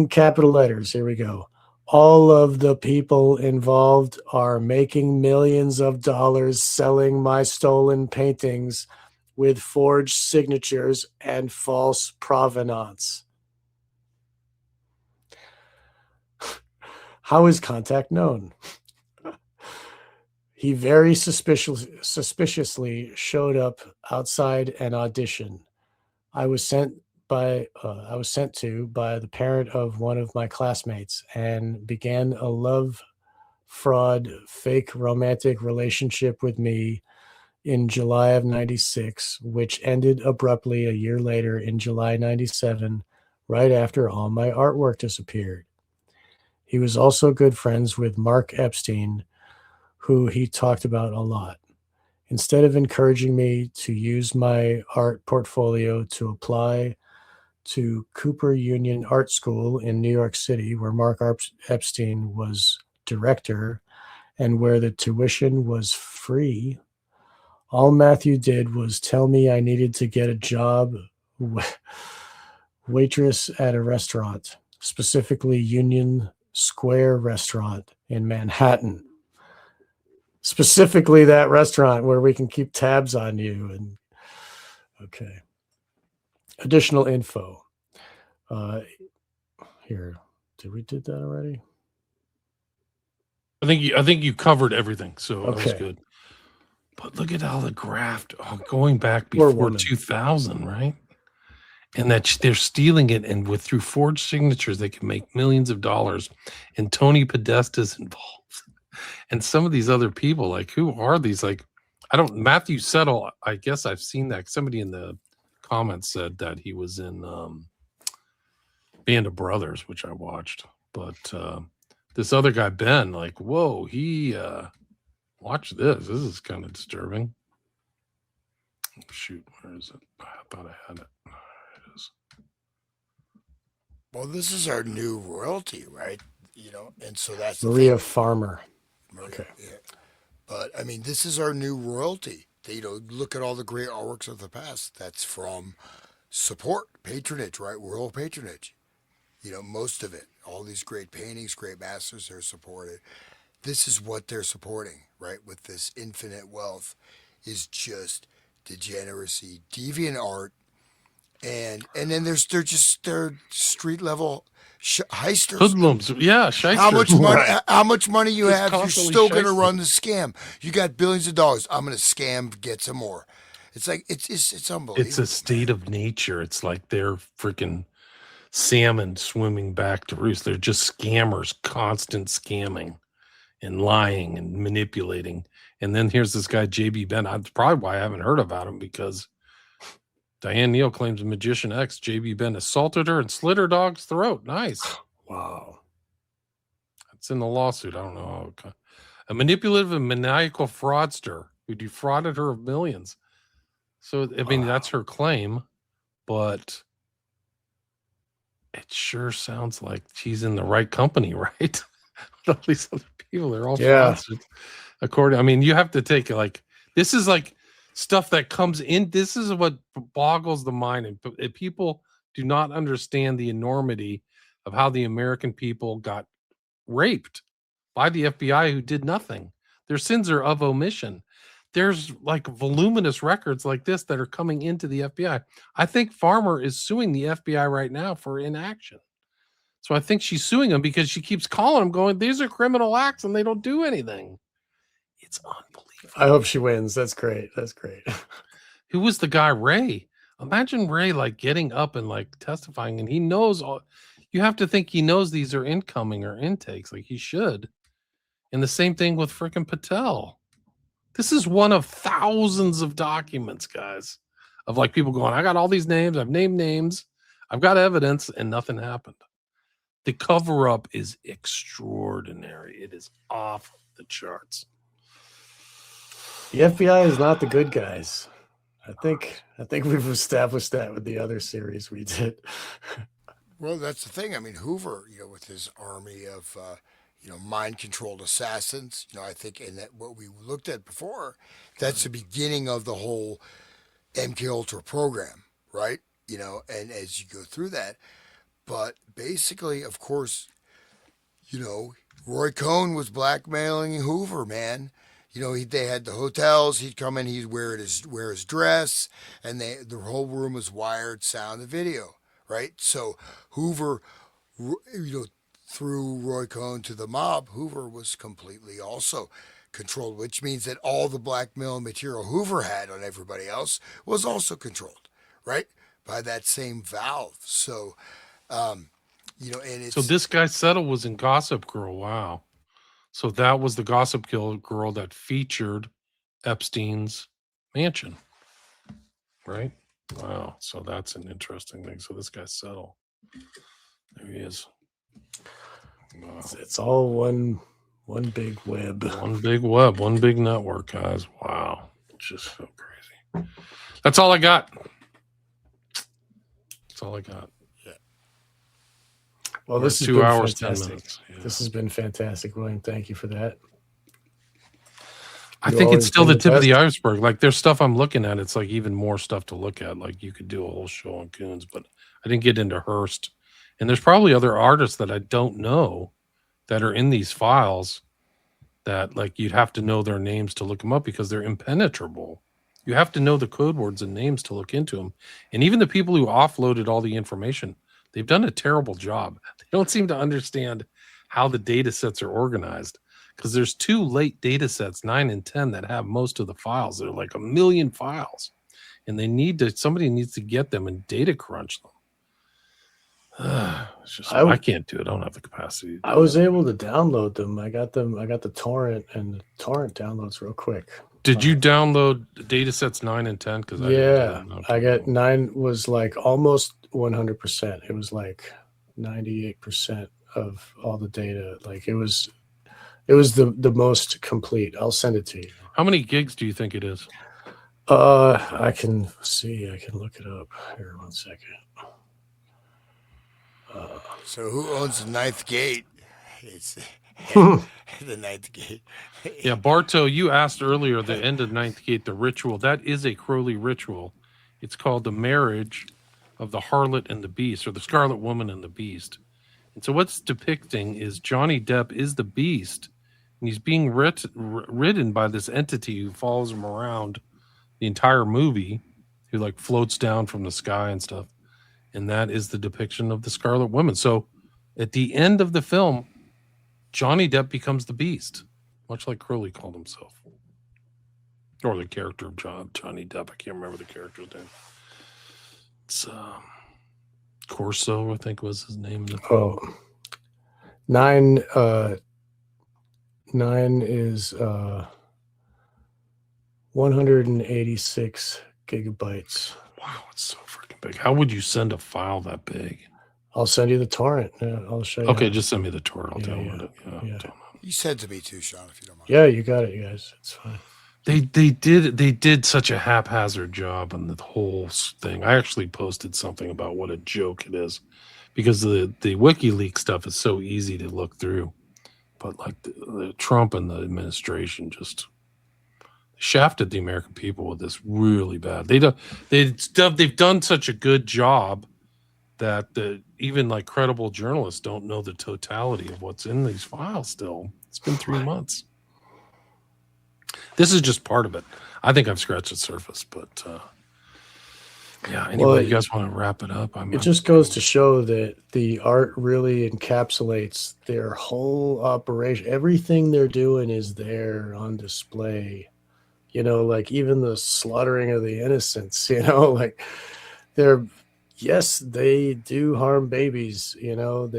capital letters, here we go. All of the people involved are making millions of dollars selling my stolen paintings with forged signatures and false provenance. How is contact known? He very suspiciously showed up outside an audition. I was sent to by the parent of one of my classmates and began a love fraud fake romantic relationship with me in July of 96, which ended abruptly a year later in July 97, right after all my artwork disappeared. He was also good friends with Mark Epstein, who he talked about a lot. Instead of encouraging me to use my art portfolio to apply to Cooper Union Art School in New York City, where Mark Epstein was director and where the tuition was free, all Matthew did was tell me I needed to get a job waitress at a restaurant, specifically Union Square Restaurant in Manhattan. Specifically that restaurant where we can keep tabs on you. And okay. Additional info. Here, did that already? I think you covered everything, so that was Okay. good. But look at all the graft going back before 2000, right? And that they're stealing it, and through forged signatures, they can make millions of dollars. And Tony Podesta's involved, and some of these other people. Like, who are these? Like, Matthew Settle. I guess I've seen that. Somebody in the comments said that he was in Band of Brothers, which I watched. But this other guy, Ben, like, whoa, he watch this. This is kind of disturbing. Shoot, where is it? I thought I had it. There it is. Well, this is our new royalty, right? And so that's Maria Farmer. Okay. Yeah. But I mean, this is our new royalty. Look at all the great artworks of the past. That's from support, patronage, right? Royal patronage. Most of it. All these great paintings, great masters, they're supported. This is what they're supporting, right? With this infinite wealth, is just degeneracy, deviant art, and then they're street level heisters. Hoodlums, yeah, shysters. How much money you Just have? You're constantly still gonna shysters. run the scam. You got billions of dollars. I'm gonna scam, get some more. It's like it's unbelievable. It's a state of nature. It's like they're freaking salmon swimming back to roost. They're just scammers, constant scamming and lying and manipulating. And then here's this guy, JB Ben. That's probably why I haven't heard about him, because Diane Neal claims Magician X, JB Ben, assaulted her and slit her dog's throat. Nice. Wow. That's in the lawsuit. I don't know. A manipulative and maniacal fraudster who defrauded her of millions. So, I mean, that's her claim, but it sure sounds like she's in the right company, right? All these other people, they're all fraudsters. I mean, you have to take this is like stuff that comes in. This is what boggles the mind. And people do not understand the enormity of how the American people got raped by the FBI, who did nothing. Their sins are of omission. There's like voluminous records like this that are coming into the FBI. I think Farmer is suing the FBI right now for inaction. So I think she's suing them because she keeps calling them going, these are criminal acts, and they don't do anything. It's unbelievable. I hope she wins. That's great. That's great. Who was the guy? Ray. Imagine Ray getting up and testifying, and he knows all. You have to think he knows these are incoming or intakes, like he should. And the same thing with frickin' Patel. This is one of thousands of documents, guys, of people going, I got all these names, I've named names, I've got evidence, and nothing happened. The cover up is extraordinary. It is off the charts. The FBI is not the good guys. I think we've established that with the other series we did. Well, that's the thing. I mean, Hoover, with his army of, mind controlled assassins. I think in that what we looked at before, that's the beginning of the whole MK Ultra program, right? And as you go through that, but basically, of course, you know, Roy Cohn was blackmailing Hoover, man. They had the hotels. He'd come in, he'd wear his dress, and the whole room was wired, sound and video, right? So Hoover, through Roy Cohn to the mob, Hoover was completely also controlled, which means that all the blackmail material Hoover had on everybody else was also controlled, right, by that same valve. So, and So it's this guy Settle was in Gossip Girl. Wow. So that was the Girl that featured Epstein's mansion, right? Wow. So that's an interesting thing. So this guy Settle. There he is. Wow. It's all one big web. One big web, one big network, guys. Wow. Just so crazy. That's all I got. That's all I got. Well, We're this has 2 been hours, 10 fantastic. minutes. Yeah. This has been fantastic, William. Thank you for that. I You think it's always still bring the the tip of the best. iceberg. Like there's stuff I'm looking at. It's like even more stuff to look at. Like you could do a whole show on Coons, but I didn't get into Hearst. And there's probably other artists that I don't know that are in these files that like you'd have to know their names to look them up because they're impenetrable. You have to know the code words and names to look into them. And even the people who offloaded all the information, they've done a terrible job. They don't seem to understand how the data sets are organized because there's two late data sets, 9 and 10, that have most of the files. They're like 1 million files. And somebody needs to get them and data crunch them. It's just, I can't do it. I don't have the capacity to do I was that. able to download them. I got the torrent, and the torrent downloads real quick. Did you download data sets 9 and 10? Because Yeah, I got 9 was like almost 100%. It was like 98% of all the data. Like it was the most complete. I'll send it to you. How many gigs do you think it is? I can see. I can look it up here. 1 second. so who owns the ninth gate? It's the ninth gate. Yeah, Bartow, you asked earlier the end of Ninth Gate, the ritual. That is a Crowley ritual. It's called the marriage of the harlot and the beast, or the Scarlet Woman and the beast. And so what's depicting is Johnny Depp is the beast, and he's being ridden by this entity who follows him around the entire movie, who like floats down from the sky and stuff. And that is the depiction of the Scarlet Woman. So at the end of the film, Johnny Depp becomes the beast, much like Crowley called himself. Or the character of Johnny Depp. I can't remember the character's name. It's Corso, I think was his name. Oh, 9 is 186 gigabytes. Wow, it's so freaking big. How would you send a file that big? I'll send you the torrent. Yeah, I'll show you. Okay, just send me the torrent. I'll download it. Yeah. You sent to me too, Sean, if you don't mind. Yeah, you got it, you guys. It's fine. They did such a haphazard job on the whole thing. I actually posted something about what a joke it is, because the WikiLeaks stuff is so easy to look through, but like the Trump and the administration just shafted the American people with this really bad. They've done such a good job that even like credible journalists don't know the totality of what's in these files still. It's been 3 months. This is just part of it. I think I've scratched the surface, but yeah. Anyway, you guys want to wrap it up? It just goes to show that the art really encapsulates their whole operation. Everything they're doing is there on display. Like even the slaughtering of the innocents, like yes, they do harm babies, we don't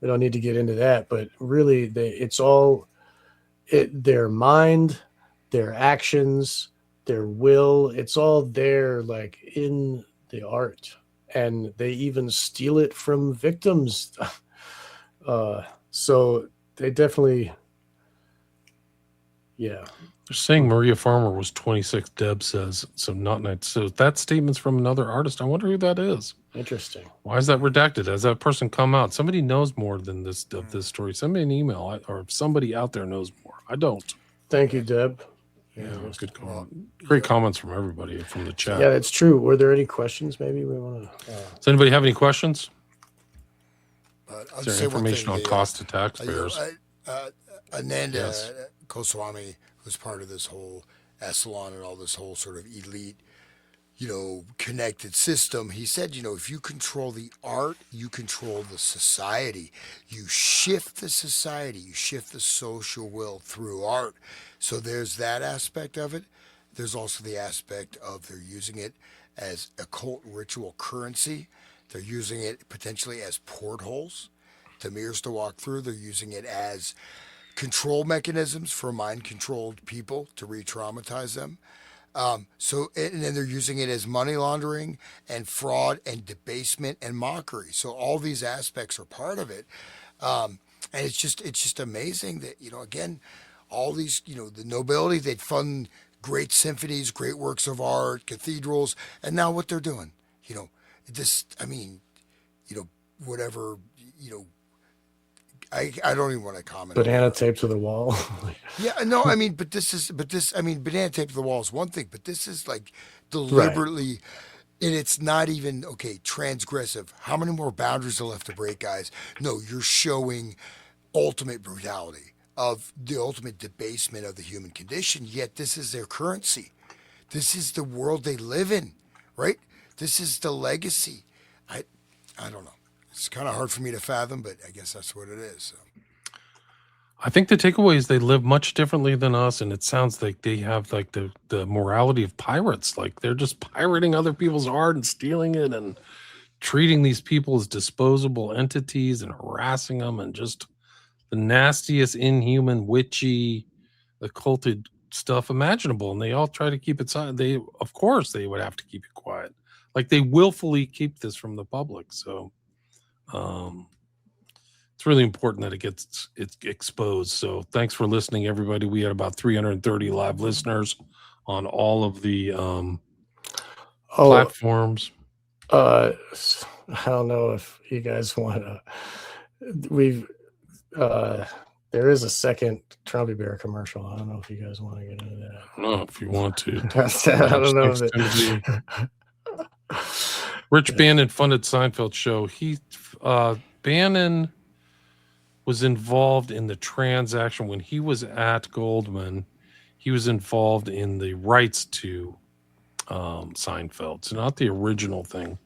need to get into that, but really it's all their mind, their actions, their will, it's all there like in the art, and they even steal it from victims. So they definitely Yeah. They're saying Maria Farmer was 26. Deb says so. Not night. So that statement's from another artist. I wonder who that is. Interesting. Why is that redacted? Has that person come out? Somebody knows more than this of this story. Send me an email, or if somebody out there knows more. I don't. Thank you, Deb. Yeah, good comment. Great comments from everybody from the chat. Yeah, it's true. Were there any questions? Maybe we want to. Does anybody have any questions? I'll Is just there say one information thing, on cost to taxpayers? Ananda Yes. Goswami was part of this whole Esalen and all this whole sort of elite, connected system. He said, if you control the art, you control the society. You shift the society, you shift the social will through art. So there's that aspect of it. There's also the aspect of they're using it as occult ritual currency. They're using it potentially as portholes to mirrors to walk through. They're using it as control mechanisms for mind-controlled people to re-traumatize them. And then they're using it as money laundering and fraud and debasement and mockery. So all these aspects are part of it. And it's just amazing that, again, all these, the nobility, they'd fund great symphonies, great works of art, cathedrals, and now what they're doing, whatever, I don't even want to comment. Banana tape to the wall. Yeah, no, banana tape to the wall is one thing, but this is like deliberately, and it's not even, transgressive. How many more boundaries are left to break, guys? No, you're showing ultimate brutality of the ultimate debasement of the human condition, yet this is their currency. This is the world they live in, right? This is the legacy. I don't know. It's kind of hard for me to fathom, but I guess that's what it is. So. I think the takeaway is they live much differently than us, and it sounds like they have like the morality of pirates. Like they're just pirating other people's art and stealing it and treating these people as disposable entities and harassing them, and just the nastiest, inhuman, witchy, occulted stuff imaginable. And they all try to keep it silent. Of course, they would have to keep it quiet. Like they willfully keep this from the public. So it's really important that it's exposed. So thanks for listening, everybody. We had about 330 live listeners on all of the platforms. I don't know if you guys want to. There is a second Trumpy Bear commercial. I don't know if you guys want to get into that. No, if you want to. I don't know if it. Rich Bannon funded Seinfeld show. Bannon was involved in the transaction when he was at Goldman. He was involved in the rights to Seinfeld. So not the original thing,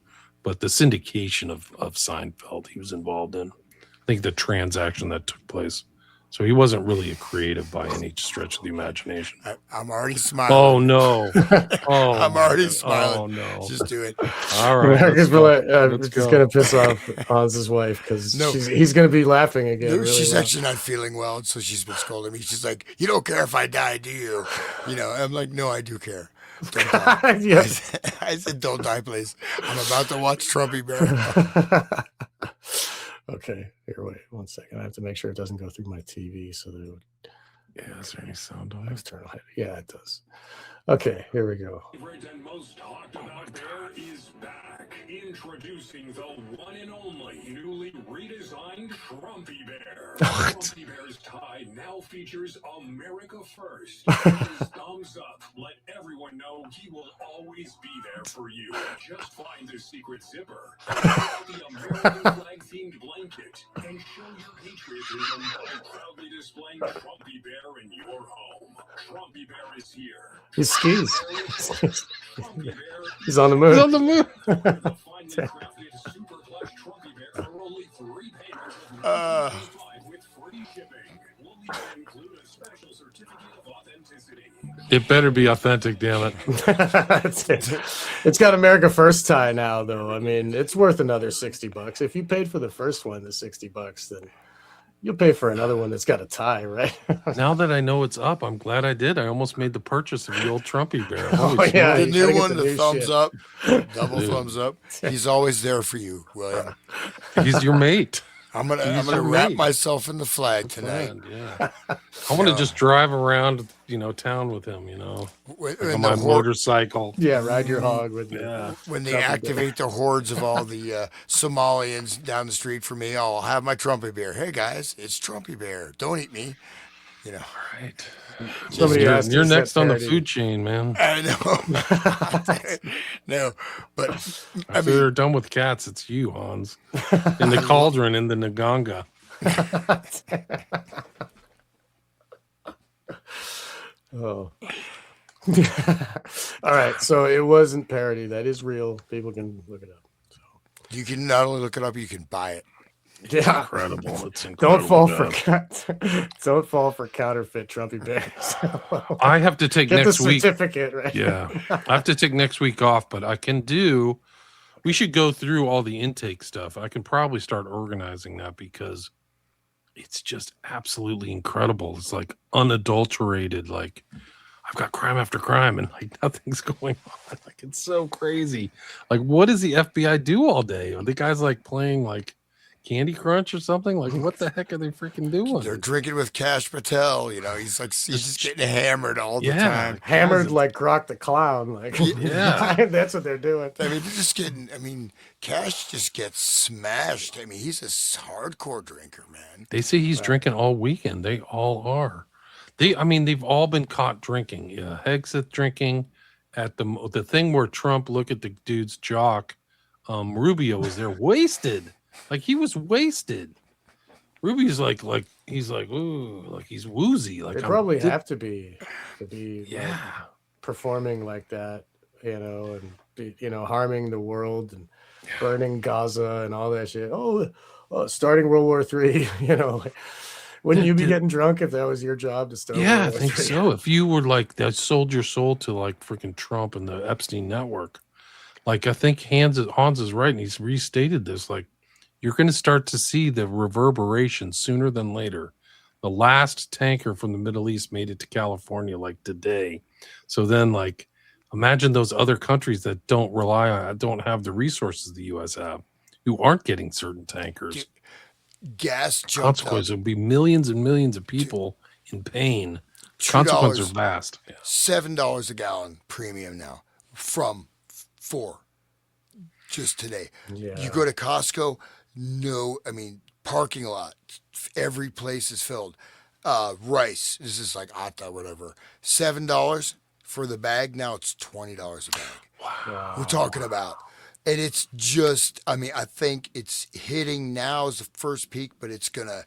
but the syndication of Seinfeld he was involved in. I think the transaction that took place. So he wasn't really a creative by any stretch of the imagination. I'm already smiling. Oh, no. Oh, I'm already smiling. Oh, no. Just do it. All right. It's going to piss off Hans's wife because he's going to be laughing again. No, really she's well. actually not feeling well, and so she's been scolding me. She's like, "You don't care if I die, do you?" I'm like, "No, I do care. Don't die." Yes. I said, "Don't die, please. I'm about to watch Trumpy Bear." Okay, here, wait 1 second. I have to make sure it doesn't go through my TV so that it would. Yeah, is there any sound on it? External head. Yeah, it does. Okay, here we go. Favorite and most talked about bear is back. Introducing the one and only newly redesigned Trumpy Bear. Trumpy Bear's tie now features America First. His thumbs up. Let everyone know he will always be there for you. Just find the secret zipper. The American flag themed blanket. And show your patriotism by proudly displaying Trumpy Bear in your home. Trumpy Bear is here. He skis. He's on the moon. He's on the moon. It better be authentic, damn it. It's got America First tie now, though. I mean, it's worth another $60. If you paid for the first one, the $60, then you'll pay for another one that's got a tie, right? Now that I know it's up, I'm glad I did. I almost made the purchase of the old Trumpy Bear. Yeah, the new one, the thumbs shit. up, double thumbs up. He's always there for you, William. He's your mate. I'm He's gonna your wrap mate. myself in the flag tonight. Friend, yeah. I want to know. just drive around, town with him, like on When my the motorcycle. Yeah, ride your hog with your Yeah. when they Trumpy bear. activate the hordes of all the Somalians down the street from me, I'll have my Trumpy bear. Hey guys, it's Trumpy bear. Don't eat me. You know. Right. Somebody You're, asked you're us that next on the parody. food chain, man. I know. No, but I After they're mean, done with cats, it's you, Hans. In the cauldron, in the Naganga. Oh. All right. So it wasn't parody. That is real. People can look it up. you can not only look it up, you can buy it. Yeah. Incredible. It's incredible. Don't fall guys. don't fall for counterfeit Trumpy bears. I have to take Get next the week. certificate, right? Yeah. I have to take next week off, but I can do. We should go through all the intake stuff. I can probably start organizing that because it's just absolutely incredible. It's like unadulterated. Like I've got crime after crime and like nothing's going on. Like it's so crazy. Like what does the FBI do all day? Are the guys like playing like Candy Crunch or something? Like what the heck are they freaking doing? They're drinking with Cash Patel. You know, he's just getting hammered all the time. Hammered like Grok the Clown. Like Yeah. that's what they're doing. I mean, they're just getting. I mean, Cash just gets smashed. I mean, he's a hardcore drinker, man. They say he's drinking all weekend. They all are. They've all been caught drinking. Yeah, Hegseth drinking at the thing where Trump look at the dude's jock. Rubio was there wasted. Like he was wasted. Rubio's like he's like ooh, like he's woozy. Like They probably have to be like, performing like that, and harming the world and burning Gaza and all that shit. Starting World War III, like, wouldn't you be getting drunk if that was your job to start? Yeah, I think so. If you were like that, sold your soul to like freaking Trump and the Epstein network. Like I think Hans is right, and he's restated this. Like you're going to start to see the reverberation sooner than later. The last tanker from the Middle East made it to California like today. So then, like, imagine those other countries that don't have the resources the U.S. have, who aren't getting certain tankers. Gas jumped Consequence up. would be millions and millions of people in pain. $2, Consequences are vast. Yeah. $7 a gallon premium now from $4 just today. Yeah. You go to Costco, parking lot, every place is filled. Rice, this is like Atta, whatever. $7 for the bag. Now it's $20 a bag. Wow. We're talking about. And it's just, I think it's hitting now as the first peak, but it's gonna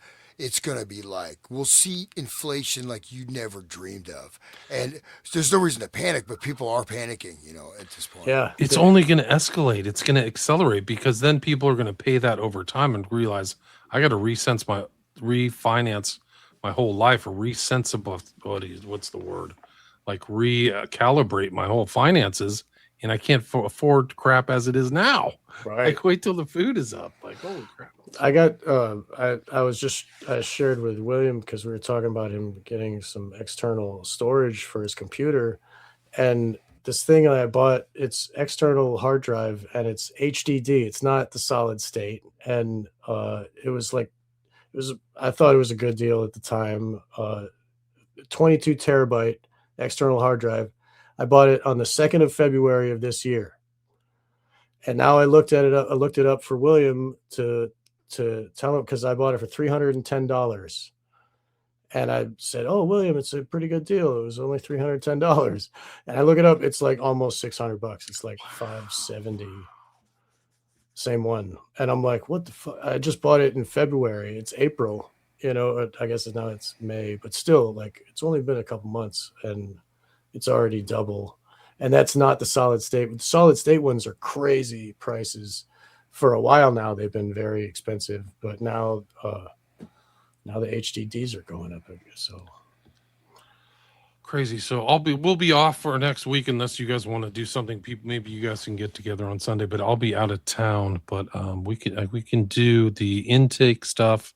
be like, we'll see inflation like you never dreamed of. And there's no reason to panic, but people are panicking, at this point. Yeah. It's only going to escalate. It's going to accelerate because then people are going to pay that over time and realize I got to refinance my whole life or what's the word? Like recalibrate my whole finances. And I can't afford crap as it is now. Right. Like wait till the food is up. Like holy crap! I got. I shared with William because we were talking about him getting some external storage for his computer, and this thing I bought, it's external hard drive and it's HDD. It's not the solid state, and I thought it was a good deal at the time. 22 terabyte external hard drive. I bought it on the 2nd of February of this year. And now I looked it up for William to tell him because I bought it for $310. And I said, "Oh, William, it's a pretty good deal. It was only $310." And I look it up, it's like almost $600. It's like $570. Same one. And I'm like, what the fuck? I just bought it in February. It's April. I guess now it's May, but still, like, it's only been a couple months and it's already double. And that's not the solid state. The solid state ones are crazy prices. For a while now, they've been very expensive, but now the HDDs are going up. So Crazy. So we'll be off for next week unless you guys want to do something. Maybe you guys can get together on Sunday, but I'll be out of town. But we can do the intake stuff.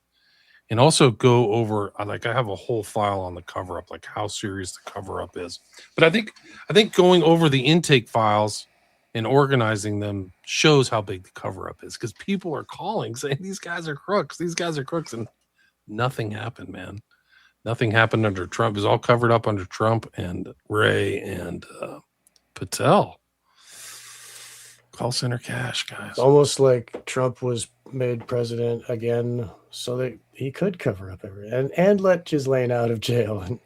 And also go over, I have a whole file on the cover up, like how serious the cover up is. But I think going over the intake files and organizing them shows how big the cover up is, because people are calling saying these guys are crooks, and nothing happened, man. Nothing happened under Trump. It was all covered up under Trump and Ray and Patel. Call center cash, guys. It's almost like Trump was made president again so that he could cover up everything and let Ghislaine out of jail, and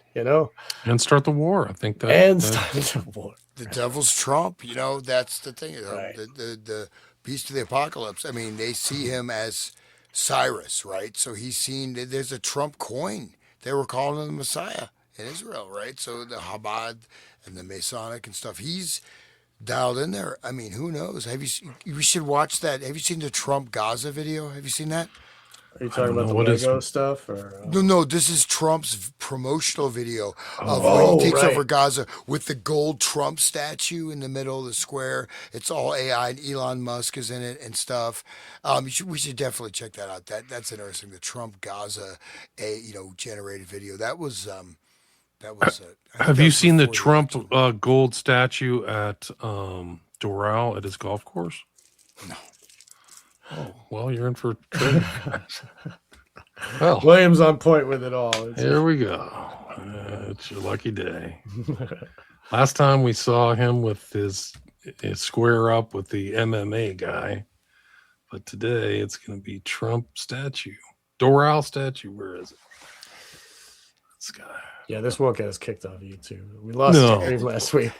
And start the war. I think start the war. The devil's Trump, that's the thing. Right. The beast of the apocalypse. I mean, they see him as Cyrus, right? So he's seen, there's a Trump coin. They were calling him the Messiah in Israel, right? So the Chabad and the Masonic and stuff, he's dialed in there. I mean, who knows? We should watch that. Have you seen the Trump Gaza video? Have you seen that? Are you talking about the What Lego stuff? Or, No, this is Trump's promotional video of Oh, when he takes right. over Gaza with the gold Trump statue in the middle of the square. It's all AI, and Elon Musk is in it and stuff. We should definitely check that out. That's interesting. The Trump Gaza, generated video. That was. I think Have that you was seen the before the Trump election. gold statue at Doral at his golf course? No. Oh, well, you're in for trouble. Well, William's on point with it all. here we go. It's your lucky day. Last time we saw him with his square up with the MMA guy, but today it's going to be Trump statue, Doral statue. Where is it? This guy. Yeah, this won't get us kicked off YouTube. We lost No. the stream last week.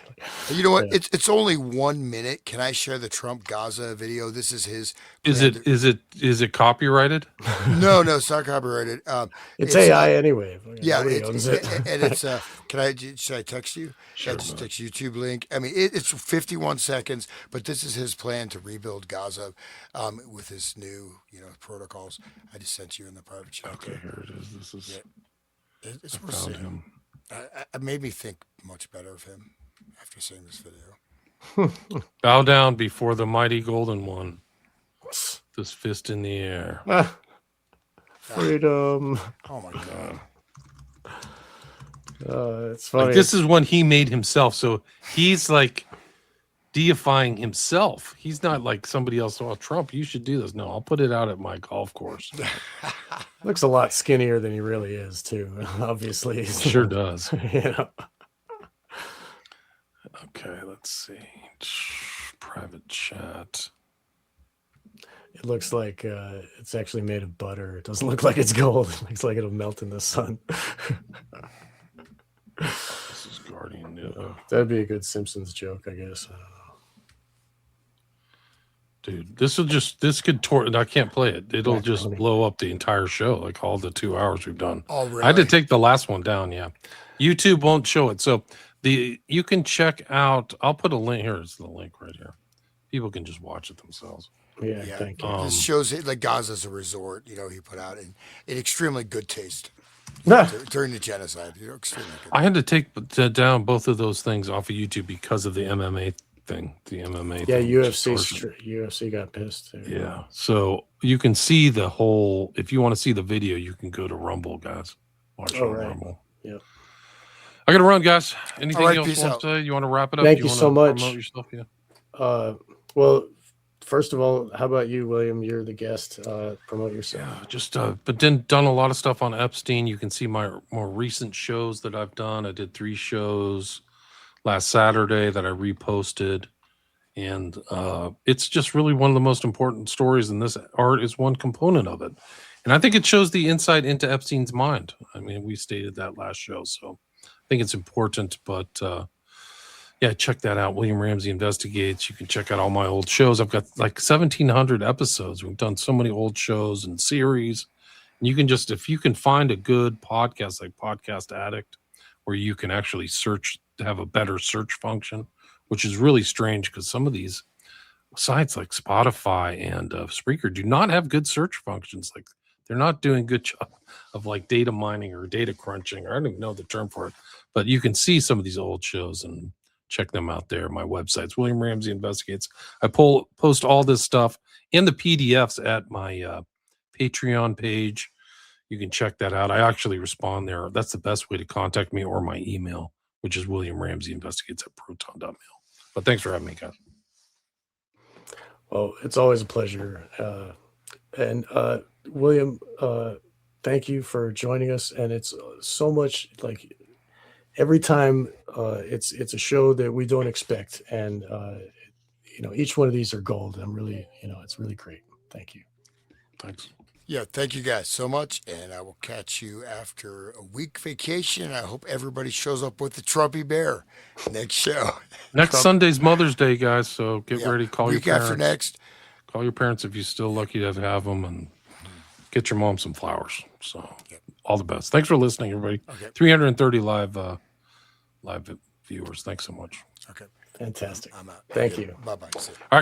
You know what? Yeah. It's only 1 minute. Can I share the Trump Gaza video? This is his. Is plan it copyrighted? No, it's not copyrighted. It's AI anyway. Yeah, Nobody owns it. and it's. Should I text you? Sure, I just man. text YouTube link. I mean, it's 51 seconds, but this is his plan to rebuild Gaza, with his new, protocols. I just sent you in the private chat. Okay, here it is. This is. It's I worth found seeing. him. It made me think much better of him after seeing this video. Bow down before the mighty golden one. This fist in the air. Freedom. Oh my God. It's funny. Like, this is when he made himself. So he's like deifying himself. He's not like somebody else. Oh, Trump, you should do this. No, I'll put it out at my golf course. Looks a lot skinnier than he really is, too. Obviously. Sure does. Yeah. Okay, let's see. Private chat. It looks like it's actually made of butter. It doesn't look like it's gold. It looks like it'll melt in the sun. This is Guardian. That'd be a good Simpsons joke, I guess. I don't know. Dude, this could I can't play it. It'll just blow up the entire show, like all the 2 hours we've done. Oh, really? I had to take the last one down. Yeah, YouTube won't show it. So you can check out. I'll put a link. Here's the link right here. People can just watch it themselves. Yeah, thank you. This shows it like Gaza's a resort. He put out in extremely good taste during the genocide. Extremely good. I had to take down both of those things off of YouTube because of the MMA thing. The MMA. Yeah, thing. UFC got pissed. Too. Yeah. So you can see the whole. If you want to see the video, you can go to Rumble, guys. Watch it on right. Rumble. Yeah. I gotta run, guys. Anything All right, else peace you want out. to say? You want to wrap it up? Thank you wanna so much. Promote yourself? Yeah. Well, first of all, how about you, William? You're the guest. Promote yourself. Yeah, just but then done a lot of stuff on Epstein. You can see my more recent shows that I've done. I did 3 shows last Saturday that I reposted, and it's just really one of the most important stories. And this art is one component of it, and I think it shows the insight into Epstein's mind. I mean, we stated that last show, so I think it's important. But yeah, check that out. William Ramsey Investigates. You can check out all my old shows. I've got like 1,700 episodes. We've done so many old shows and series. And you can just, if you can find a good podcast like Podcast Addict, where you can actually search, have a better search function, which is really strange because some of these sites like Spotify and Spreaker do not have good search functions. Like they're not doing good job of like data mining or data crunching, or I don't even know the term for it, but you can see some of these old shows and check them out there. My website's William Ramsey Investigates. I post all this stuff in the PDFs at my Patreon page. You can check that out. I actually respond there. That's the best way to contact me, or my email, which is William Ramsey Investigates at proton.mail. But thanks for having me, guys. Well, it's always a pleasure. And William, thank you for joining us. And it's so much like every time it's a show that we don't expect. And, each one of these are gold. I'm really, it's really great. Thank you. Thanks. Yeah, thank you guys so much, and I will catch you after a week vacation. I hope everybody shows up with the Trumpy Bear next show. Next Trump- Sunday's Mother's Day, guys. So get Yeah, ready. Call your week after parents. next. Call your parents if you're still lucky to have them, and get your mom some flowers. So all the best. Thanks for listening, everybody. Okay. 330 live viewers. Thanks so much. Okay, Fantastic. I'm out. Thank you. Bye bye. All right.